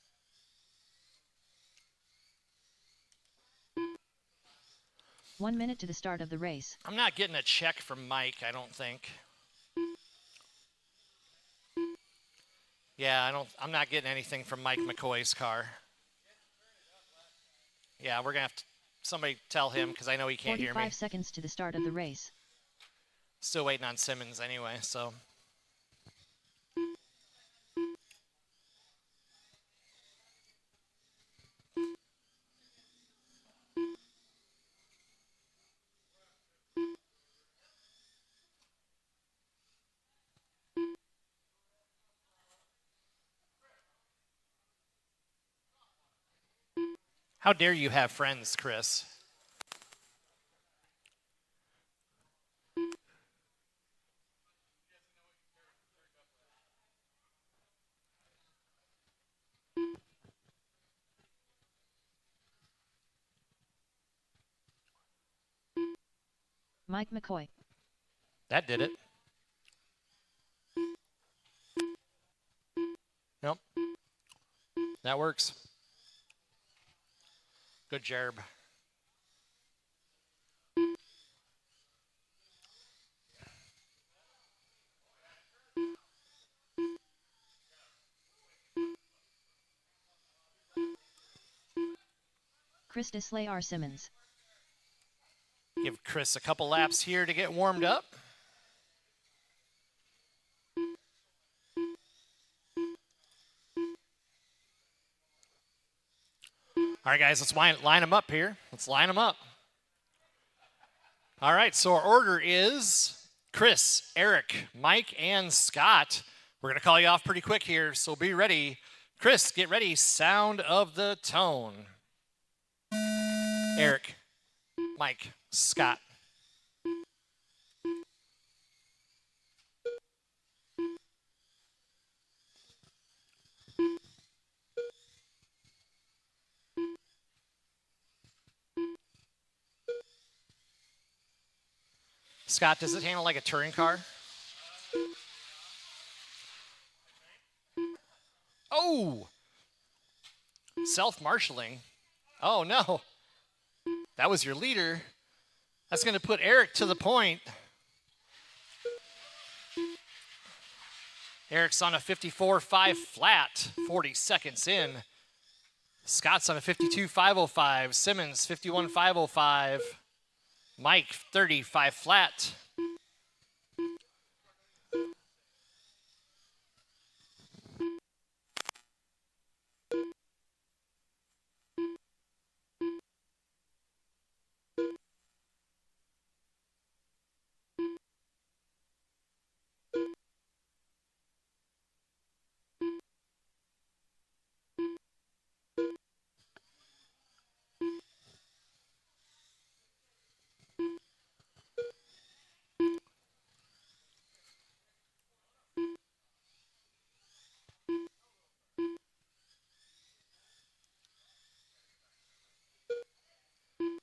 One minute to the start of the race. I'm not getting a check from Mike, I don't think. Yeah, I'm not getting anything from Mike McCoy's car. Yeah, we're gonna have to somebody tell him because I know he can't hear me. 45 seconds to the start of the race. Still waiting on Simmons anyway, so. How dare you have friends, Chris? Mike McCoy. That did it. Nope. That works. Good job. Chris Disley R. Simmons. Give Chris a couple laps here to get warmed up. All right, guys, let's line them up here. Let's line them up. All right, so our order is Chris, Eric, Mike, and Scott. We're going to call you off pretty quick here, so be ready. Chris, get ready. Sound of the tone. Eric, Mike, Scott. Scott, does it handle like a touring car? Oh! Self-marshaling. Oh, no. That was your leader. That's going to put Eric to the point. Eric's on a 54.5 flat, 40 seconds in. Scott's on a 52.505. Simmons, 51.505. Mike, 35 flat.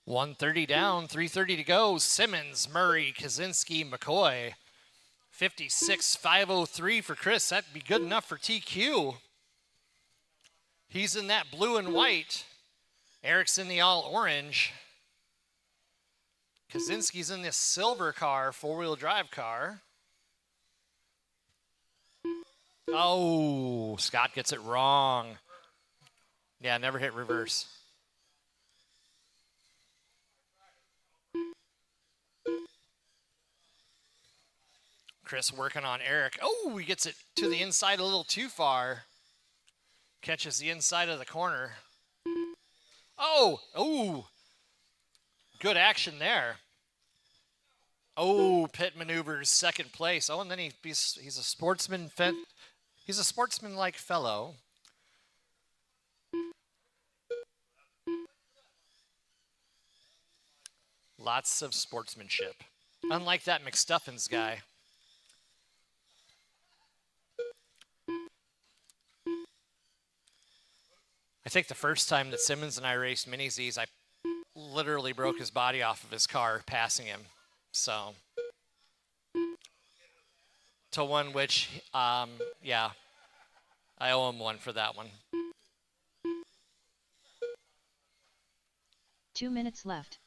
130 down, 3:30 to go. Simmons, Murray, Kaczynski, McCoy. 56.503 for Chris. That'd be good enough for TQ. He's in that blue and white. Eric's in the all orange. Kaczynski's in this silver car, four-wheel drive car. Oh, Scott gets it wrong. Yeah, never hit reverse. Chris working on Eric. Oh, he gets it to the inside a little too far. Catches the inside of the corner. Oh, good action there. Oh, pit maneuvers, second place. Oh, and then he's a sportsman. He's a sportsman-like fellow. Lots of sportsmanship. Unlike that McStuffins guy. I think the first time that Simmons and I raced Mini Z's, I literally broke his body off of his car passing him. So, to one which, yeah, I owe him one for that one. 2 minutes left.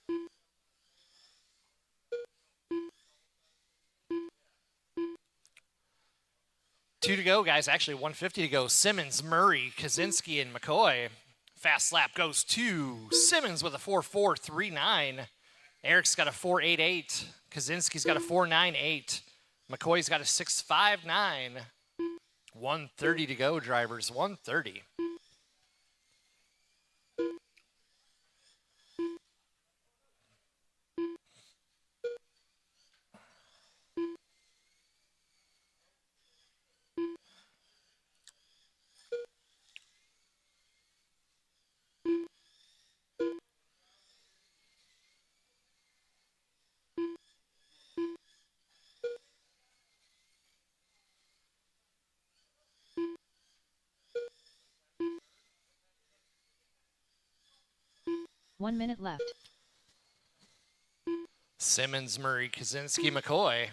Two to go, guys. Actually, 150 to go. Simmons, Murray, Kaczynski, and McCoy. Fast lap goes to Simmons with a 4.439. Eric's got a 4.88. Kaczynski's got a 4.98. McCoy's got a 6.59. 130 to go, drivers. 130. One minute left. Simmons, Murray, Kaczynski, McCoy.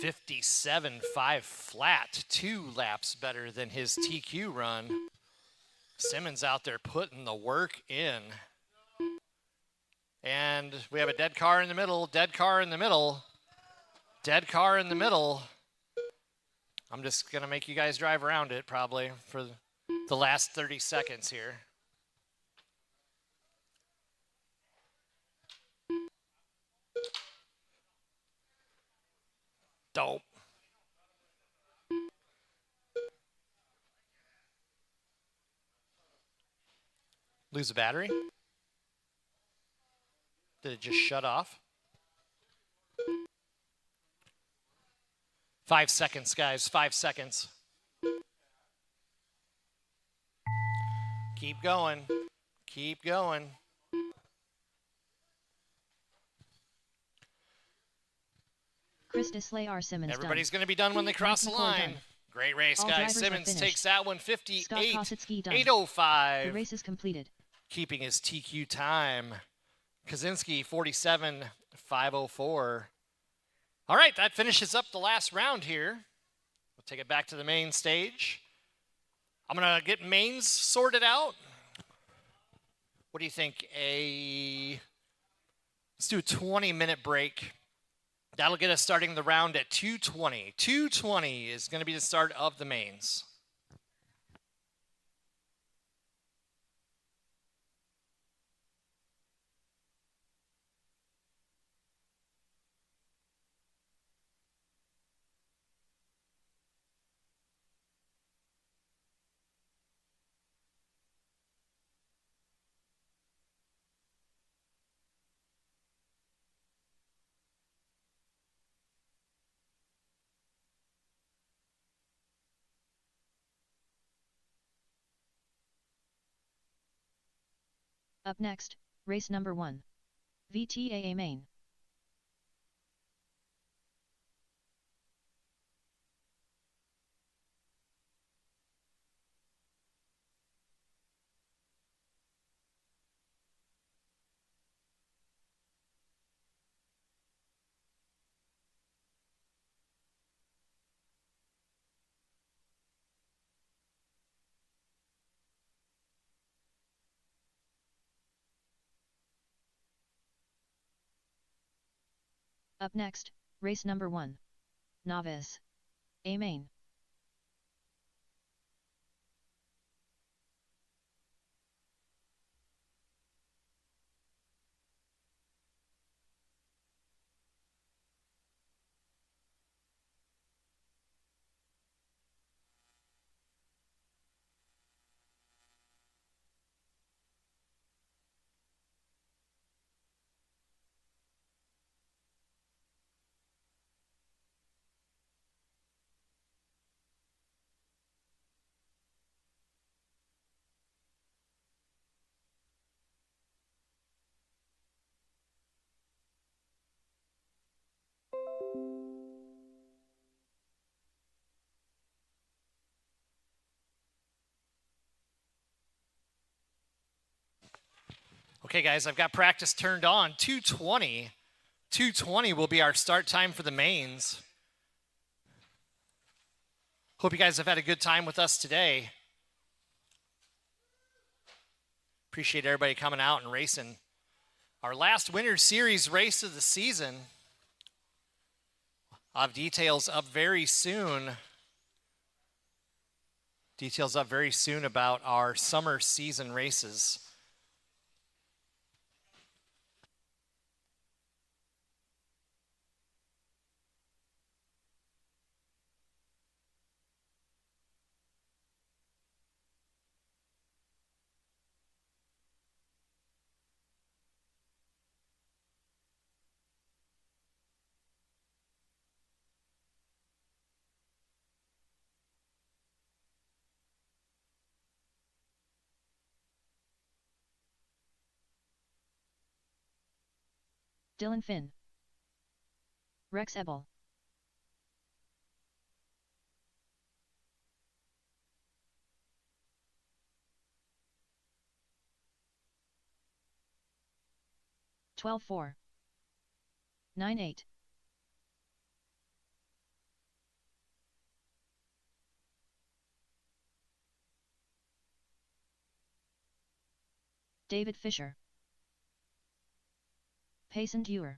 57.5 flat, 2 laps better than his TQ run. Simmons out there putting the work in. And we have a dead car in the middle, dead car in the middle, dead car in the middle. I'm just going to make you guys drive around it probably for the last 30 seconds here. Dope. Lose a battery? Did it just shut off? 5 seconds, guys. 5 seconds. Keep going. Keep going. Chris Deslay R. Simmons Everybody's going to be done when they cross the line. Done. Great race, All guys. drivers Simmons takes that one, 58, done. 805. The race is completed. Keeping his TQ time. Kaczynski, 47, 504. All right, that finishes up the last round here. We'll take it back to the main stage. I'm going to get mains sorted out. What do you think? Let's do a 20-minute break. That'll get us starting the round at 2:20. 2:20 is going to be the start of the mains. Up next, race number 1. VTAA main. Up next, race number 1. Novice. A main. Okay, guys, I've got practice turned on. 2:20. 2:20 will be our start time for the mains. Hope you guys have had a good time with us today. Appreciate everybody coming out and racing. Our last Winter Series race of the season. I'll have details up very soon. Details up very soon about our summer season races. Dylan Finn. Rex Ebel. Twelve 4. 9-8. David Fisher. Payson Dewar.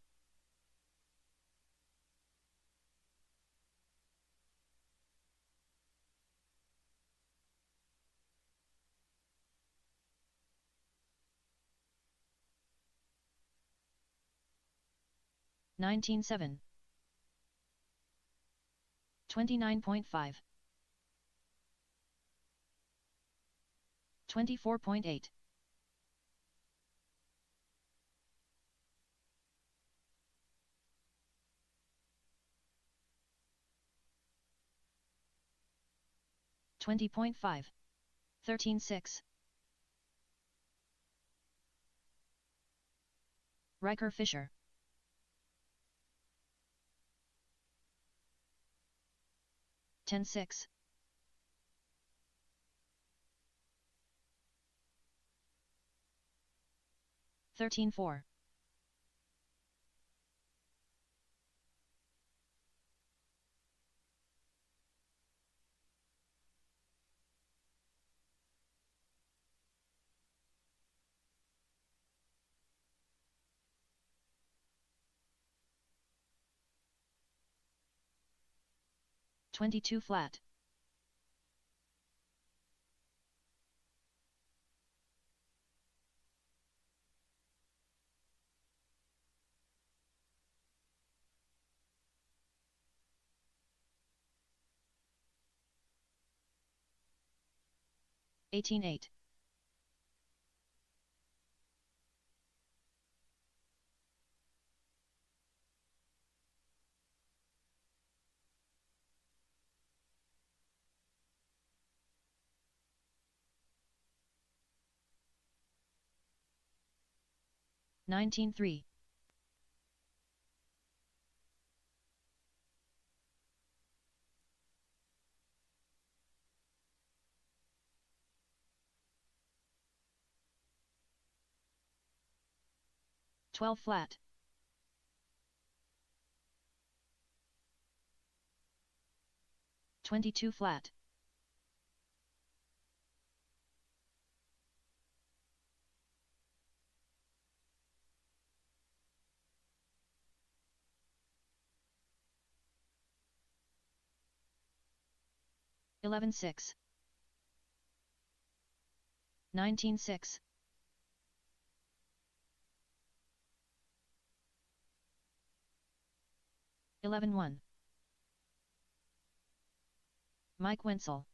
$19.7. 29.5. 24.8. 20.5. 13.6. Riker Fisher. 10.6. 13.4. 22 flat. $18.8. 19.3. 12 flat. 22 flat. 11-6. 19-6. 11-1. Mike Wenzel.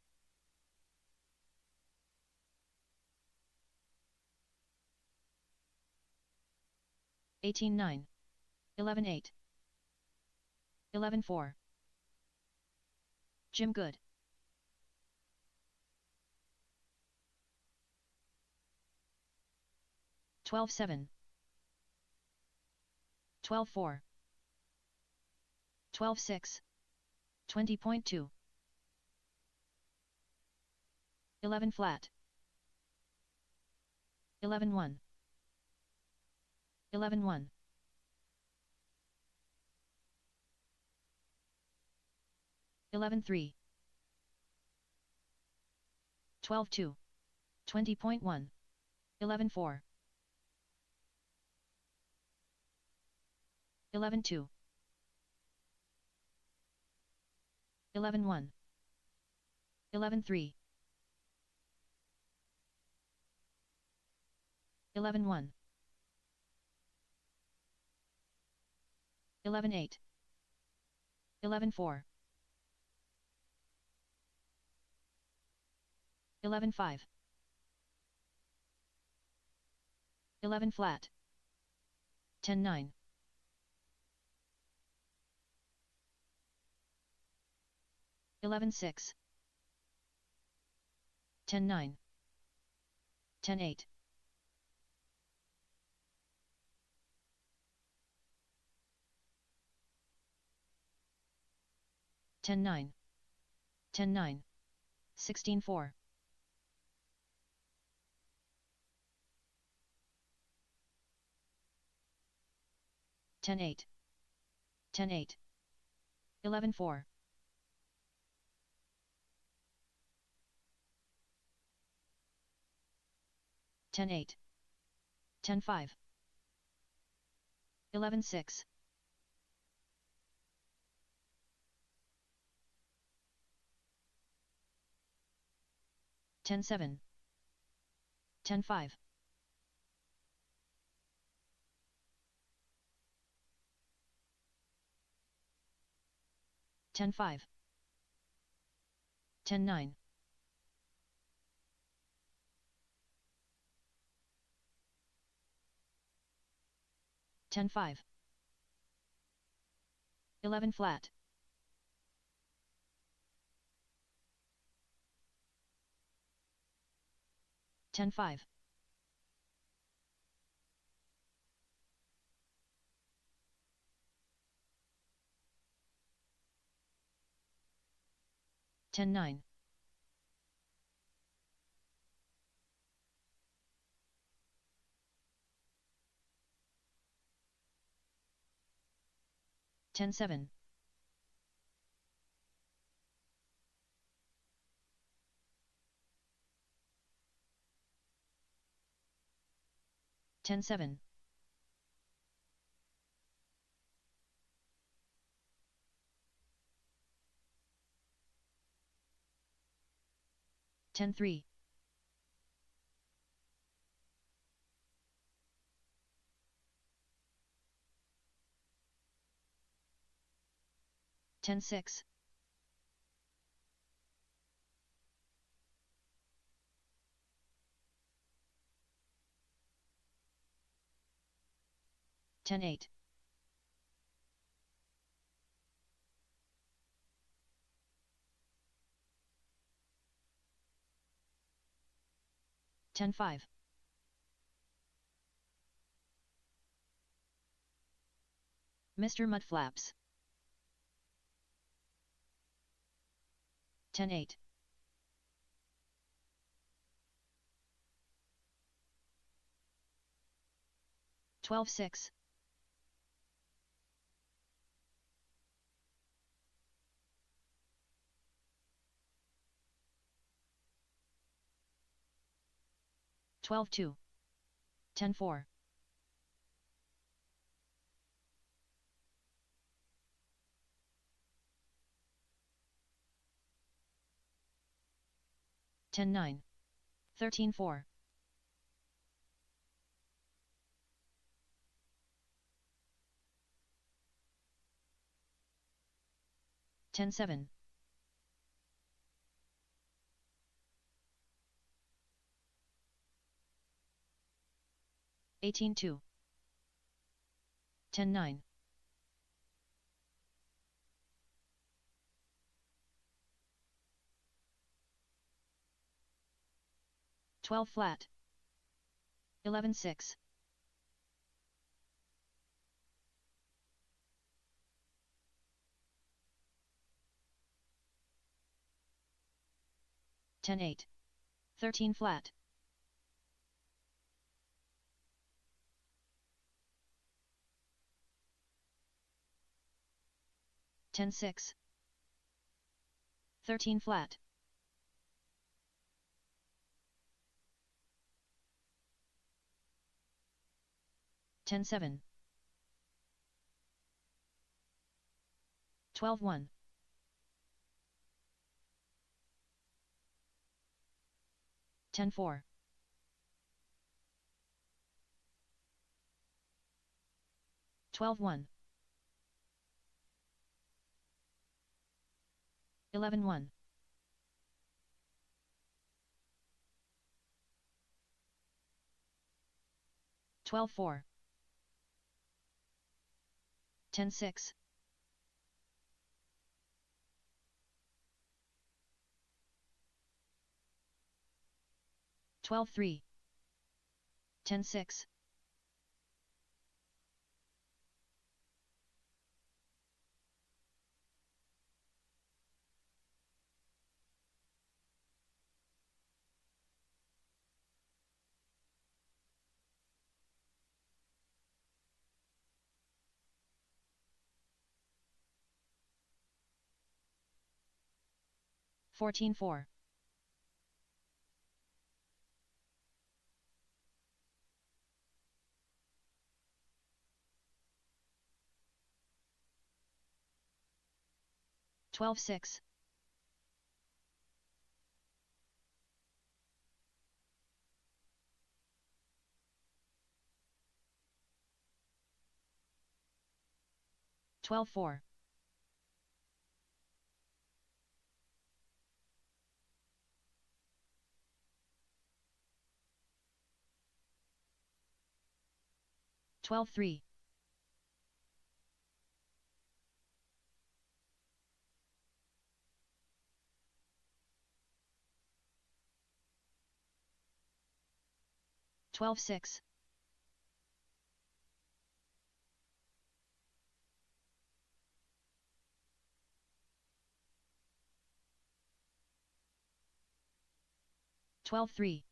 18-9. 11-8. 11-4. Jim Good. 12-7. 12-4. 12-6. 20.2. 11 flat. 11-1. 11-1. 11-3. 12-2. 20.1. 11-4. 11-2. 11-1. 11-3. 11-1. 11-8. 11-4. 11-5. 11 flat. 10-9. 11-6. 10-9. 10-8. 10-9. 10-9. 16-4. 10-8. 10-8. 11-4. 10-8. 10-5. 11-6. 10-7. 10-5. 10-5. 10-9. 10-5. 11 flat. 10-5. 10-9. 10-7. 10-7. 10-3. 10-6. 10-8. 10-5. 'Mr. Mudflaps. 10-8. 12-6. 12-2. 10-4. 10-9. 13-4. 10-7. 18-2. 10-9. 12 flat. 11-6. 10-8. 13 flat. 10-6. 13 flat. 10-7. 12-1. 10-4. 12-1. 11-1. 12-4. 10-6. 12-3. 10-6. 14-4. 12-6. 12-4. 12-3. 12-6. 12-3.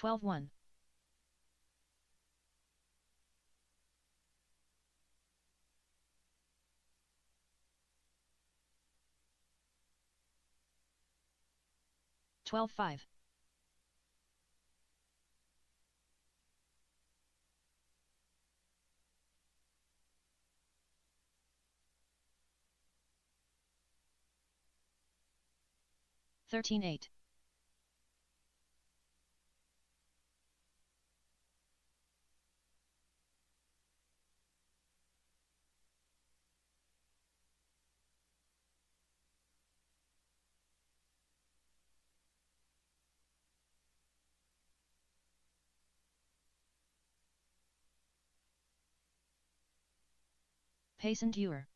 12-1. 12-5. 13-8. 'Pace and Ewer.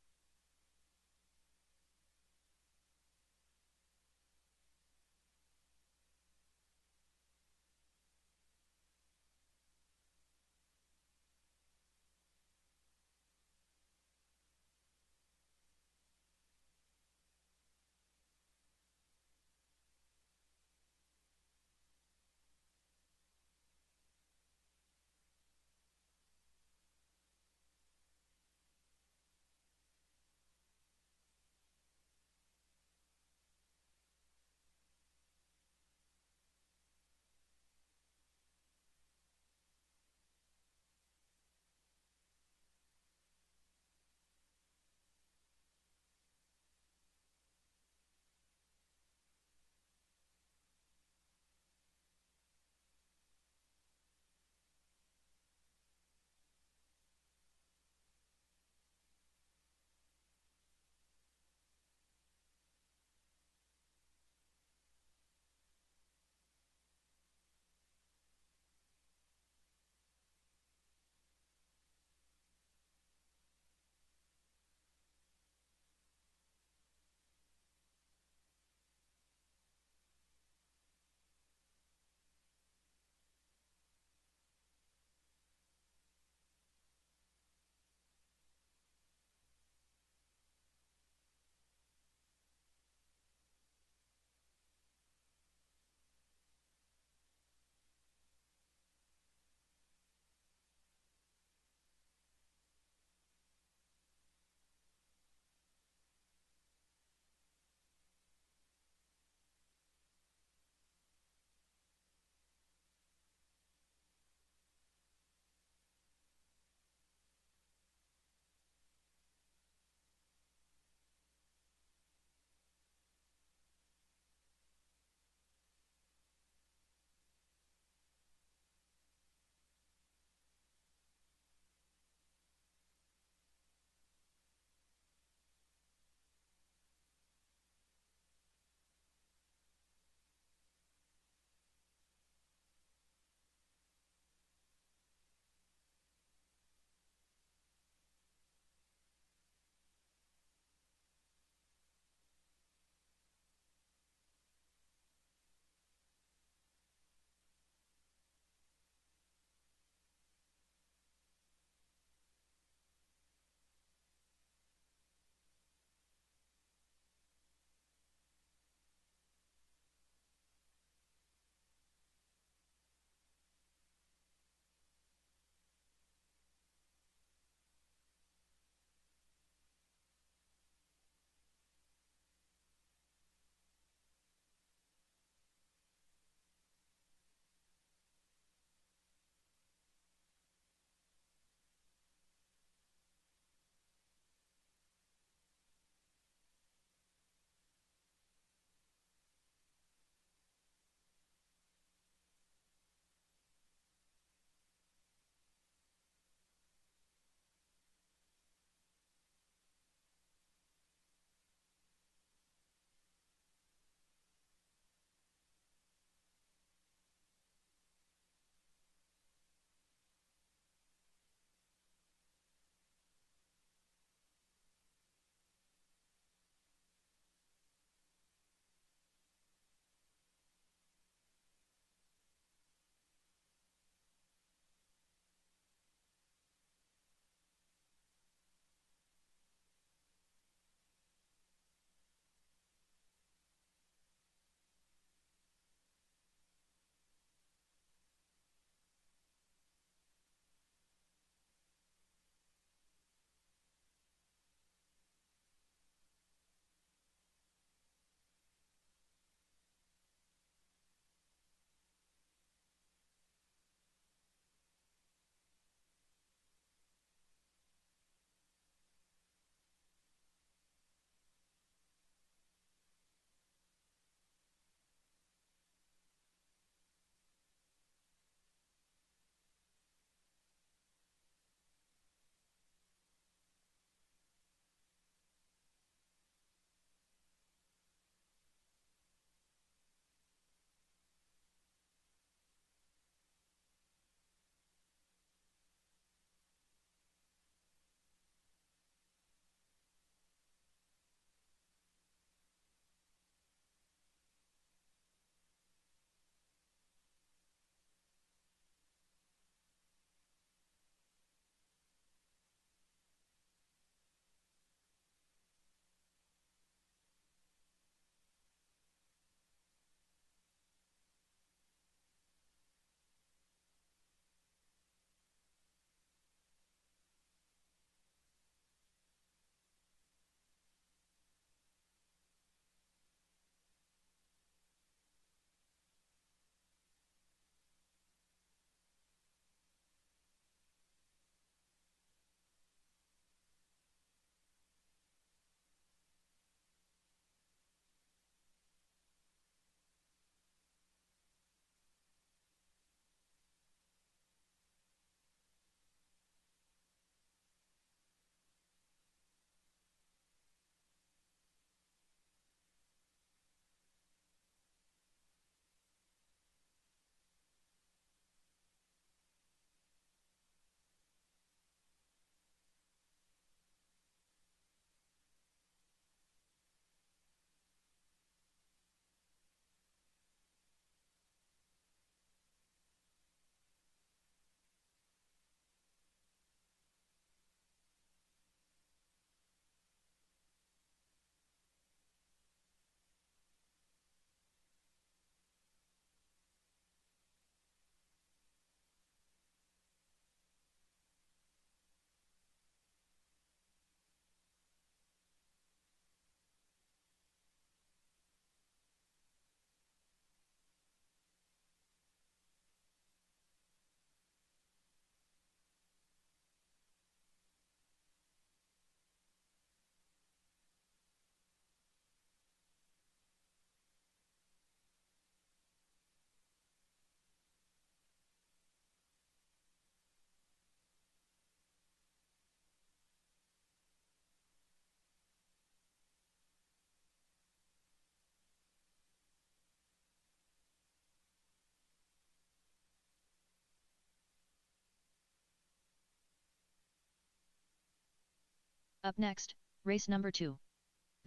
Up next, race number 2.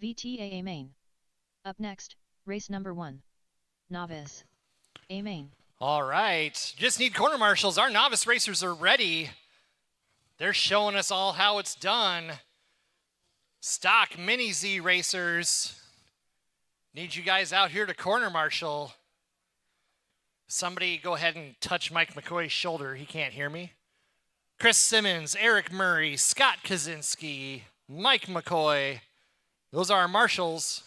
VTAA main. Up next, race number 1. Novice. A main. All right. Just need corner marshals. Our novice racers are ready. They're showing us all how it's done. Stock Mini Z racers. Need you guys out here to corner marshal. Somebody go ahead and touch Mike McCoy's shoulder. He can't hear me. Chris Simmons, Eric Murray, Scott Kaczynski, Mike McCoy. Those are our marshals.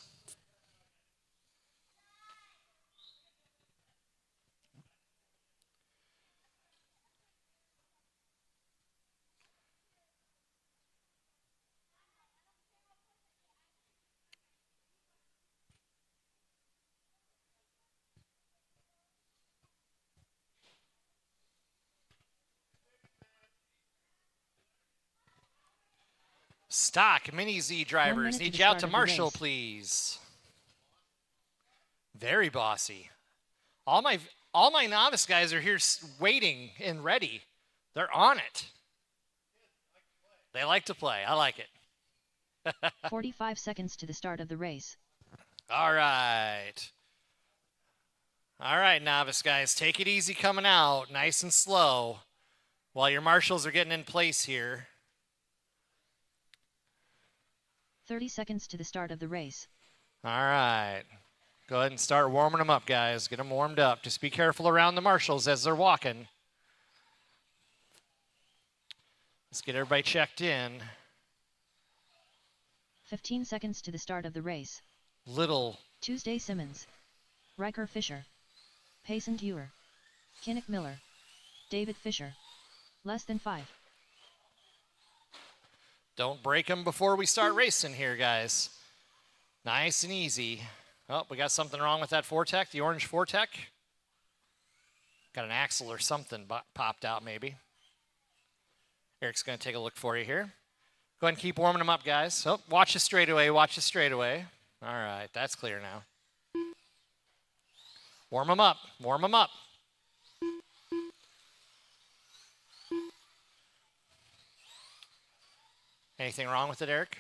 Stock Mini Z drivers, need you out to marshal, please. Very bossy. All my novice guys are here waiting and ready. They're on it. They like to play. I like it. 45 seconds to the start of the race. All right. All right, novice guys, take it easy coming out, nice and slow, while your marshals are getting in place here. 30 seconds to the start of the race. All right. Go ahead and start warming them up, guys. Get them warmed up. Just be careful around the marshals as they're walking. Let's get everybody checked in. 15 seconds to the start of the race. Little. Tuesday Simmons. Riker Fisher. Payson Dewar. Kinnick Miller. David Fisher. Less than 5. Don't break them before we start racing here, guys. Nice and easy. Oh, we got something wrong with that Fortec, the orange Fortec. Got an axle or something popped out maybe. Eric's going to take a look for you here. Go ahead and keep warming them up, guys. Oh, watch the straightaway, watch the straightaway. All right, that's clear now. Warm them up, warm them up. Anything wrong with it, Eric?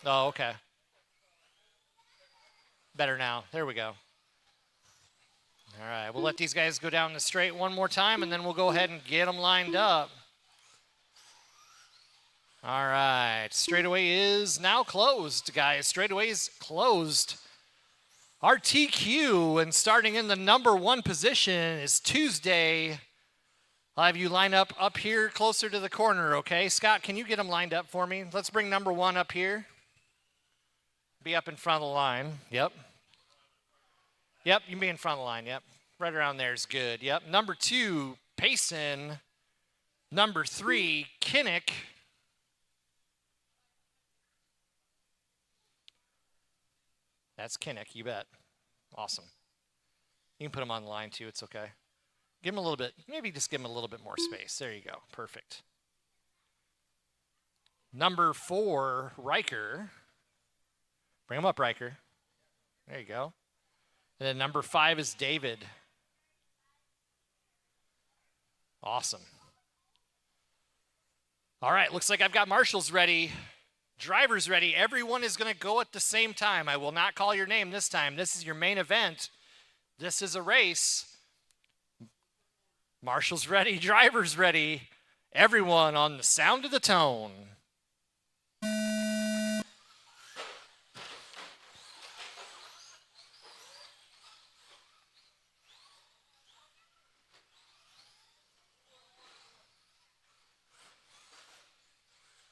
Oh, okay. Better now. There we go. All right, we'll let these guys go down the straight one more time, and then we'll go ahead and get them lined up. All right, straightaway is now closed, guys. Straightaway is closed. Our TQ, and starting in the number 1 position, is Tuesday. I'll have you line up here closer to the corner, okay? Scott, can you get them lined up for me? Let's bring number 1 up here. Be up in front of the line. Yep. Yep, you can be in front of the line. Yep. Right around there is good. Yep. Number 2, Payson. Number 3, Kinnick. That's Kinnick, you bet. Awesome. You can put him on the line too, it's okay. Give him a little bit, maybe just give him a little bit more space. There you go, perfect. Number 4, Riker. Bring him up, Riker. There you go. And then number 5 is David. Awesome. All right, looks like I've got marshals ready. Drivers ready. Everyone is going to go at the same time. I will not call your name this time. This is your main event. This is a race. Marshals ready, drivers ready. Everyone on the sound of the tone.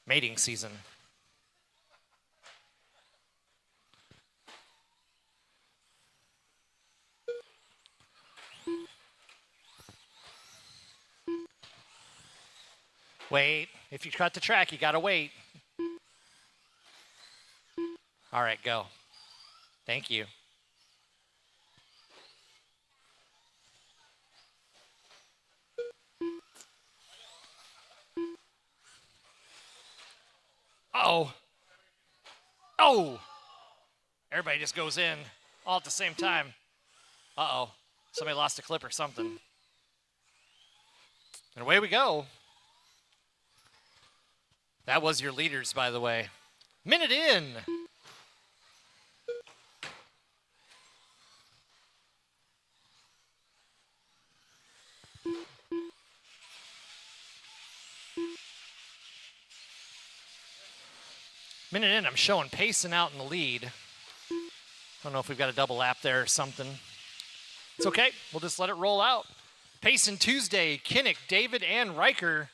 Mating season. Wait. If you cut the track, you got to wait. All right, go. Thank you. Uh-oh. Oh! Everybody just goes in all at the same time. Uh-oh. Somebody lost a clip or something. And away we go. That was your leaders, by the way. Minute in. Minute in, I'm showing Payson out in the lead. I don't know if we've got a double lap there or something. It's okay. We'll just let it roll out. Payson Tuesday, Kinnick, David, and Riker.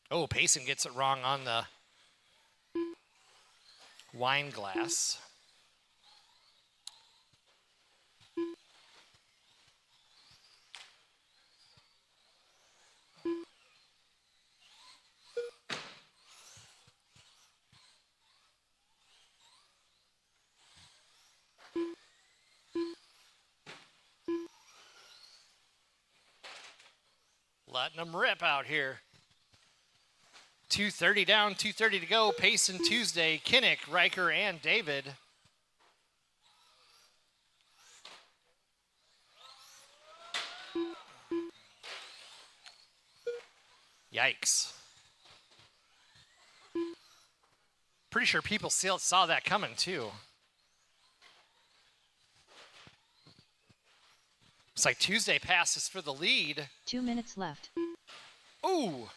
Oh, Payson gets it wrong on the wine glass. Letting them rip out here. 2:30 down, 2:30 to go. Payson Tuesday, Kinnick, Riker, and David. Yikes. Pretty sure people saw that coming too. Looks like Tuesday passes for the lead. 2 minutes left. Ooh.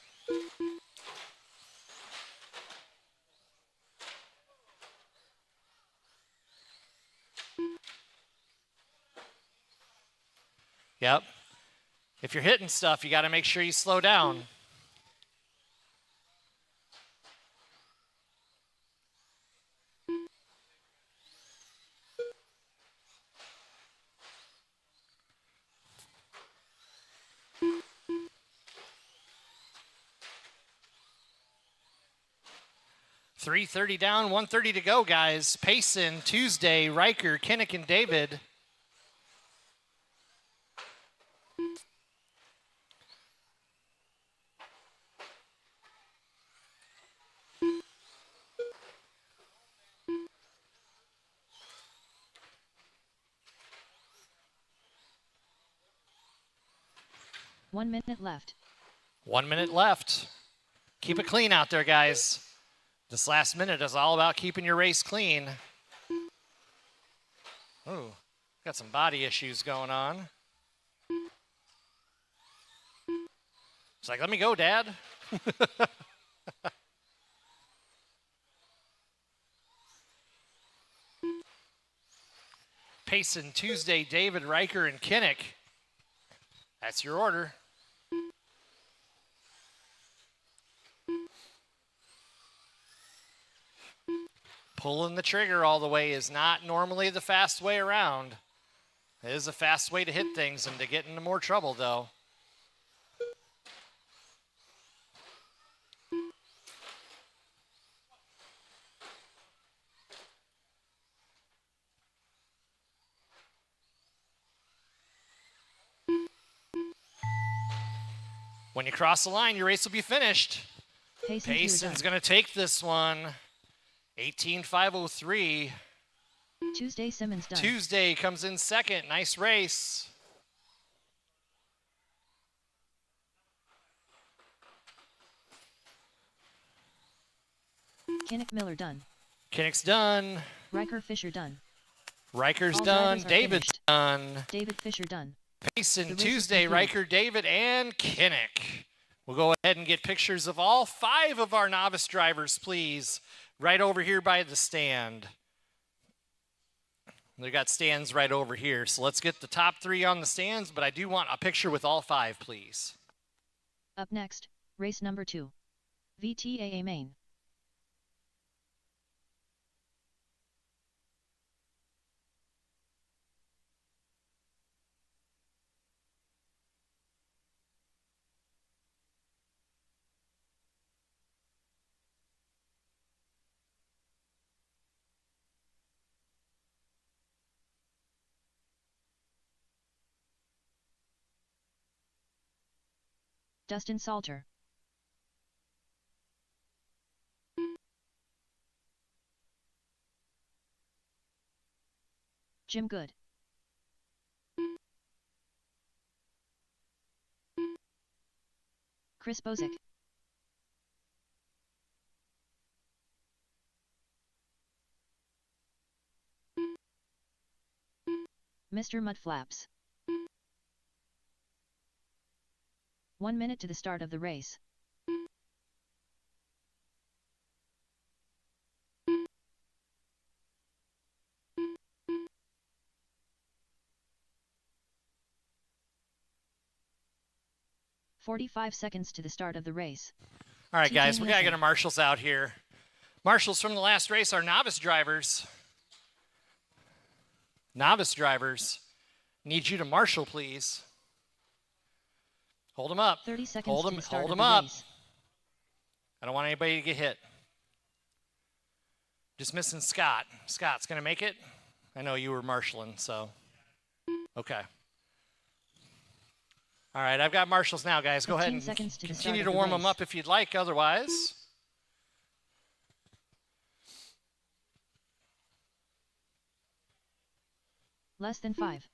Yep. If you're hitting stuff, you got to make sure you slow down. .330 down, 1:30 to go, guys. Payson, Tuesday, Riker, Kinnick, and David. One minute left. 1 minute left. Keep it clean out there, guys. This last minute is all about keeping your race clean. Ooh, got some body issues going on. It's like, let me go, Dad. Payson, Tuesday, David, Riker, and Kinnick. That's your order. Pulling the trigger all the way is not normally the fast way around. It is a fast way to hit things and to get into more trouble, though. When you cross the line, your race will be finished. Payson's going to take this one. 18:503. Tuesday Simmons done. Tuesday comes in second. Nice race. Kinnick Miller done. Kinnick's done. Riker Fisher done. Riker's All done. drivers are David's finished. done. David Fisher done. Payson, The race is Tuesday, concluded. Riker, David, and Kinnick. We'll go ahead and get pictures of all 5 of our novice drivers, please. Right over here by the stand. They got stands right over here. So let's get the top 3 on the stands, but I do want a picture with all 5, please. Up next, race number 2. VTAA main. Dustin Salter. Jim Good. Chris Bozick. Mr. Mudflaps. 1 minute to the start of the race. "45 seconds to the start of the race." All right, TJ guys, we got to Nielsen. get our marshals out here. Marshals from the last race are novice drivers. Novice drivers, need you to marshal, please. Hold them up. 30 seconds Hold to them, the start hold of them the up. race. I don't want anybody to get hit. Just missing Scott. Scott's going to make it? I know you were marshaling, so. Okay. All right, I've got marshals now, guys. Go ahead 15 and seconds to the start continue of to the warm them race. up if you'd like. Otherwise, Less than 5.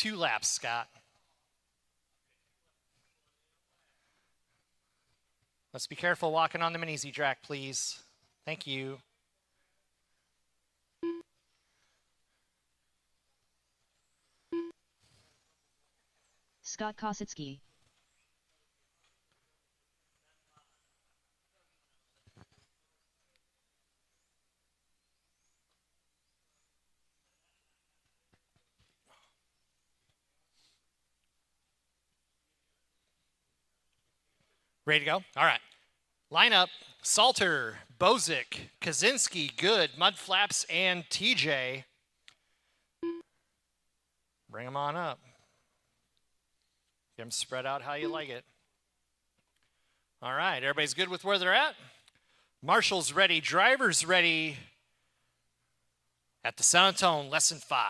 two laps, Scott. Let's be careful walking on the mini-Z track, please. Thank you. Scott Kosicki. Ready to go? All right. Lineup, Salter, Bozick, Kaczynski, Good, Mudflaps, and TJ. Bring them on up. Get them spread out how you like it. All right, everybody's good with where they're at? Marshall's ready, drivers ready. At the San Antone, lesson 5.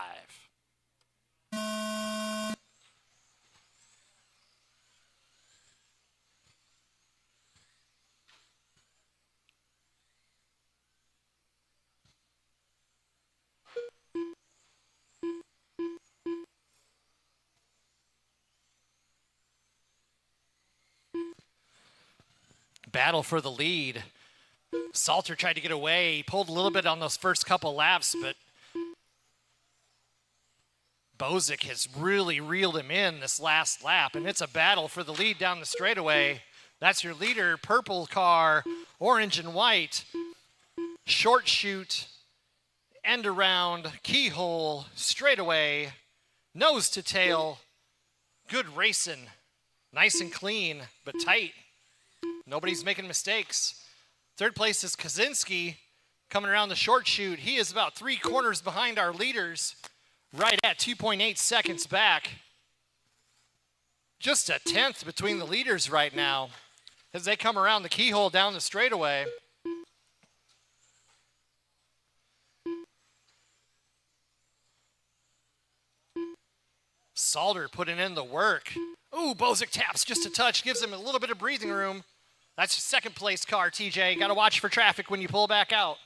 Battle for the lead. Salter tried to get away. He pulled a little bit on those first couple laps, but Bozick has really reeled him in this last lap, and it's a battle for the lead down the straightaway. That's your leader, purple car, orange and white, short chute, end around, keyhole, straightaway, nose to tail, good racing, nice and clean, but tight. Nobody's making mistakes. Third place is Kaczynski coming around the short chute. He is about 3 corners behind our leaders, right at 2.8 seconds back. Just a tenth between the leaders right now as they come around the keyhole down the straightaway. Salter putting in the work. Ooh, Bozick taps just a touch, gives him a little bit of breathing room. That's your second place car, TJ. Got to watch for traffic when you pull back out.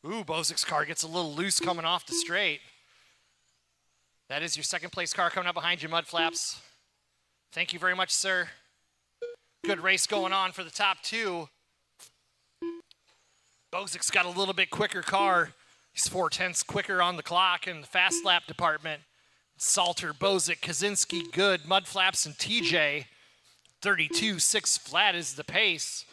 Ooh, Bozick's car gets a little loose coming off the straight. That is your second place car coming up behind you, Mudflaps. Thank you very much, sir. Good race going on for the top 2. Bozick's got a little bit quicker car. He's 4/10 quicker on the clock in the fast lap department. Salter, Bozick, Kaczynski, Good, Mudflaps, and TJ. 32.6 flat is the pace.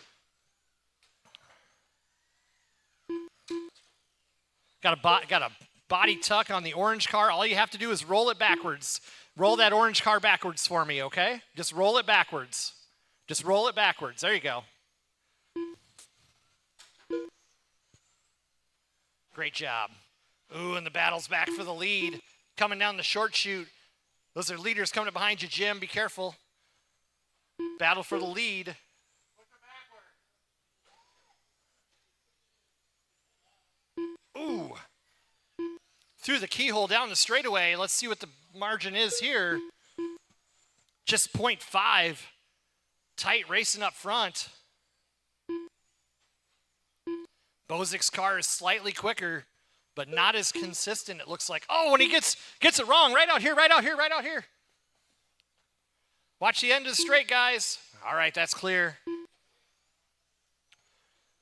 Got a body tuck on the orange car. All you have to do is roll it backwards. Roll that orange car backwards for me, okay? Just roll it backwards. Just roll it backwards. There you go. Great job. Ooh, and the battle's back for the lead. Coming down the short chute. Those are leaders coming up behind you, Jim. Be careful. Battle for the lead. Ooh. Through the keyhole down the straightaway. Let's see what the margin is here. Just 0.5. Tight racing up front. Bozik's car is slightly quicker, but not as consistent, it looks like. Oh, and he gets it wrong. Right out here, right out here, right out here. Watch the end of the straight, guys. All right, that's clear.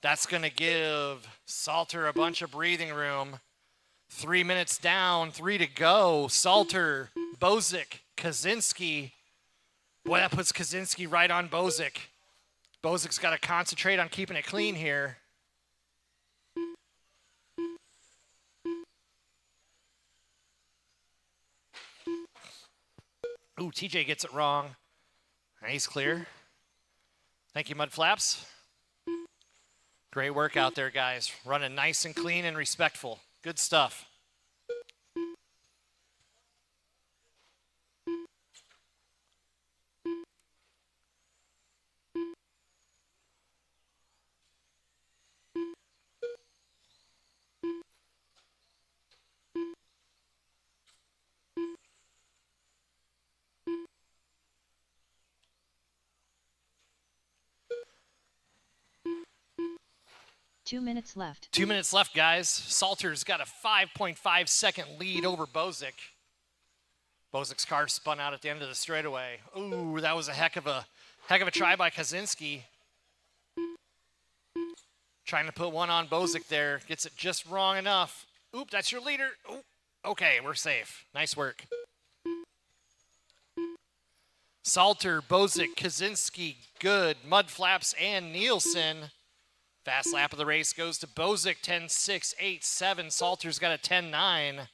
That's going to give Salter a bunch of breathing room. 3 minutes down, 3 to go. Salter, Bozik, Kaczynski. Boy, that puts Kaczynski right on Bozik. Bozik's got to concentrate on keeping it clean here. Ooh, TJ gets it wrong. He's clear. Thank you, Mud Flaps. Great work out there, guys. Running nice and clean and respectful. Good stuff. Two minutes left. 2 minutes left, guys. Salter's got a 5.5 second lead over Bozik. Bozik's car spun out at the end of the straightaway. Ooh, that was a heck of a try by Kaczynski. Trying to put one on Bozik there. Gets it just wrong enough. Oop, that's your leader. Oop. Okay, we're safe. Nice work. Salter, Bozik, Kaczynski, Good, Mud Flaps, and Nielsen. Fast lap of the race goes to Bozik, 10.6, 8.7. Salter's got a 10.9.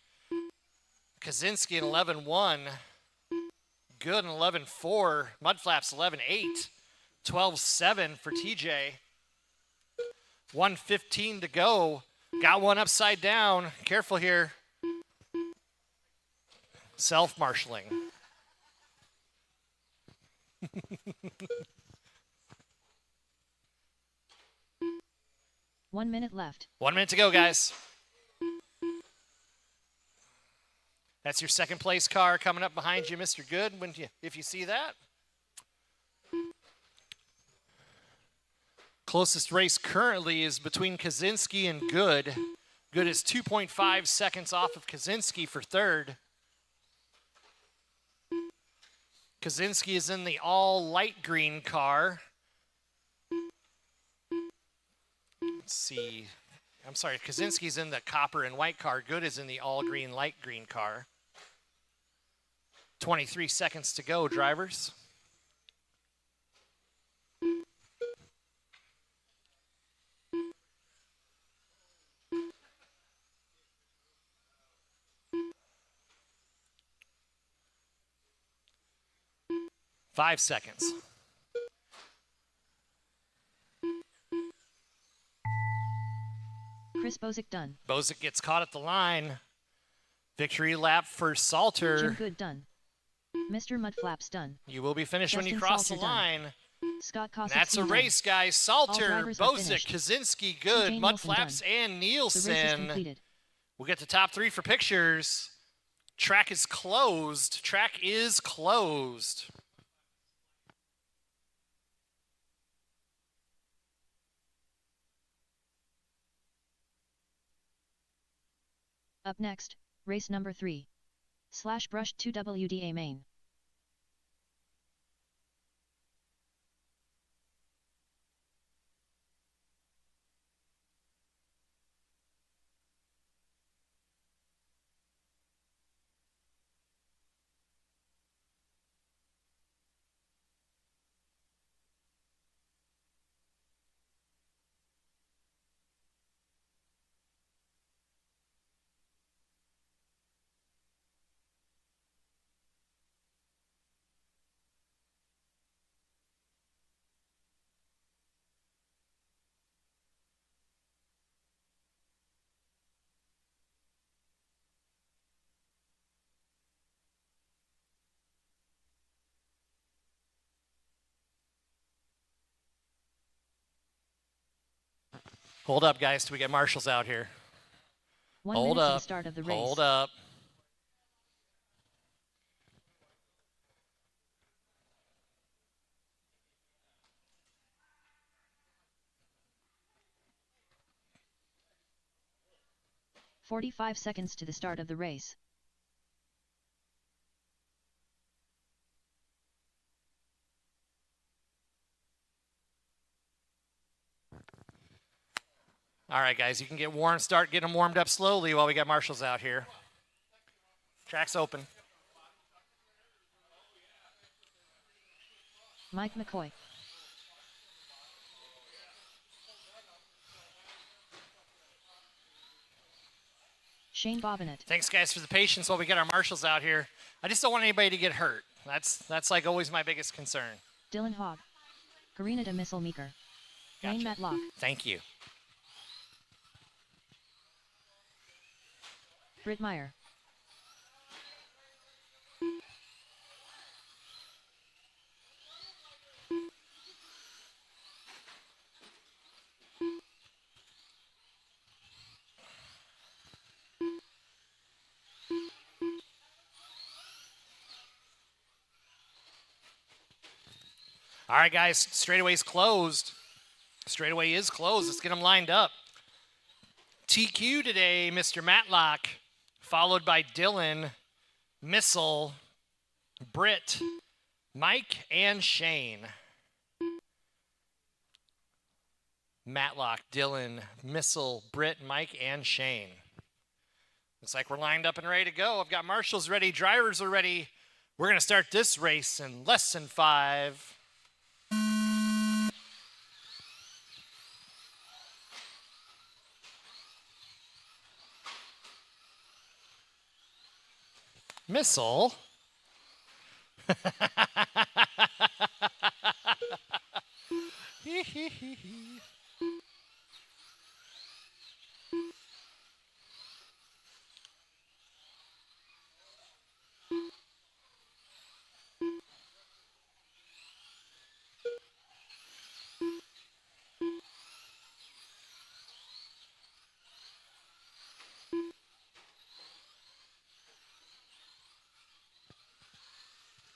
Kaczynski an 11.1. Good an 11.4. Mudflaps 11.8. 12.7 for TJ. 1:15 to go. Got one upside down. Careful here. Self-marshaling. 1 minute left. 1 minute to go, guys. That's your second place car coming up behind you, Mr. Good, if you see that. Closest race currently is between Kaczynski and Good. Good is 2.5 seconds off of Kaczynski for third. Kaczynski is in the all light green car. Let's see. I'm sorry, Kaczynski's in the copper and white car. Good is in the all green, light green car. 23 seconds to go, drivers. Five seconds. Chris Bozik done. Bozik gets caught at the line. Victory lap for Salter. Jim Good done. Mr. Mudflaps done. You will be finished when you Justin cross Salter the line. Scott Kosicki That's a done. race, guys. Salter, drivers are Bozik, finished. Kaczynski, Good, TJ Mudflaps, Nielsen and The race is Nielsen. completed. We'll get the top three for pictures. Track is closed. Track is closed. Up next, race number 3. /brush 2 WDA main. Hold up, guys, till we get marshals out here. 1 Hold minute to up. the start of the race. Hold up. "45 seconds to the start of the race. All right, guys, you can get warmed. Start getting them warmed up slowly while we got marshals out here. Track's open. Mike McCoy. Shane Bobbitt. Thanks, guys, for the patience while we get our marshals out here. I just don't want anybody to get hurt. That's like always my biggest concern. Dylan Hogg. Karina de Missile Meeker. Gotcha. Wayne Matlock. Thank you. Britt Meyer. All right, guys, straightaway's closed. Straightaway is closed. Let's get them lined up. TQ today, Mr. Matlock, followed by Dylan, Missile, Britt, Mike, and Shane. Matlock, Dylan, Missile, Britt, Mike, and Shane. Looks like we're lined up and ready to go. I've got marshals ready, drivers are ready. We're going to start this race in less than 5. Missile.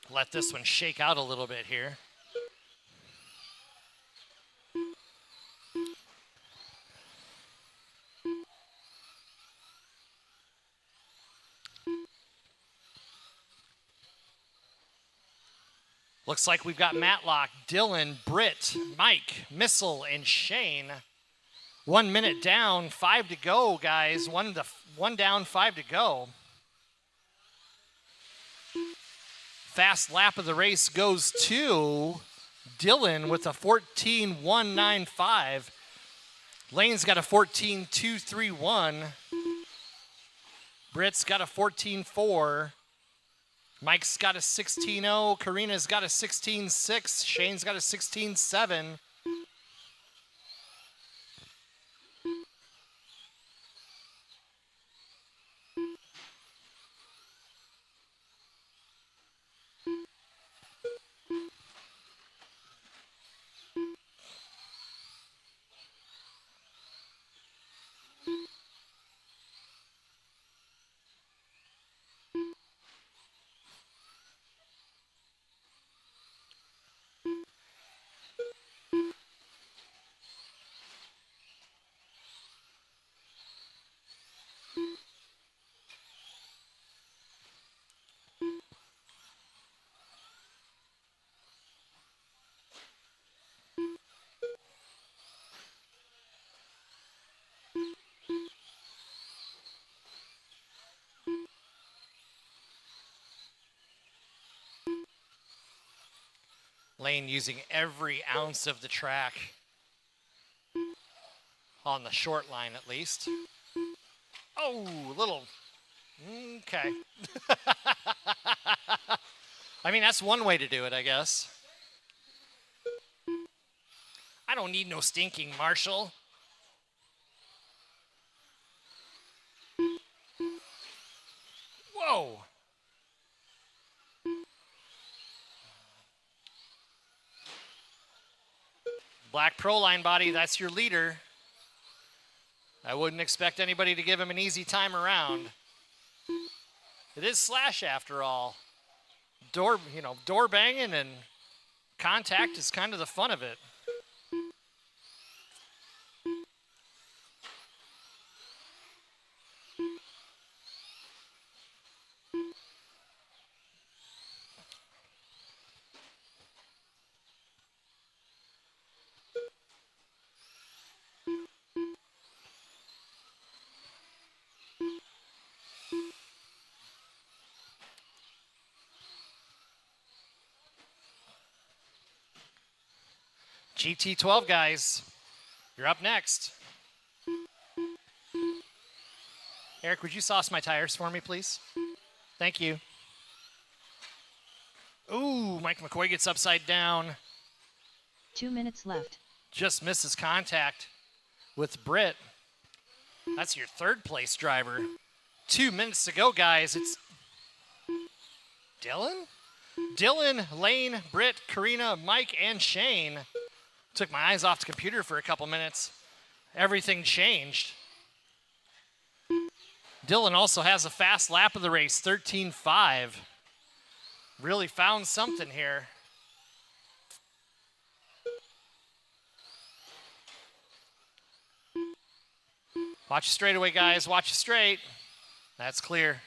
Let this one shake out a little bit here. Looks like we've got Matlock, Dylan, Britt, Mike, Missile, and Shane. 1 minute down, 5 to go, guys. One down, 5 to go. Fast lap of the race goes to Dylan with a 14.195. Lane's got a 14.231. Britt's got a 14.4. Mike's got a 16.0. Karina's got a 16.6. Shane's got a 16.7. Lane using every ounce of the track, on the short line at least. Oh, little, okay. I mean, that's one way to do it, I guess. I don't need no stinking marshal. Whoa. Black Pro Line body, that's your leader. I wouldn't expect anybody to give him an easy time around. It is Slash after all. Door banging and contact is kind of the fun of it. GT12 guys, you're up next. Eric, would you sauce my tires for me, please? Thank you. Ooh, Mike McCoy gets upside down. 2 minutes left. Just misses contact with Britt. That's your third place driver. 2 minutes to go, guys. It's Dylan? Dylan, Lane, Britt, Karina, Mike, and Shane. Took my eyes off the computer for a couple minutes. Everything changed. Dylan also has a fast lap of the race, 13.5. Really found something here. Watch straight away, guys. Watch straight. That's clear.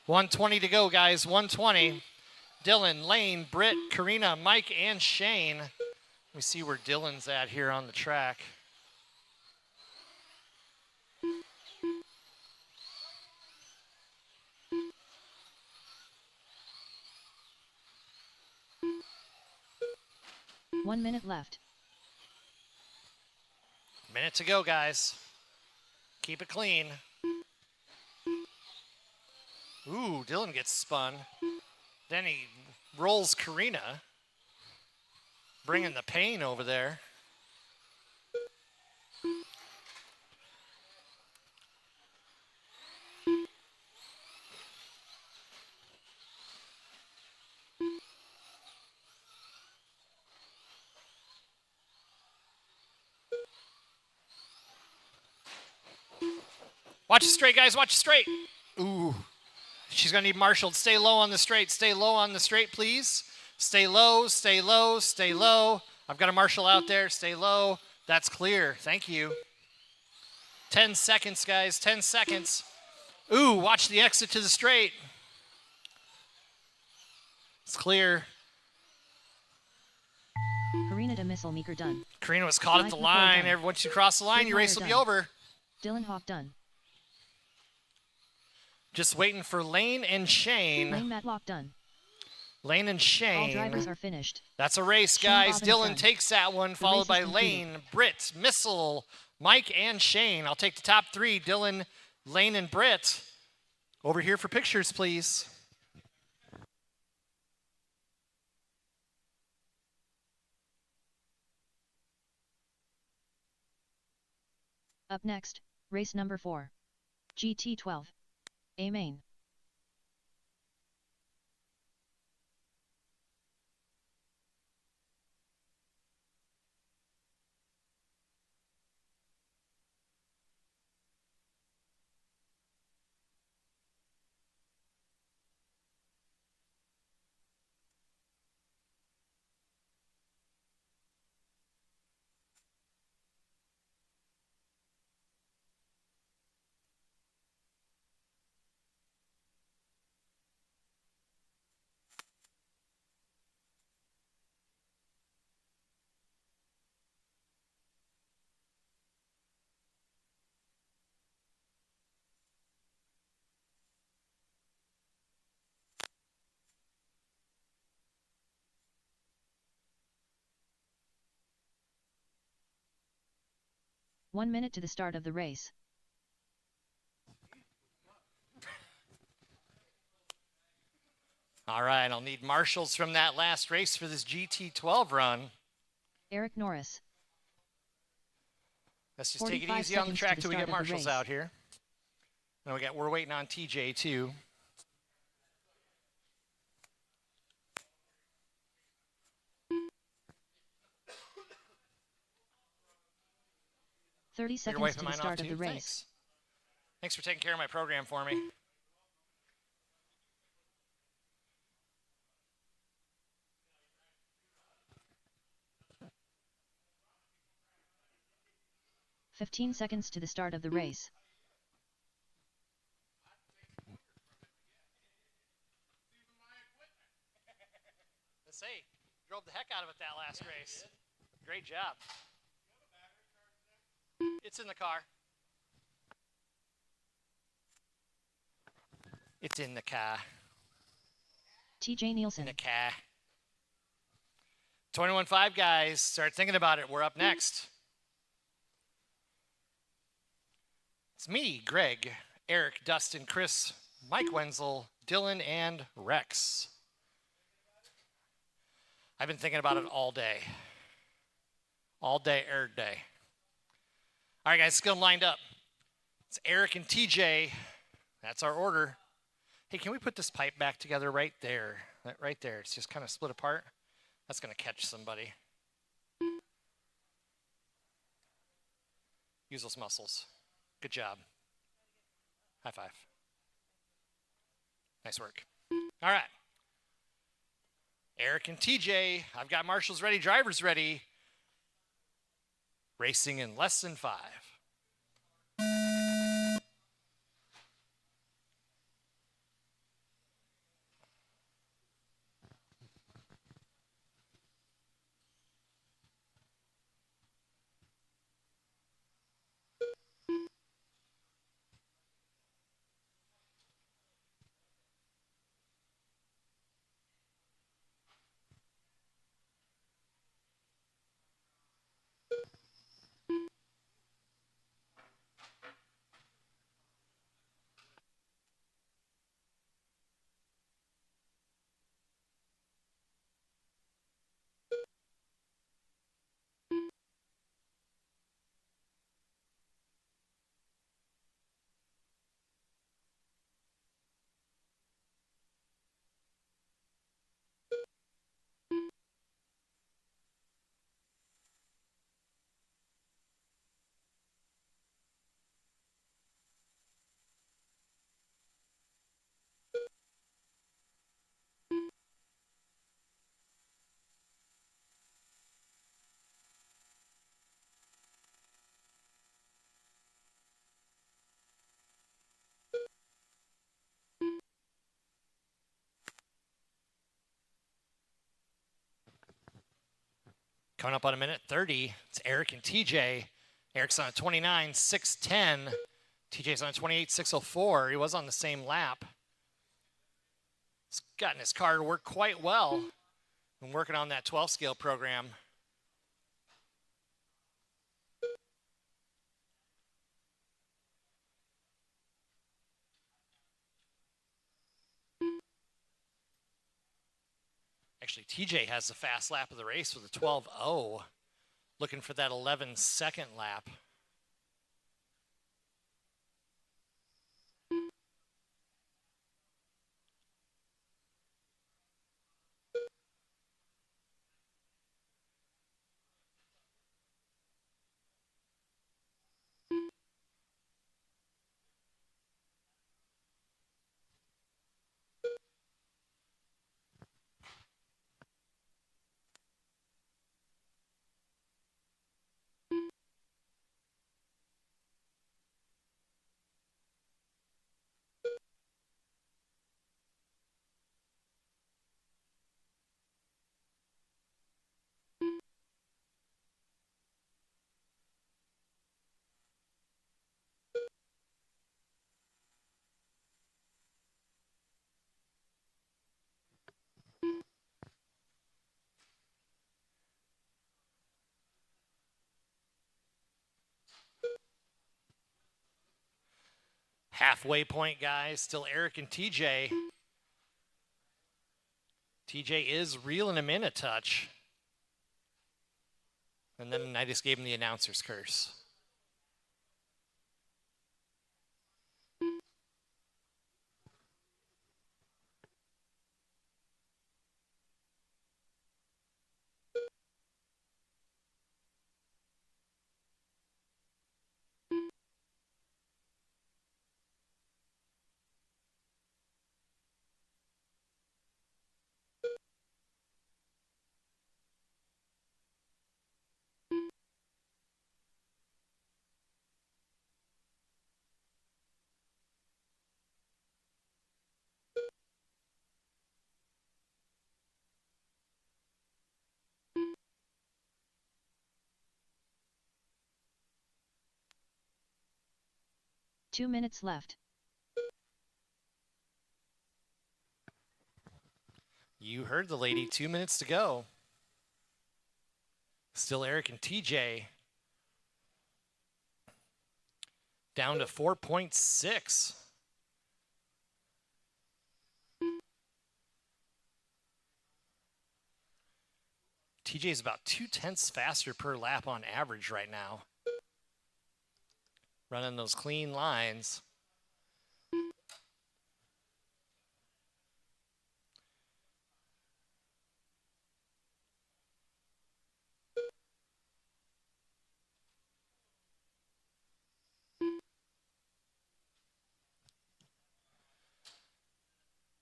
120 to go, guys. 120. Dylan, Lane, Britt, Karina, Mike, and Shane. Let me see where Dylan's at here on the track. One minute left. Minute to go, guys. Keep it clean. Ooh, Dylan gets spun. Then he rolls Karina, bringing the pain over there. Watch it straight, guys. Watch it straight. Ooh. She's going to need Marshall to stay low on the straight. Stay low on the straight, please. Stay low, stay low, stay low. I've got a Marshall out there. Stay low. That's clear. Thank you. 10 seconds, guys. 10 seconds. Ooh, watch the exit to the straight. It's clear. Karina de Missile Meeker done. Karina was caught at the Mike McCoy line. done. Once you cross the line, Sid your race Meier will be done. over. Dylan Hawk done. Just waiting for Lane and Shane. Lane Matlock done. Lane and All Shane. drivers are finished. That's a race, Shane guys. Bobbins Dylan done. takes that one, race followed is by completed. Lane, Britt, Missile, Mike, and Shane. I'll take the top three. Dylan, Lane, and Britt. Over here for pictures, please. Up next, race number 4. GT12. A main. One minute to the start of the race. All right, I'll need marshals from that last race for this GT12 run. Eric Norris. Let's just take it 45 easy on the seconds to track the till we start get of the marshals race. out here. And we're waiting on TJ too. 30 You're seconds wiping to the mine off start of too? the race. Thanks. Thanks for taking care of my program for me. "15 seconds to the start of the race. Let's say, drove the heck out of it that last race. Great job. It's in the car. It's in the car. TJ In Nielsen. the car. 21.5 guys, start thinking about it. We're up next. It's me, Greg, Eric, Dustin, Chris, Mike Wenzel, Dylan, and Rex. I've been thinking about it all day. All day, every day. All right, guys, let's get them lined up. It's Eric and TJ. That's our order. Hey, can we put this pipe back together right there? Right there. It's just kind of split apart. That's going to catch somebody. Use those muscles. Good job. High five. Nice work. All right. Eric and TJ, I've got marshals ready, drivers ready. Racing in less than 5. Coming up on a minute 30, it's Eric and TJ. Eric's on a 29, 6:10. TJ's on a 28, 6:04. He was on the same lap. He's gotten his car to work quite well. Been working on that 12 scale program. Actually, TJ has the fast lap of the race with a 12.0. Looking for that 11-second lap. Halfway point, guys. Still Eric and TJ. TJ is reeling him in a touch. And then I just gave him the announcer's curse. 2 minutes left. You heard the lady, 2 minutes to go. Still Eric and TJ. Down to 4.6. TJ is about 0.2 faster per lap on average right now. Running those clean lines.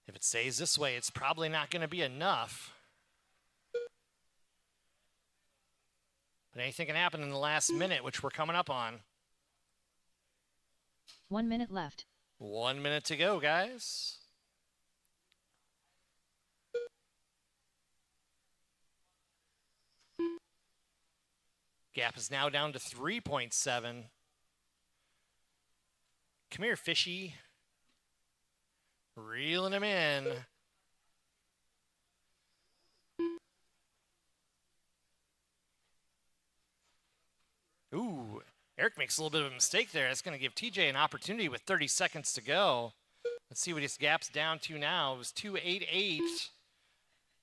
If it stays this way, it's probably not going to be enough. But anything can happen in the last minute, which we're coming up on. 1 minute left. 1 minute to go, guys. Gap is now down to 3.7. Come here, fishy. Reeling him in. Ooh, Eric makes a little bit of a mistake there. That's going to give TJ an opportunity with 30 seconds to go. Let's see what his gap's down to now. It was 2.88.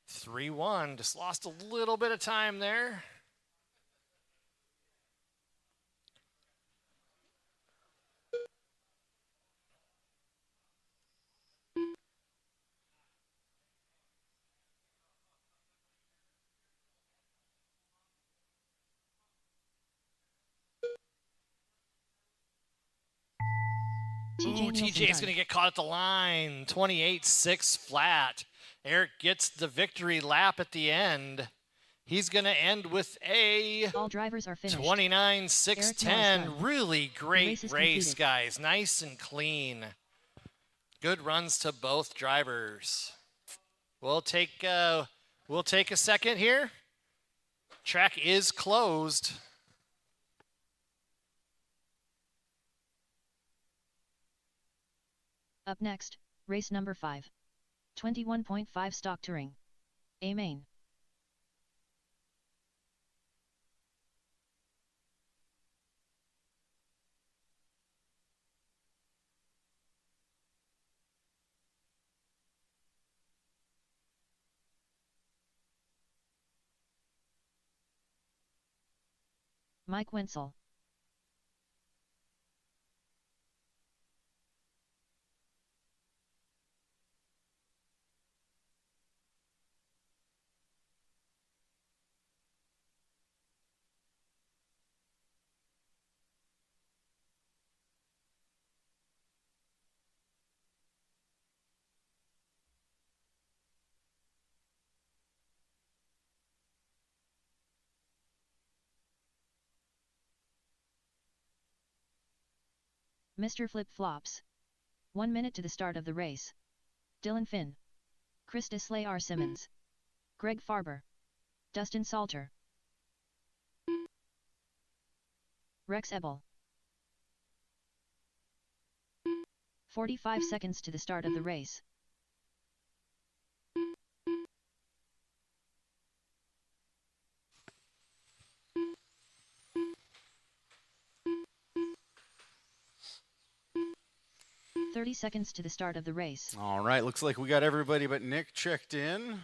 3.1. Just lost a little bit of time there. TJ Ooh, Nielsen TJ's done. going to get caught at the line. 28.6 flat. Eric gets the victory lap at the end. He's going to end with a All drivers are finished. 29.610. Really great is race, completed. guys. Nice and clean. Good runs to both drivers. We'll take a second here. Track is closed. Up next, race number 5. 21.5 stock touring. A main. Mike Wenzel. Mr. Flip Flops. 1 minute to the start of the race. Dylan Finn. Chris Deslay R. Simmons. Greg Farber. Dustin Salter. Rex Ebel. 45 seconds to the start of the race. "30 seconds to the start of the race. All right, looks like we got everybody but Nick checked in.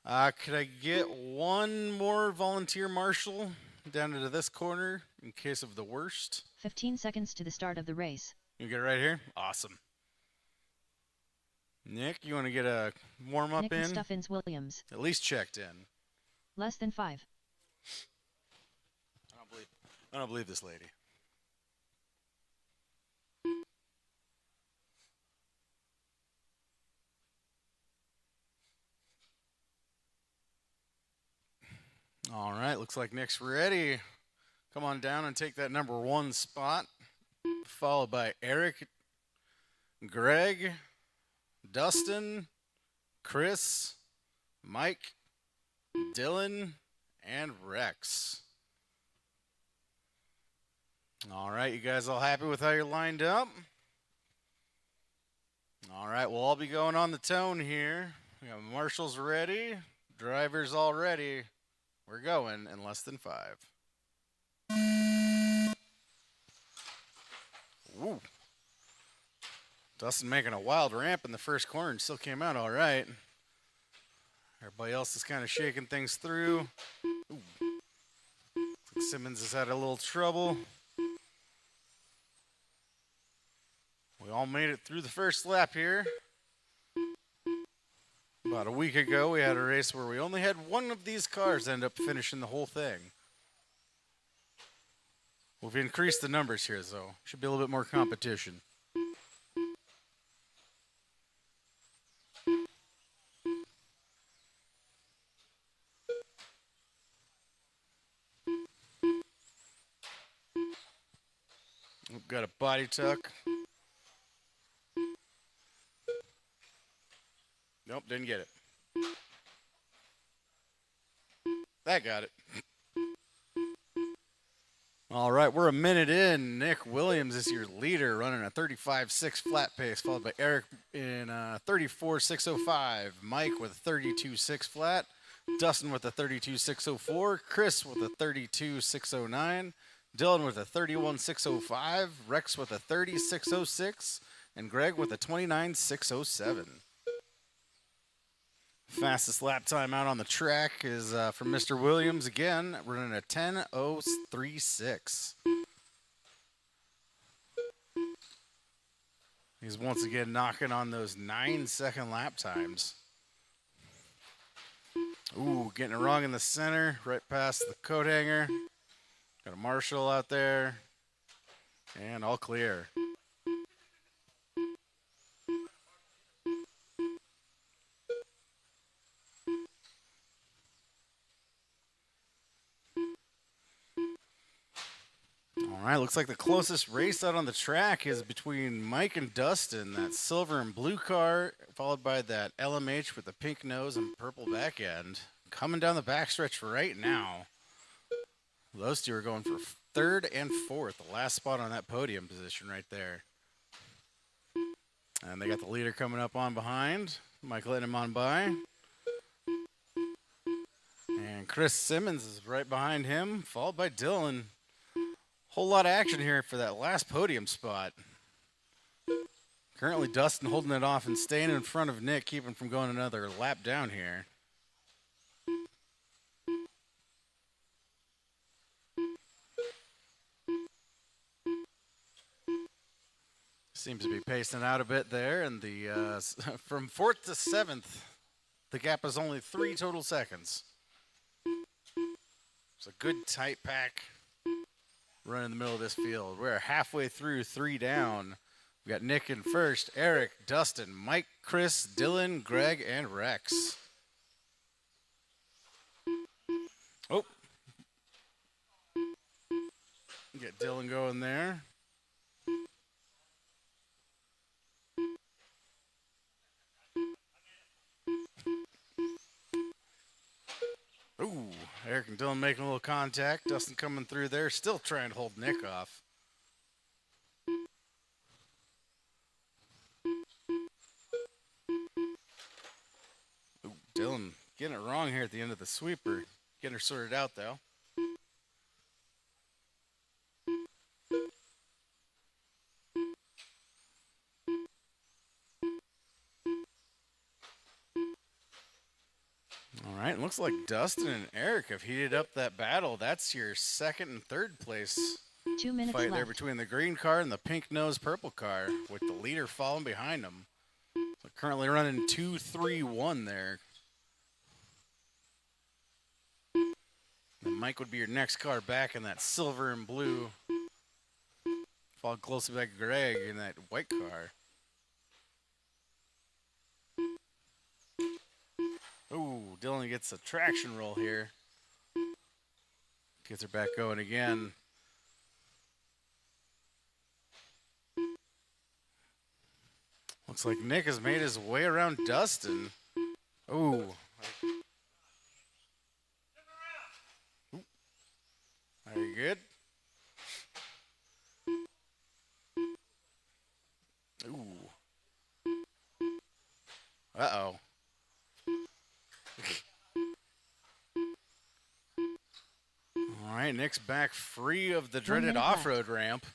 Could I get one more volunteer marshal down into this corner in case of the worst? 15 seconds to the start of the race. You get it right here? Awesome. Nick, you want to get a warm-up Nick in? Stuffins Williams. At least checked in. Less than 5. I don't believe this lady. All right, looks like Nick's ready. Come on down and take that number 1 spot, followed by Eric, Greg, Dustin, Chris, Mike, Dylan, and Rex. All right, you guys all happy with how you're lined up? All right, we'll all be going on the tone here. We got marshals ready, drivers all ready. We're going in less than 5. Ooh. Dustin making a wild ramp in the first corner and still came out all right. Everybody else is kind of shaking things through. Ooh. Simmons has had a little trouble. We all made it through the first lap here. About a week ago, we had a race where we only had one of these cars end up finishing the whole thing. We've increased the numbers here, though. Should be a little bit more competition. We've got a body tuck. Nope, didn't get it. That got it. All right, we're a minute in. Nick Williams is your leader, running a 35.6 flat pace, followed by Eric in 34.605. Mike with a 32.6 flat. Dustin with a 32.604. Chris with a 32.609. Dylan with a 31.605. Rex with a 30.606. And Greg with a 29.607. Fastest lap time out on the track is from Mr. Williams again, running a 10.036. He's once again knocking on those 9-second lap times. Ooh, getting it wrong in the center, right past the coat hanger. Got a marshal out there, and all clear. All right, looks like the closest race out on the track is between Mike and Dustin, that silver and blue car, followed by that LMH with the pink nose and purple back end. Coming down the backstretch right now. Those two are going for 3rd and 4th, the last spot on that podium position right there. And they got the leader coming up on behind. Mike letting him on by. And Chris Simmons is right behind him, followed by Dylan. Whole lot of action here for that last podium spot. Currently Dustin holding it off and staying in front of Nick, keeping from going another lap down here. Seems to be pacing out a bit there, and the from 4th to 7th, the gap is only 3 total seconds. It's a good tight pack run in the middle of this field. We're halfway through 3 down. We got Nick in first, Eric, Dustin, Mike, Chris, Dylan, Greg, and Rex. Oh. Get Dylan going there. Ooh, Eric and Dylan making a little contact. Dustin coming through there, still trying to hold Nick off. Ooh, Dylan getting it wrong here at the end of the sweeper. Getting her sorted out, though. All right, looks like Dustin and Eric have heated up that battle. That's your 2nd and 3rd place 2 minutes fight left. there between the green car and the pink nose purple car, with the leader following behind them. So currently running 2-3-1 there. And Mike would be your next car back in that silver and blue. Followed closely by Greg in that white car. Ooh, Dylan gets a traction roll here. Gets her back going again. Looks like Nick has made his way around Dustin. Ooh. Very good. right, Nick's back free of the 1 dreaded minute left. off-road ramp.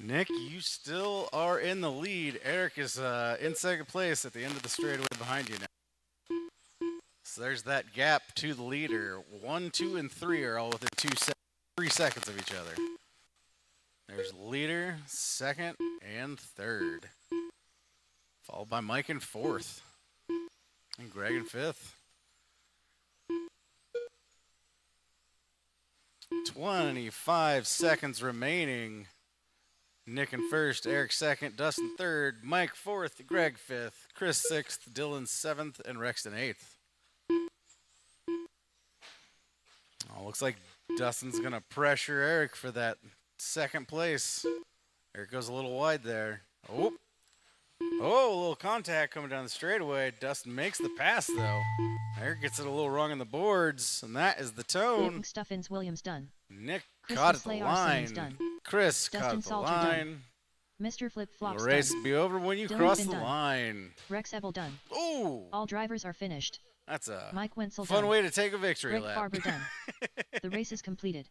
Nick, you still are in the lead. Eric is in second place at the end of the straightaway behind you now. So there's that gap to the leader. 1, 2, and 3 are all within 3 seconds of each other. There's leader, second, and third. Followed by Mike in fourth. And Greg in fifth. 25 seconds remaining. Nick in first, Eric second, Dustin third, Mike fourth, Greg fifth, Chris sixth, Dylan seventh, and Rexton eighth. Oh, looks like Dustin's going to pressure Eric for that second place. Eric goes a little wide there. Oh, a little contact coming down the straightaway. Dustin makes the pass, though. Eric gets it a little wrong on the boards, and that is the tone. Stuffins Williams done. Nick Chris caught at the Slay line. Simmons done. Chris Dustin caught at the Salter line. done. Mr. Flip Flops The race done. will be over when you Dylan cross Finn the done. line. Rex Ebel done. Oh, All drivers are finished. that's a Mike Wenzel fun done. way to take a victory Greg lap. Farber done. The race is completed.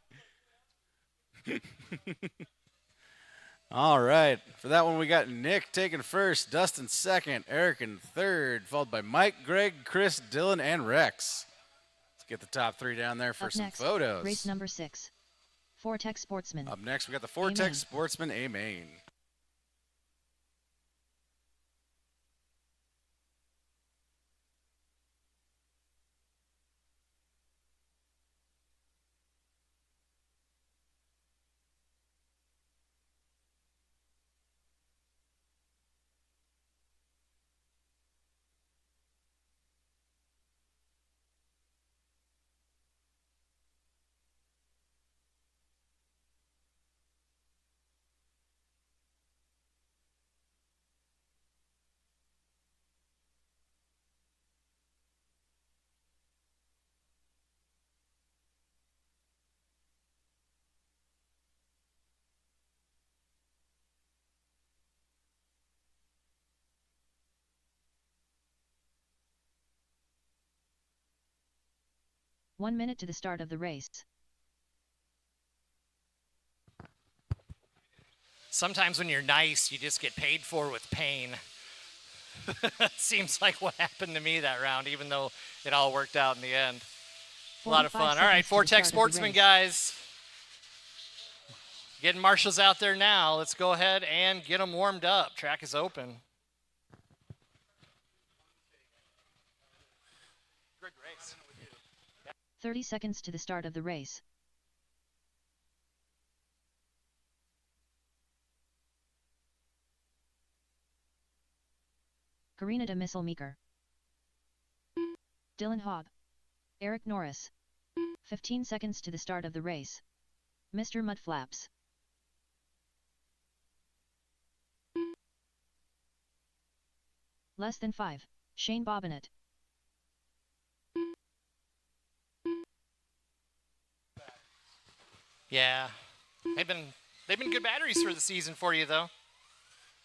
All right. For that one, we got Nick taking first, Dustin second, Eric in third, followed by Mike, Greg, Chris, Dylan, and Rex. Let's get the top 3 down there for Up some next, photos. race number 6. Vortex Sportsman. Up next, we got the Vortex Amen. Sportsman A Main. One minute to the start of the race. Sometimes when you're nice, you just get paid for with pain. Seems like what happened to me that round, even though it all worked out in the end. A lot of 45 fun. All right, seconds to the Vortex start of the Sportsman, race. guys. Getting marshals out there now. Let's go ahead and get them warmed up. Track is open. Good race. 30 seconds to the start of the race. Karina de Misselmeeker. Dylan Hogg. Eric Norris. 15 seconds to the start of the race. Mr. Mudflaps. Less than 5. Shane Bobbitt. Yeah, they've been good batteries for the season for you though.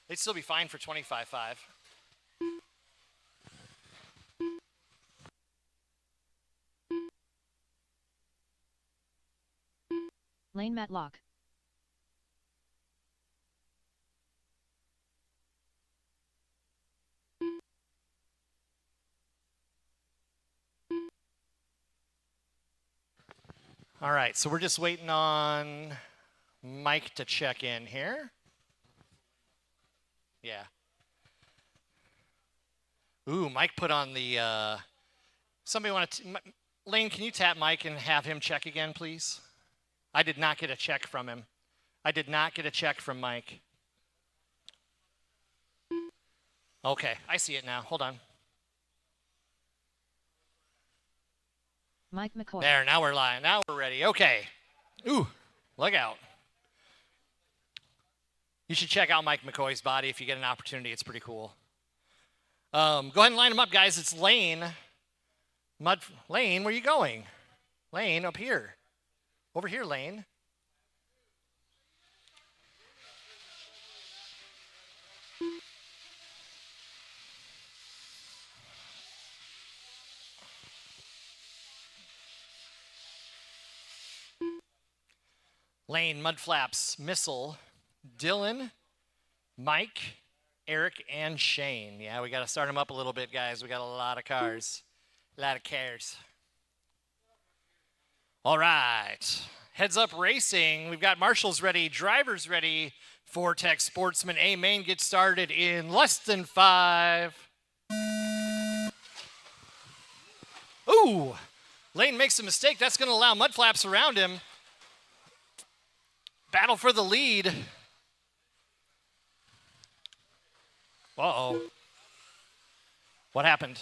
They'd still be fine for 25.5. Lane Matlock. All right, so we're just waiting on Mike to check in here. Yeah. Ooh, Mike put on the, somebody want to, Lane, can you tap Mike and have him check again, please? I did not get a check from him. I did not get a check from Mike. Okay, I see it now. Hold on. Mike McCoy. There, now we're live. Now we're ready. Okay. Ooh, look out. You should check out Mike McCoy's body if you get an opportunity. It's pretty cool. Go ahead and line them up, guys. It's Lane. Lane, where are you going? Lane, up here. Over here, Lane. Lane, Mudflaps, Missile, Dylan, Mike, Eric, and Shane. Yeah, we got to start them up a little bit, guys. We got a lot of cars, a lot of cares. All right. Heads Up Racing. We've got marshals ready, drivers ready. Vortex Sportsman A main gets started in less than 5. Ooh, Lane makes a mistake. That's going to allow Mudflaps around him. Battle for the lead. Uh-oh. What happened?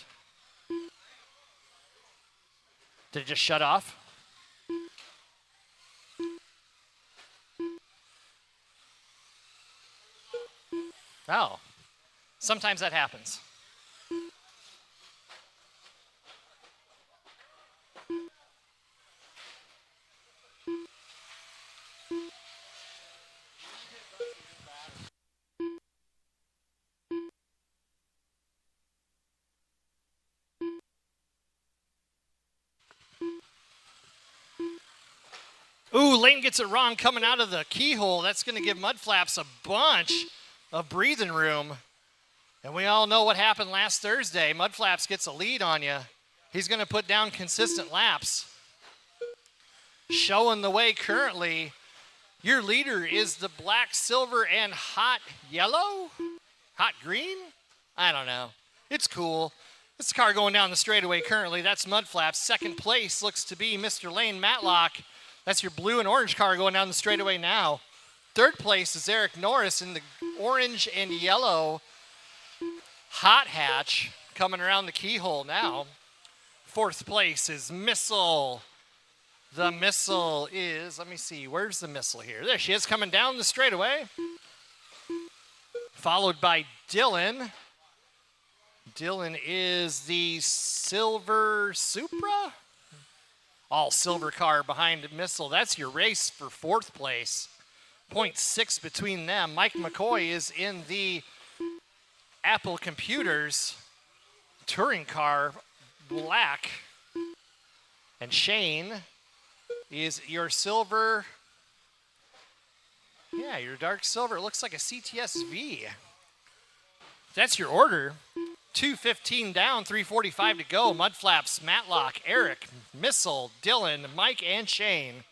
Did it just shut off? Oh, sometimes that happens. Ooh, Lane gets it wrong coming out of the keyhole. That's going to give Mudflaps a bunch of breathing room. And we all know what happened last Thursday. Mudflaps gets a lead on you. He's going to put down consistent laps. Showing the way currently, your leader is the black, silver, and hot yellow? Hot green? I don't know. It's cool. This car going down the straightaway currently. That's Mudflaps. Second place looks to be Mr. Lane Matlock. That's your blue and orange car going down the straightaway now. Third place is Eric Norris in the orange and yellow hot hatch coming around the keyhole now. Fourth place is Missile. The Missile is, let me see, where's the Missile here? There she is coming down the straightaway. Followed by Dylan. Dylan is the Silver Supra? All silver car behind Missile. That's your race for fourth place. 0.6 between them. Mike McCoy is in the Apple Computers touring car, black. And Shane is your silver. Yeah, your dark silver. It looks like a CTS-V. That's your order. 2:15 down, 3:45 to go. Mudflaps, Matlock, Eric, Missile, Dylan, Mike, and Shane.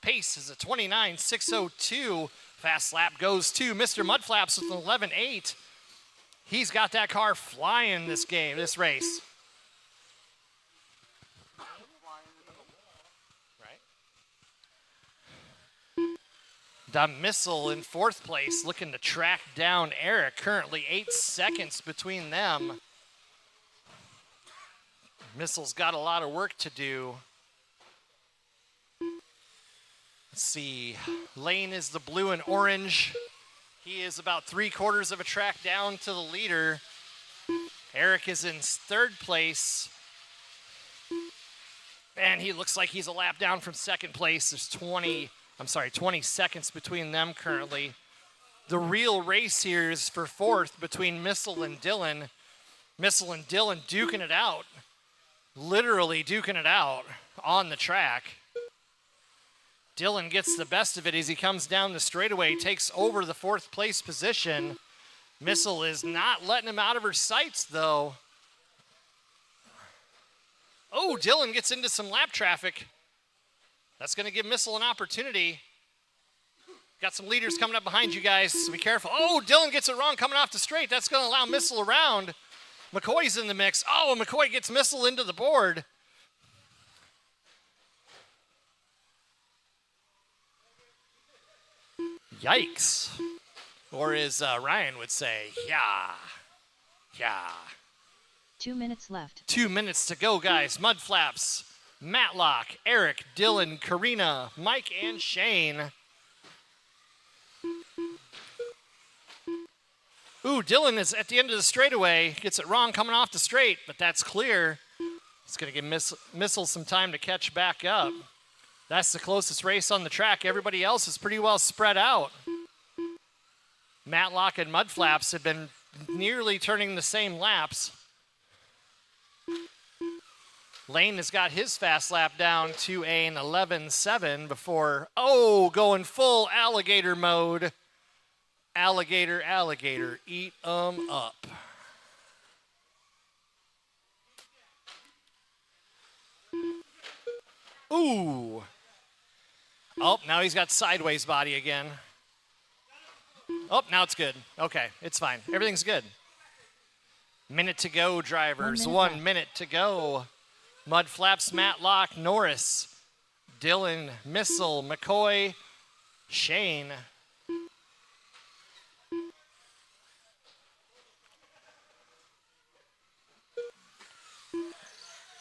Pace is a 29.602. Fast lap goes to Mr. Mudflaps with an 11.8. He's got that car flying this race. The Missile in fourth place, looking to track down Eric. Currently 8 seconds between them. Missile's got a lot of work to do. Let's see. Lane is the blue and orange. He is about 3/4 of a track down to the leader. Eric is in third place. And he looks like he's a lap down from second place. There's 20 seconds between them currently. The real race here is for fourth between Missile and Dylan. Missile and Dylan duking it out. Literally duking it out on the track. Dylan gets the best of it as he comes down the straightaway, takes over the fourth place position. Missile is not letting him out of her sights though. Oh, Dylan gets into some lap traffic. That's going to give Missile an opportunity. Got some leaders coming up behind you guys, so be careful. Oh, Dylan gets it wrong coming off the straight. That's going to allow Missile around. McCoy's in the mix. Oh, McCoy gets Missile into the board. Yikes. Or as Ryan would say, yeah. 2 minutes left. 2 minutes to go, guys. Mudflaps, Matlock, Eric, Dylan, Karina, Mike, and Shane. Ooh, Dylan is at the end of the straightaway. Gets it wrong coming off the straight, but that's clear. It's going to give Missile some time to catch back up. That's the closest race on the track. Everybody else is pretty well spread out. Matlock and Mudflaps have been nearly turning the same laps. Lane has got his fast lap down to an 11.7 before, going full alligator mode. Alligator, alligator, eat 'em up. Ooh. Oh, now he's got sideways body again. Oh, now it's good. Okay, it's fine. Everything's good. Minute to go, drivers. 1 minute to go. Mud Flaps, Matlock, Norris, Dylan, Missile, McCoy, Shane.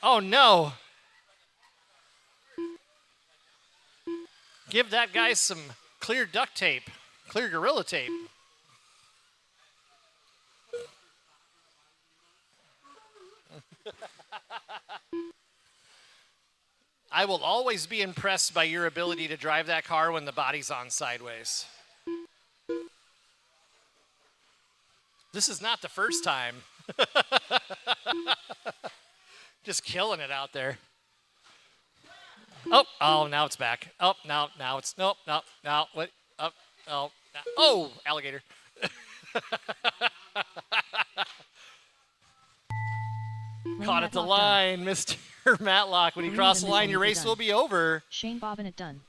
Oh, no. Give that guy some clear duct tape, clear Gorilla tape. I will always be impressed by your ability to drive that car when the body's on sideways. This is not the first time. Just killing it out there. Oh, now it's back. Oh, now it's, nope, no, what, alligator. Caught at the line, Mr. Matlock. When you cross the line, your race will be over. Shane Bobbitt done.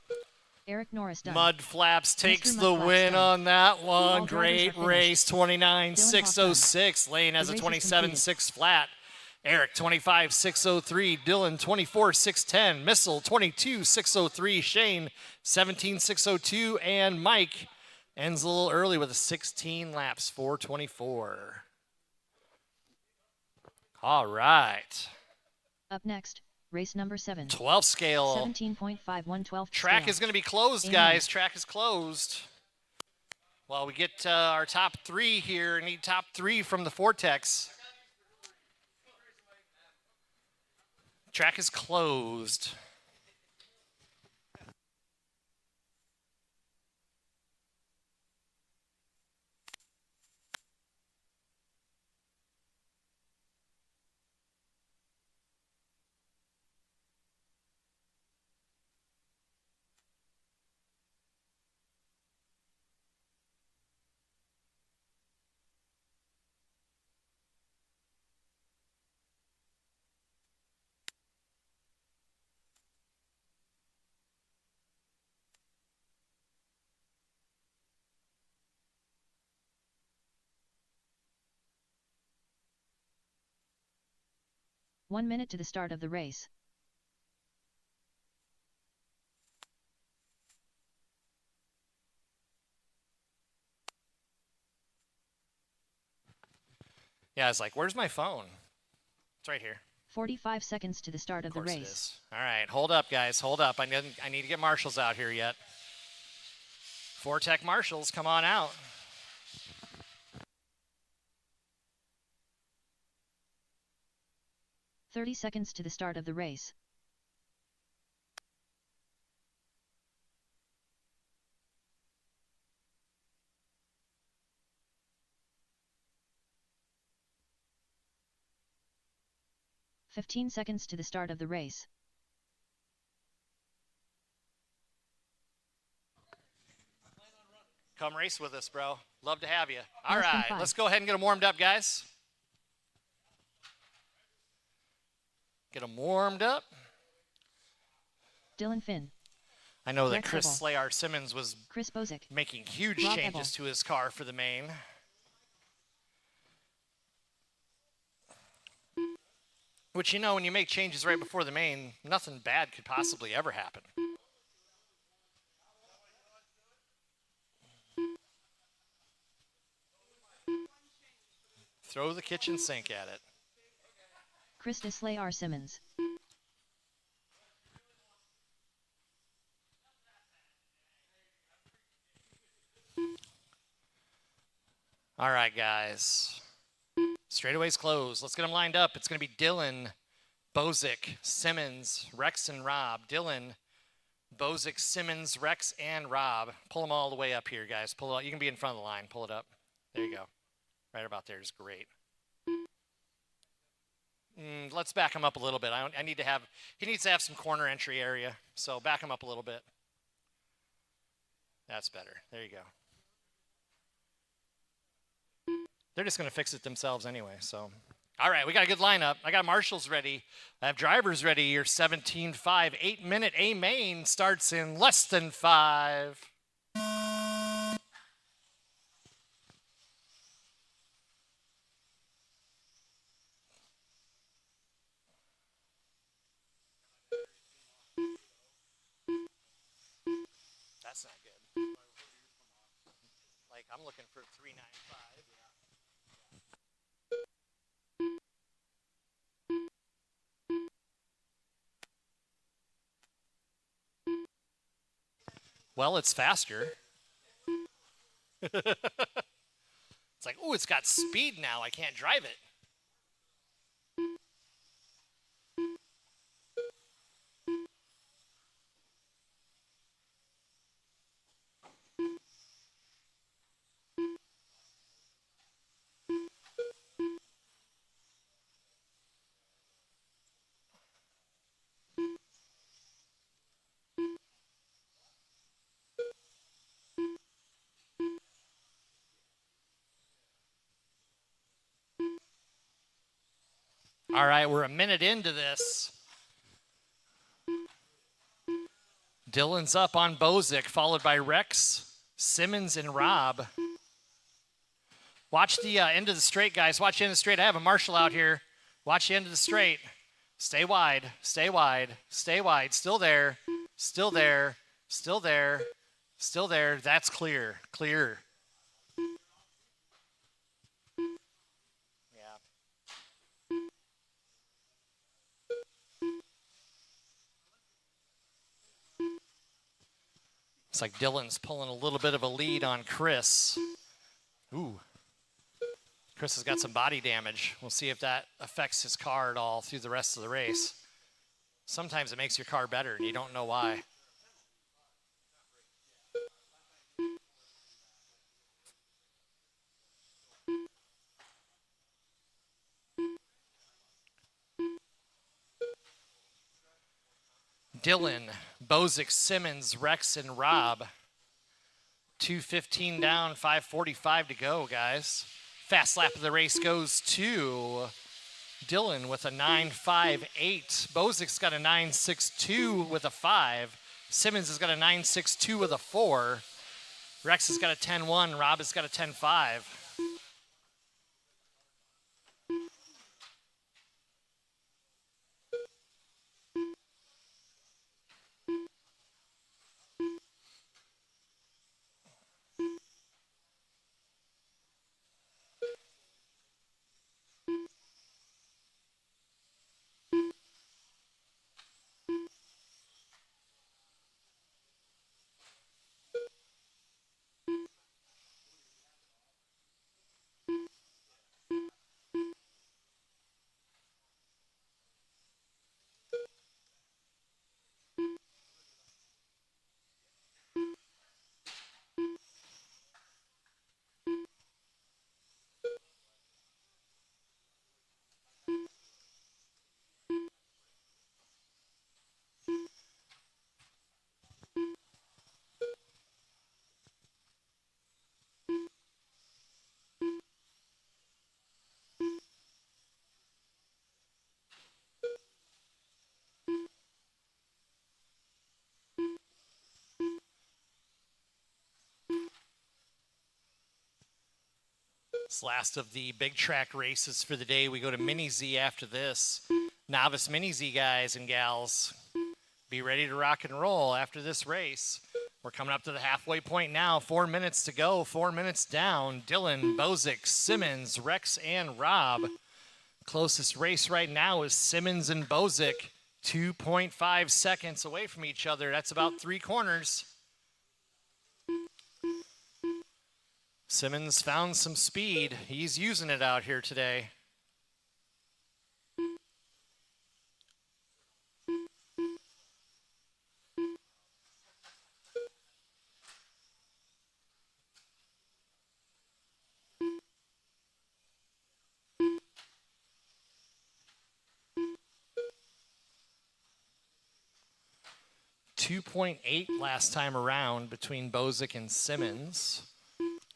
Eric Norris done. Mud Flaps takes the win on that one. Great race, 29.606. Lane has a 27.6 flat. Eric, 25.603. Dylan, 24.610. Missile, 22.603. Shane, 17.602. And Mike ends a little early with a 16 laps, 4:24. All right. Up next, race number 7. 12 scale. 17.5112. Track is going to be closed, guys. Track is closed. Well, we get our top 3 here. Need top 3 from the Vortex. Track is closed. One minute to the start of the race. Yeah, I was like, where's my phone? It's right here. 45 seconds to the start of the race. It is. All right, hold up, guys. Hold up. I need to get marshals out here yet. Vortec marshals, come on out. "30 seconds to the start of the race. "15 seconds to the start of the race. Come race with us, bro. Love to have you. All Less than right, 5. let's go ahead and get them warmed up, guys. Get them warmed up. Dylan Finn. I know that Rex Chris Ebel. Slayar Simmons was Chris Bozick. making huge Rob changes Ebel. to his car for the main. Which, you know, when you make changes right before the main, nothing bad could possibly ever happen. Throw the kitchen sink at it. Chris Slayar Simmons. All right, guys. Straightaway's closed. Let's get them lined up. It's going to be Dylan, Bozick, Simmons, Rex, and Rob. Dylan, Bozick, Simmons, Rex, and Rob. Pull them all the way up here, guys. Pull it up. You can be in front of the line. Pull it up. There you go. Right about there is great. Let's back him up a little bit. He needs to have some corner entry area. So back him up a little bit. That's better. There you go. They're just going to fix it themselves anyway. So, all right, we got a good lineup. I got marshals ready. I have drivers ready. Your 17.5, 8-minute A main starts in less than 5. That's not good. Like, I'm looking for 3.95. Well, it's faster. It's like, oh, it's got speed now. I can't drive it. All right, we're a minute into this. Dylan's up on Bozick, followed by Rex, Simmons, and Rob. Watch the end of the straight, guys. Watch the end of the straight. I have a marshal out here. Watch the end of the straight. Stay wide. Stay wide. Stay wide. Still there. Still there. Still there. Still there. That's clear. Clear. It's like Dylan's pulling a little bit of a lead on Chris. Ooh. Chris has got some body damage. We'll see if that affects his car at all through the rest of the race. Sometimes it makes your car better, and you don't know why. Dylan, Bozick, Simmons, Rex, and Rob. 2:15 down, 5:45 to go, guys. Fast lap of the race goes to Dylan with a 9.58. Bozick's got a 9.62 with a 5. Simmons has got a 9.62 with a 4. Rex has got a 10.1. Rob has got a 10.5. This last of the big track races for the day. We go to Mini Z after this. Novice Mini Z guys and gals, be ready to rock and roll after this race. We're coming up to the halfway point now. 4 minutes to go, 4 minutes down. Dylan, Bozick, Simmons, Rex, and Rob. Closest race right now is Simmons and Bozick. 2.5 seconds away from each other. That's about 3 corners. Simmons found some speed. He's using it out here today. 2.8 last time around between Bozick and Simmons.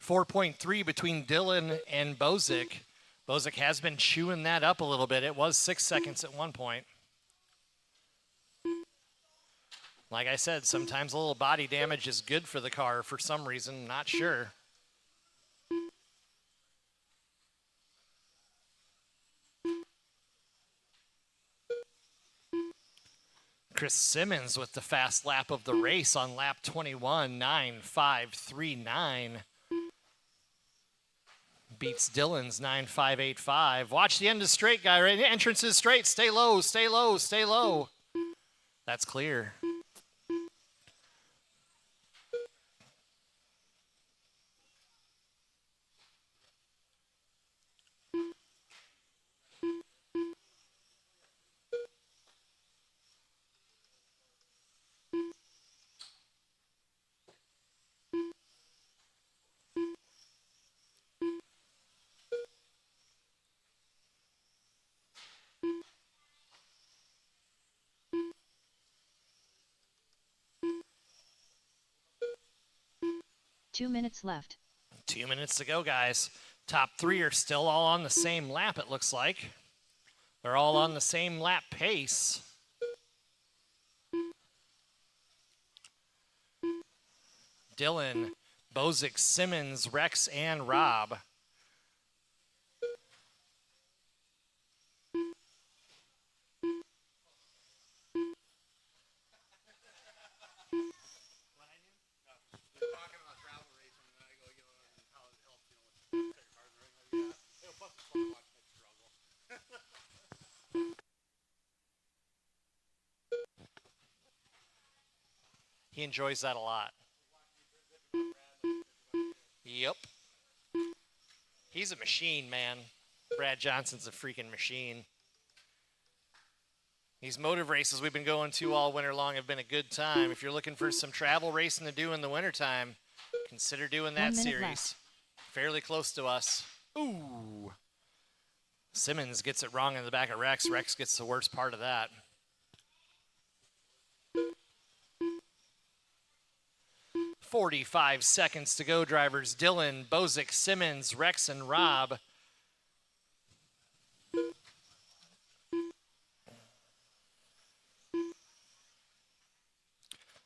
4.3 between Dillon and Bozick. Bozick has been chewing that up a little bit. It was 6 seconds at one point. Like I said, sometimes a little body damage is good for the car for some reason, not sure. Chris Simmons with the fast lap of the race on lap 21, 9.539. Beats Dillon's 9.585. Watch the end of straight, guy. Right? Entrance is straight. Stay low, stay low, stay low. That's clear. Two minutes left. 2 minutes to go, guys. Top three are still all on the same lap, it looks like. They're all on the same lap pace. Dillon, Bozick, Simmons, Rex, and Rob. He enjoys that a lot. Yep. He's a machine, man. Brad Johnson's a freaking machine. These motive races we've been going to all winter long have been a good time. If you're looking for some travel racing to do in the wintertime, consider doing that series. Left. Fairly close to us. Ooh. Simmons gets it wrong in the back of Rex. Rex gets the worst part of that. "45 seconds to go, drivers. Dillon, Bozick, Simmons, Rex, and Rob.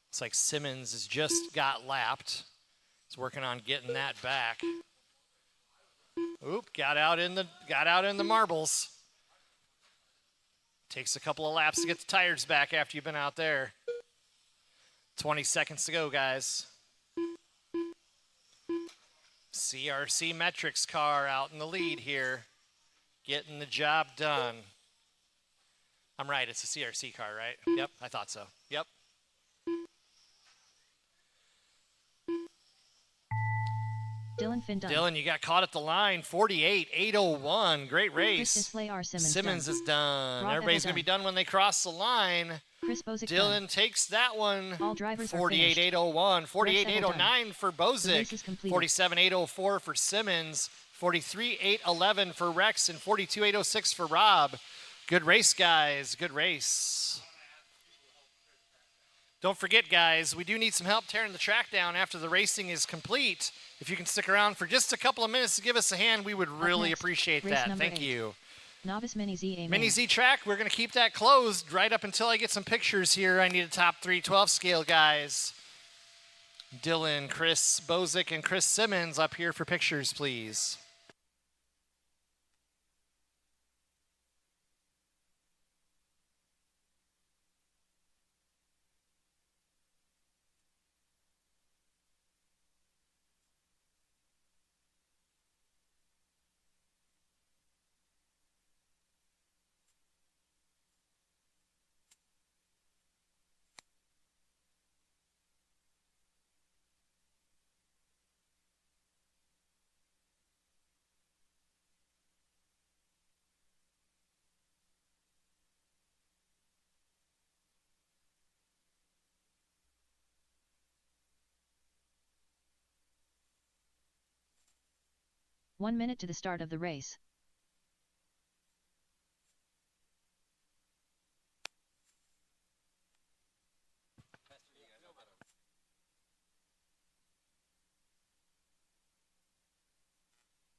Looks like Simmons has just got lapped. He's working on getting that back. Oop, got out in the marbles. Takes a couple of laps to get the tires back after you've been out there. 20 seconds to go, guys. CRC Metrics car out in the lead here, getting the job done. I'm right, it's a CRC car, right? Yep, I thought so. Yep. Dillon Finn done. Dillon, you got caught at the line. 48.801. Great race. Simmons is done. Rob Everybody's going to be done when they cross the line. Chris Bozick Dillon done. takes that one. All drivers 48.801. 48.809 for Bozick. 47.804 for Simmons. 43.811 for Rex. And 42.806 for Rob. Good race, guys. Good race. Don't forget, guys, we do need some help tearing the track down after the racing is complete. If you can stick around for just a couple of minutes to give us a hand, we would really appreciate that. Thank you. Novice Mini Z. Mini Z track, we're going to keep that closed right up until I get some pictures here. I need a top 312 scale, guys. Dillon, Chris Bozick, and Chris Simmons up here for pictures, please. One minute to the start of the race.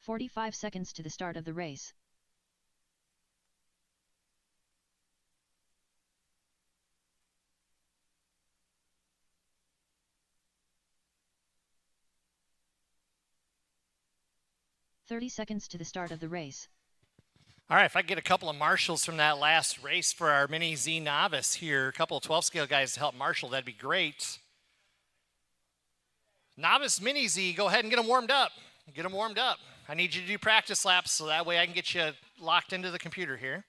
45 seconds to the start of the race. "30 seconds to the start of the race. All right, if I get a couple of marshals from that last race for our Mini Z novice here, a couple of 12-scale guys to help marshal, that'd be great. Novice Mini Z, go ahead and get them warmed up. Get them warmed up. I need you to do practice laps so that way I can get you locked into the computer here.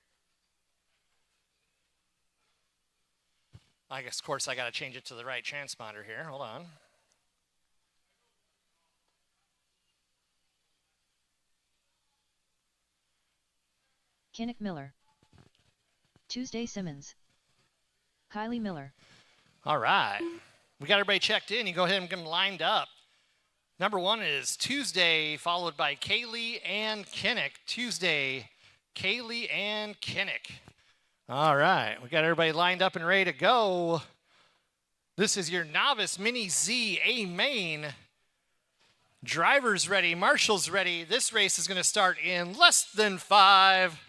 I guess, of course, I got to change it to the right transponder here. Hold on. Kinnick Miller. Tuesday Simmons. Kylie Miller. All right. We got everybody checked in. You go ahead and get them lined up. Number one is Tuesday, followed by Kaylee and Kinnick. Tuesday, Kaylee and Kinnick. All right. We got everybody lined up and ready to go. This is your novice Mini Z A main. Drivers ready. Marshals ready. This race is going to start in less than 5.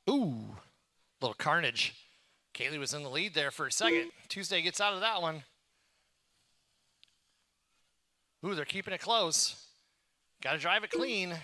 Ooh, little carnage. Kaylee was in the lead there for a second. Tuesday gets out of that one. Ooh, they're keeping it close. Got to drive it clean.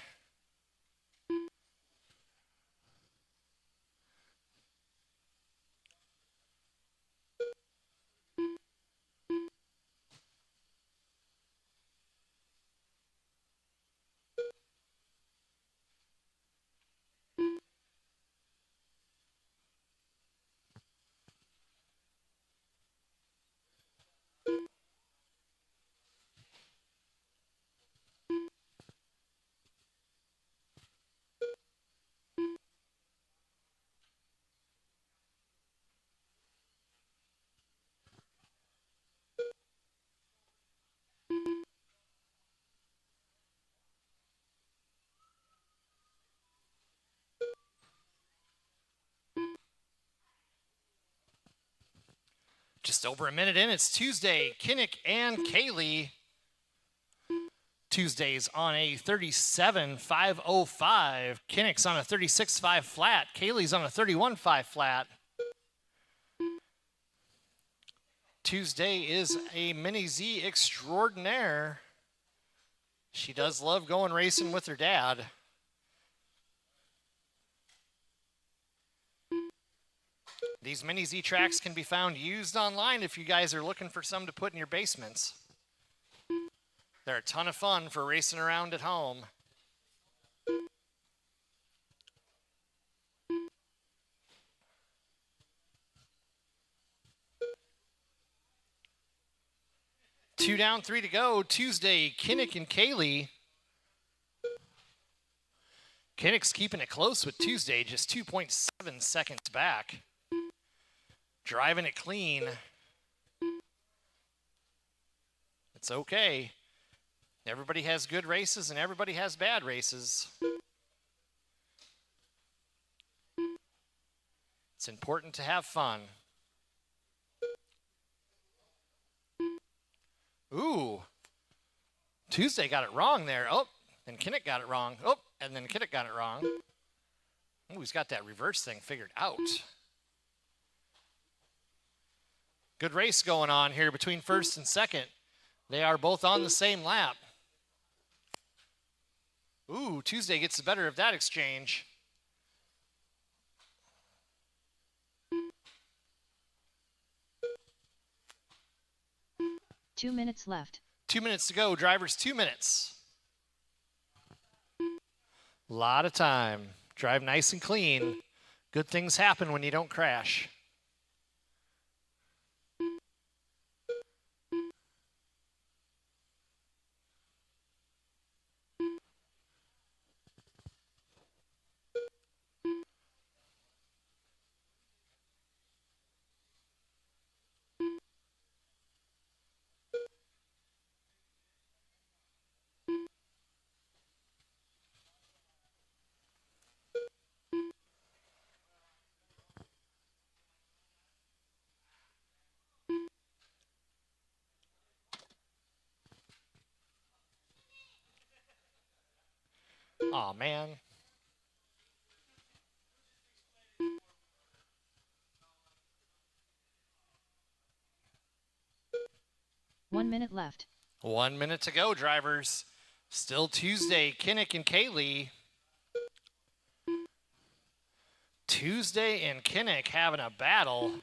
Just over a minute in, it's Tuesday. Kinnick and Kaylee. Tuesday's on a 37.505. Kinnick's on a 36.5 flat. Kaylee's on a 31.5 flat. Tuesday is a Mini Z extraordinaire. She does love going racing with her dad. These Mini Z tracks can be found used online if you guys are looking for some to put in your basements. They're a ton of fun for racing around at home. Two down, 3 to go. Tuesday, Kinnick and Kaylee. Kinnick's keeping it close with Tuesday, just 2.7 seconds back. Driving it clean. It's okay. Everybody has good races and everybody has bad races. It's important to have fun. Ooh. Tuesday got it wrong there. Oh, then Kinnick got it wrong. Oh, and then Kinnick got it wrong. Ooh, he's got that reverse thing figured out. Good race going on here between first and second. They are both on the same lap. Ooh, Tuesday gets the better of that exchange. Two minutes left. 2 minutes to go. Drivers, 2 minutes. Lot of time. Drive nice and clean. Good things happen when you don't crash. Aw, man. One minute left. 1 minute to go, drivers. Still Tuesday, Kinnick and Kaylee. Tuesday and Kinnick having a battle.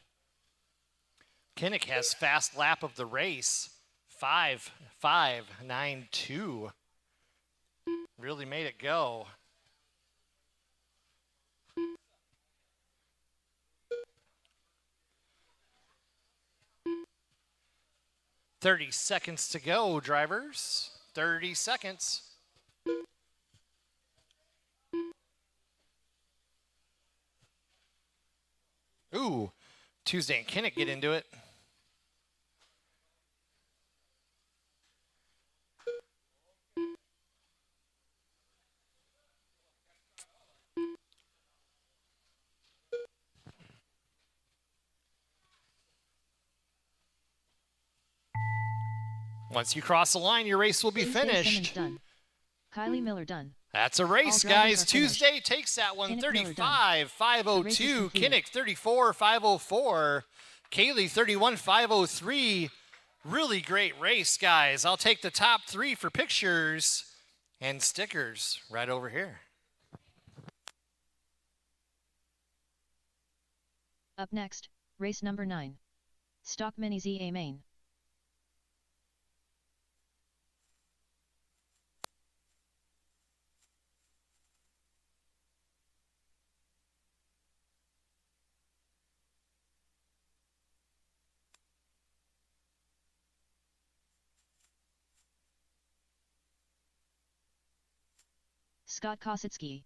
Kinnick has fast lap of the race. 5.592. Really made it go. "30 seconds to go, drivers. 30 seconds. Ooh, Tuesday and Kinnick get into it. Once you cross the line, your race will be Tuesday Simmons finished. done. Kylie Miller done. That's a race, All drivers guys. are Tuesday finished. takes that one. Kinnick Miller done. 35.502. Kinnick 34.504. Kaylee 31.503. Really great race, guys. I'll take the top 3 for pictures and stickers right over here. Up next, race number 9. Stock Mini ZA Main. Scott Kosicki.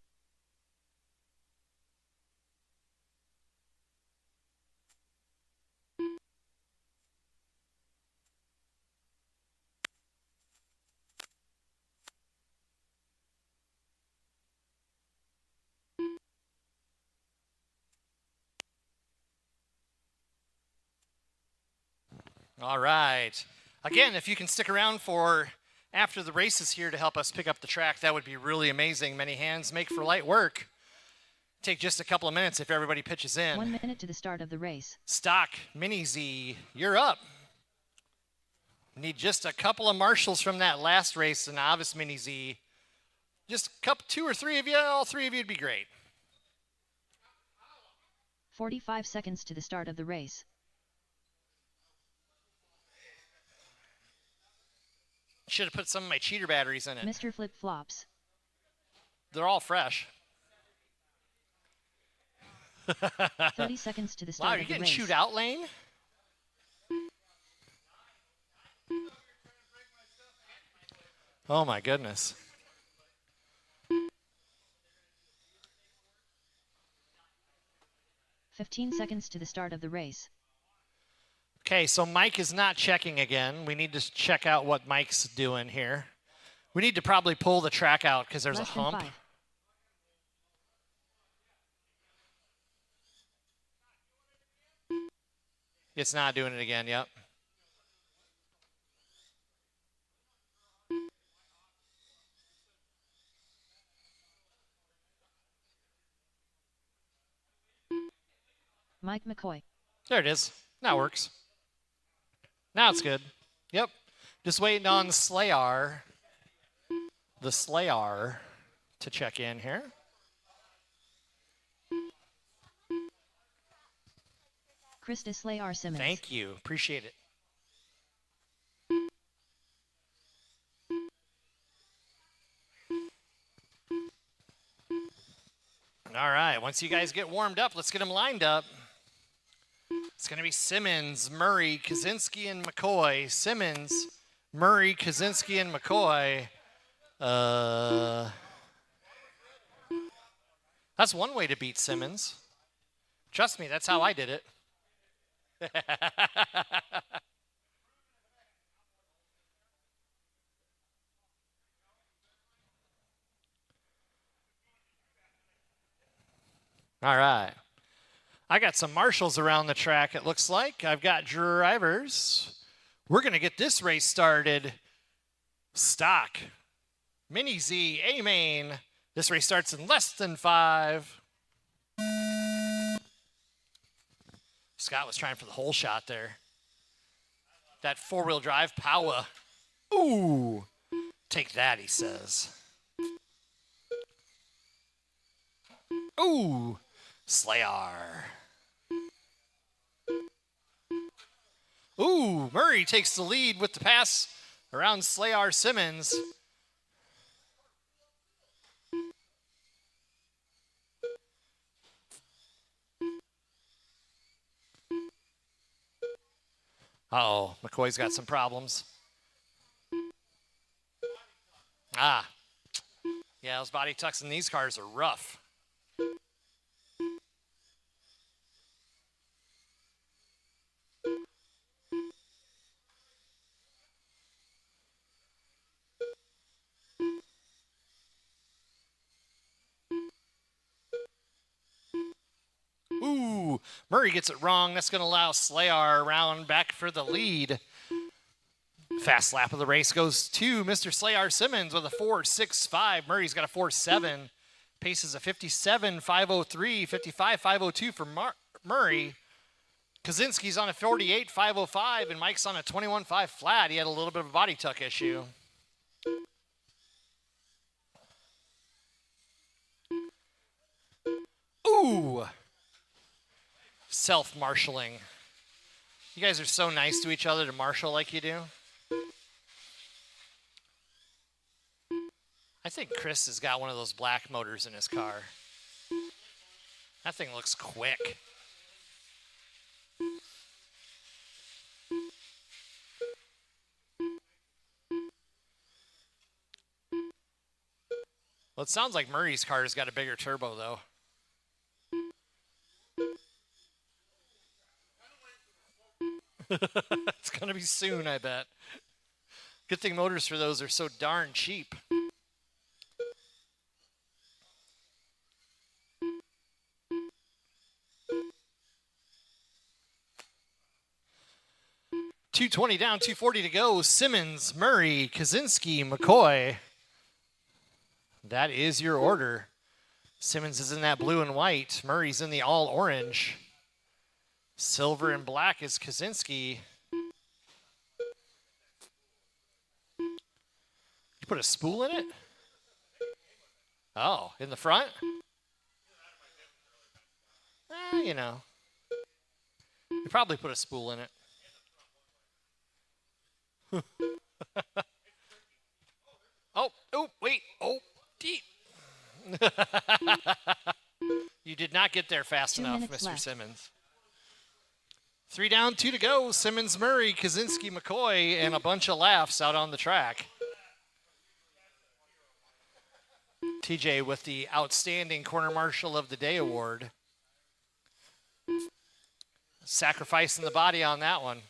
All right. Again, if you can stick around for after the race is here to help us pick up the track, that would be really amazing. Many hands make for light work. Take just a couple of minutes if everybody pitches in. 1 minute to the start of the race. Stock Mini Z, you're up. Need just a couple of marshals from that last race, the Novice Mini Z. Just a couple, 2 or 3 of you, all 3 of you would be great. 45 seconds to the start of the race. Should have put some of my cheater batteries in it. Mr. Flip Flops. They're all fresh. 30 seconds to the Wow, start you're of the getting race. chewed out, Lane? Oh my goodness. $15 seconds to the start of the race. Okay, so Mike is not checking again. We need to check out what Mike's doing here. We need to probably pull the track out because there's Less a than hump. 5. It's not doing it again, yep. Mike McCoy. There it is. Now it works. Now it's good. Yep. Just waiting on the Slayer to check in here. Krista Slayer Simmons. Thank you. Appreciate it. All right. Once you guys get warmed up, let's get them lined up. It's going to be Simmons, Murray, Kaczynski, and McCoy. Simmons, Murray, Kaczynski, and McCoy. That's one way to beat Simmons. Trust me, that's how I did it. All right. I got some marshals around the track, it looks like. I've got drivers. We're going to get this race started. Stock Mini Z A-Main. This race starts in less than 5. Scott was trying for the whole shot there. That four-wheel drive power. Ooh. Take that, he says. Ooh. Slayar. Ooh. Murray takes the lead with the pass around Slayar Simmons. Uh-oh, McCoy's got some problems. Ah. Yeah, those body tucks in these cars are rough. Ooh, Murray gets it wrong. That's going to allow Slayar around back for the lead. Fast lap of the race goes to Mr. Slayar Simmons with a 4.65. Murray's got a 4.7. Pace is a 57.503, 55.502 for Murray. Kaczynski's on a 48.505, and Mike's on a 21.5 flat. He had a little bit of a body tuck issue. Ooh. Self-marshaling. You guys are so nice to each other to marshal like you do. I think Chris has got one of those black motors in his car. That thing looks quick. Well, it sounds like Murray's car has got a bigger turbo, though. It's going to be soon, I bet. Good thing motors for those are so darn cheap. .220 down, 240 to go. Simmons, Murray, Kaczynski, McCoy. That is your order. Simmons is in that blue and white. Murray's in the all orange. Silver and black is Kaczynski. You put a spool in it? Oh, in the front? You know. You probably put a spool in it. Oh, wait. Oh, deep. You did not get there fast 2 enough, minutes Mr. left. Simmons. 3 down, 2 to go. Simmons, Murray, Kaczynski, McCoy, and a bunch of laughs out on the track. TJ with the Outstanding Corner Marshal of the Day award. Sacrificing the body on that one.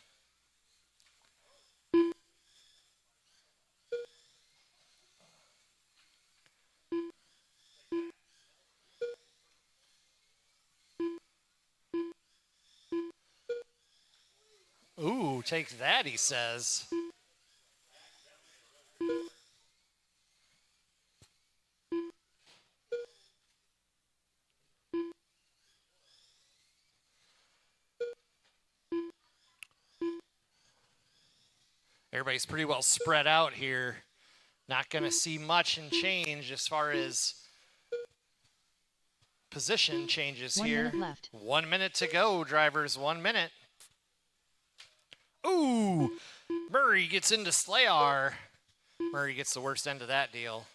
Ooh, take that, he says. Everybody's pretty well spread out here. Not going to see much in change as far as position changes 1 here. minute left. 1 minute to go, drivers. 1 minute. Ooh, Murray gets into Slayar. Murray gets the worst end of that deal.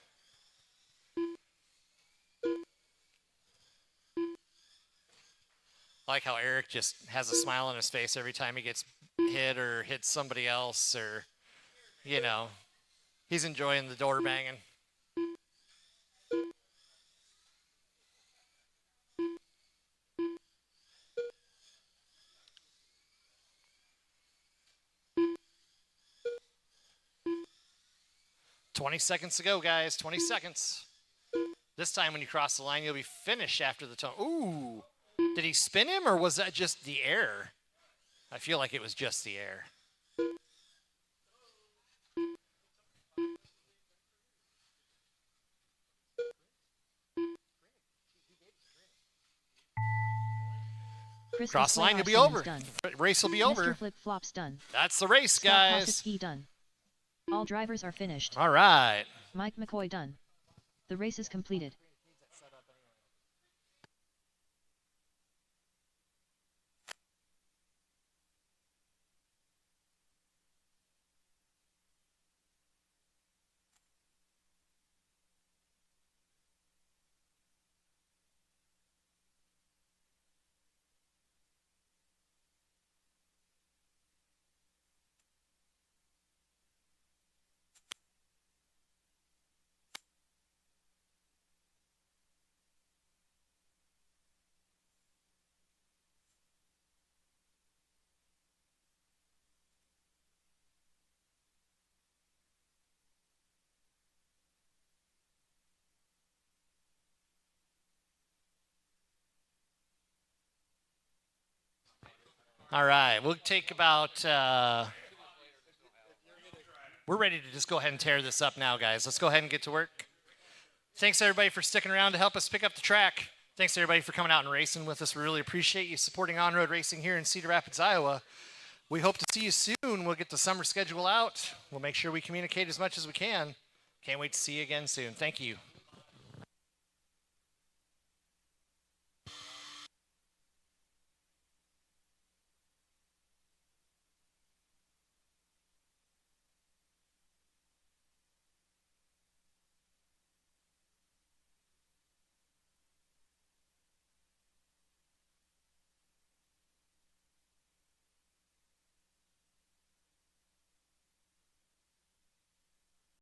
I like how Eric just has a smile on his face every time he gets hit or hits somebody else, or, you know, he's enjoying the door banging. $20 seconds to go, guys. 20 seconds. This time when you cross the line, you'll be finished after the tone. Ooh. Did he spin him, or was that just the air? I feel like it was just the air. Chris Cross the line, you'll be Simmons over. done. Race will be Mr. over. Flip Flops done. That's the race, Scott guys. Kosicki done. All drivers are finished. All right. Mike McCoy done. The race is completed. All right. We'll take about. We're ready to just go ahead and tear this up now, guys. Let's go ahead and get to work. Thanks, everybody, for sticking around to help us pick up the track. Thanks, everybody, for coming out and racing with us. We really appreciate you supporting on-road racing here in Cedar Rapids, Iowa. We hope to see you soon. We'll get the summer schedule out. We'll make sure we communicate as much as we can. Can't wait to see you again soon. Thank you.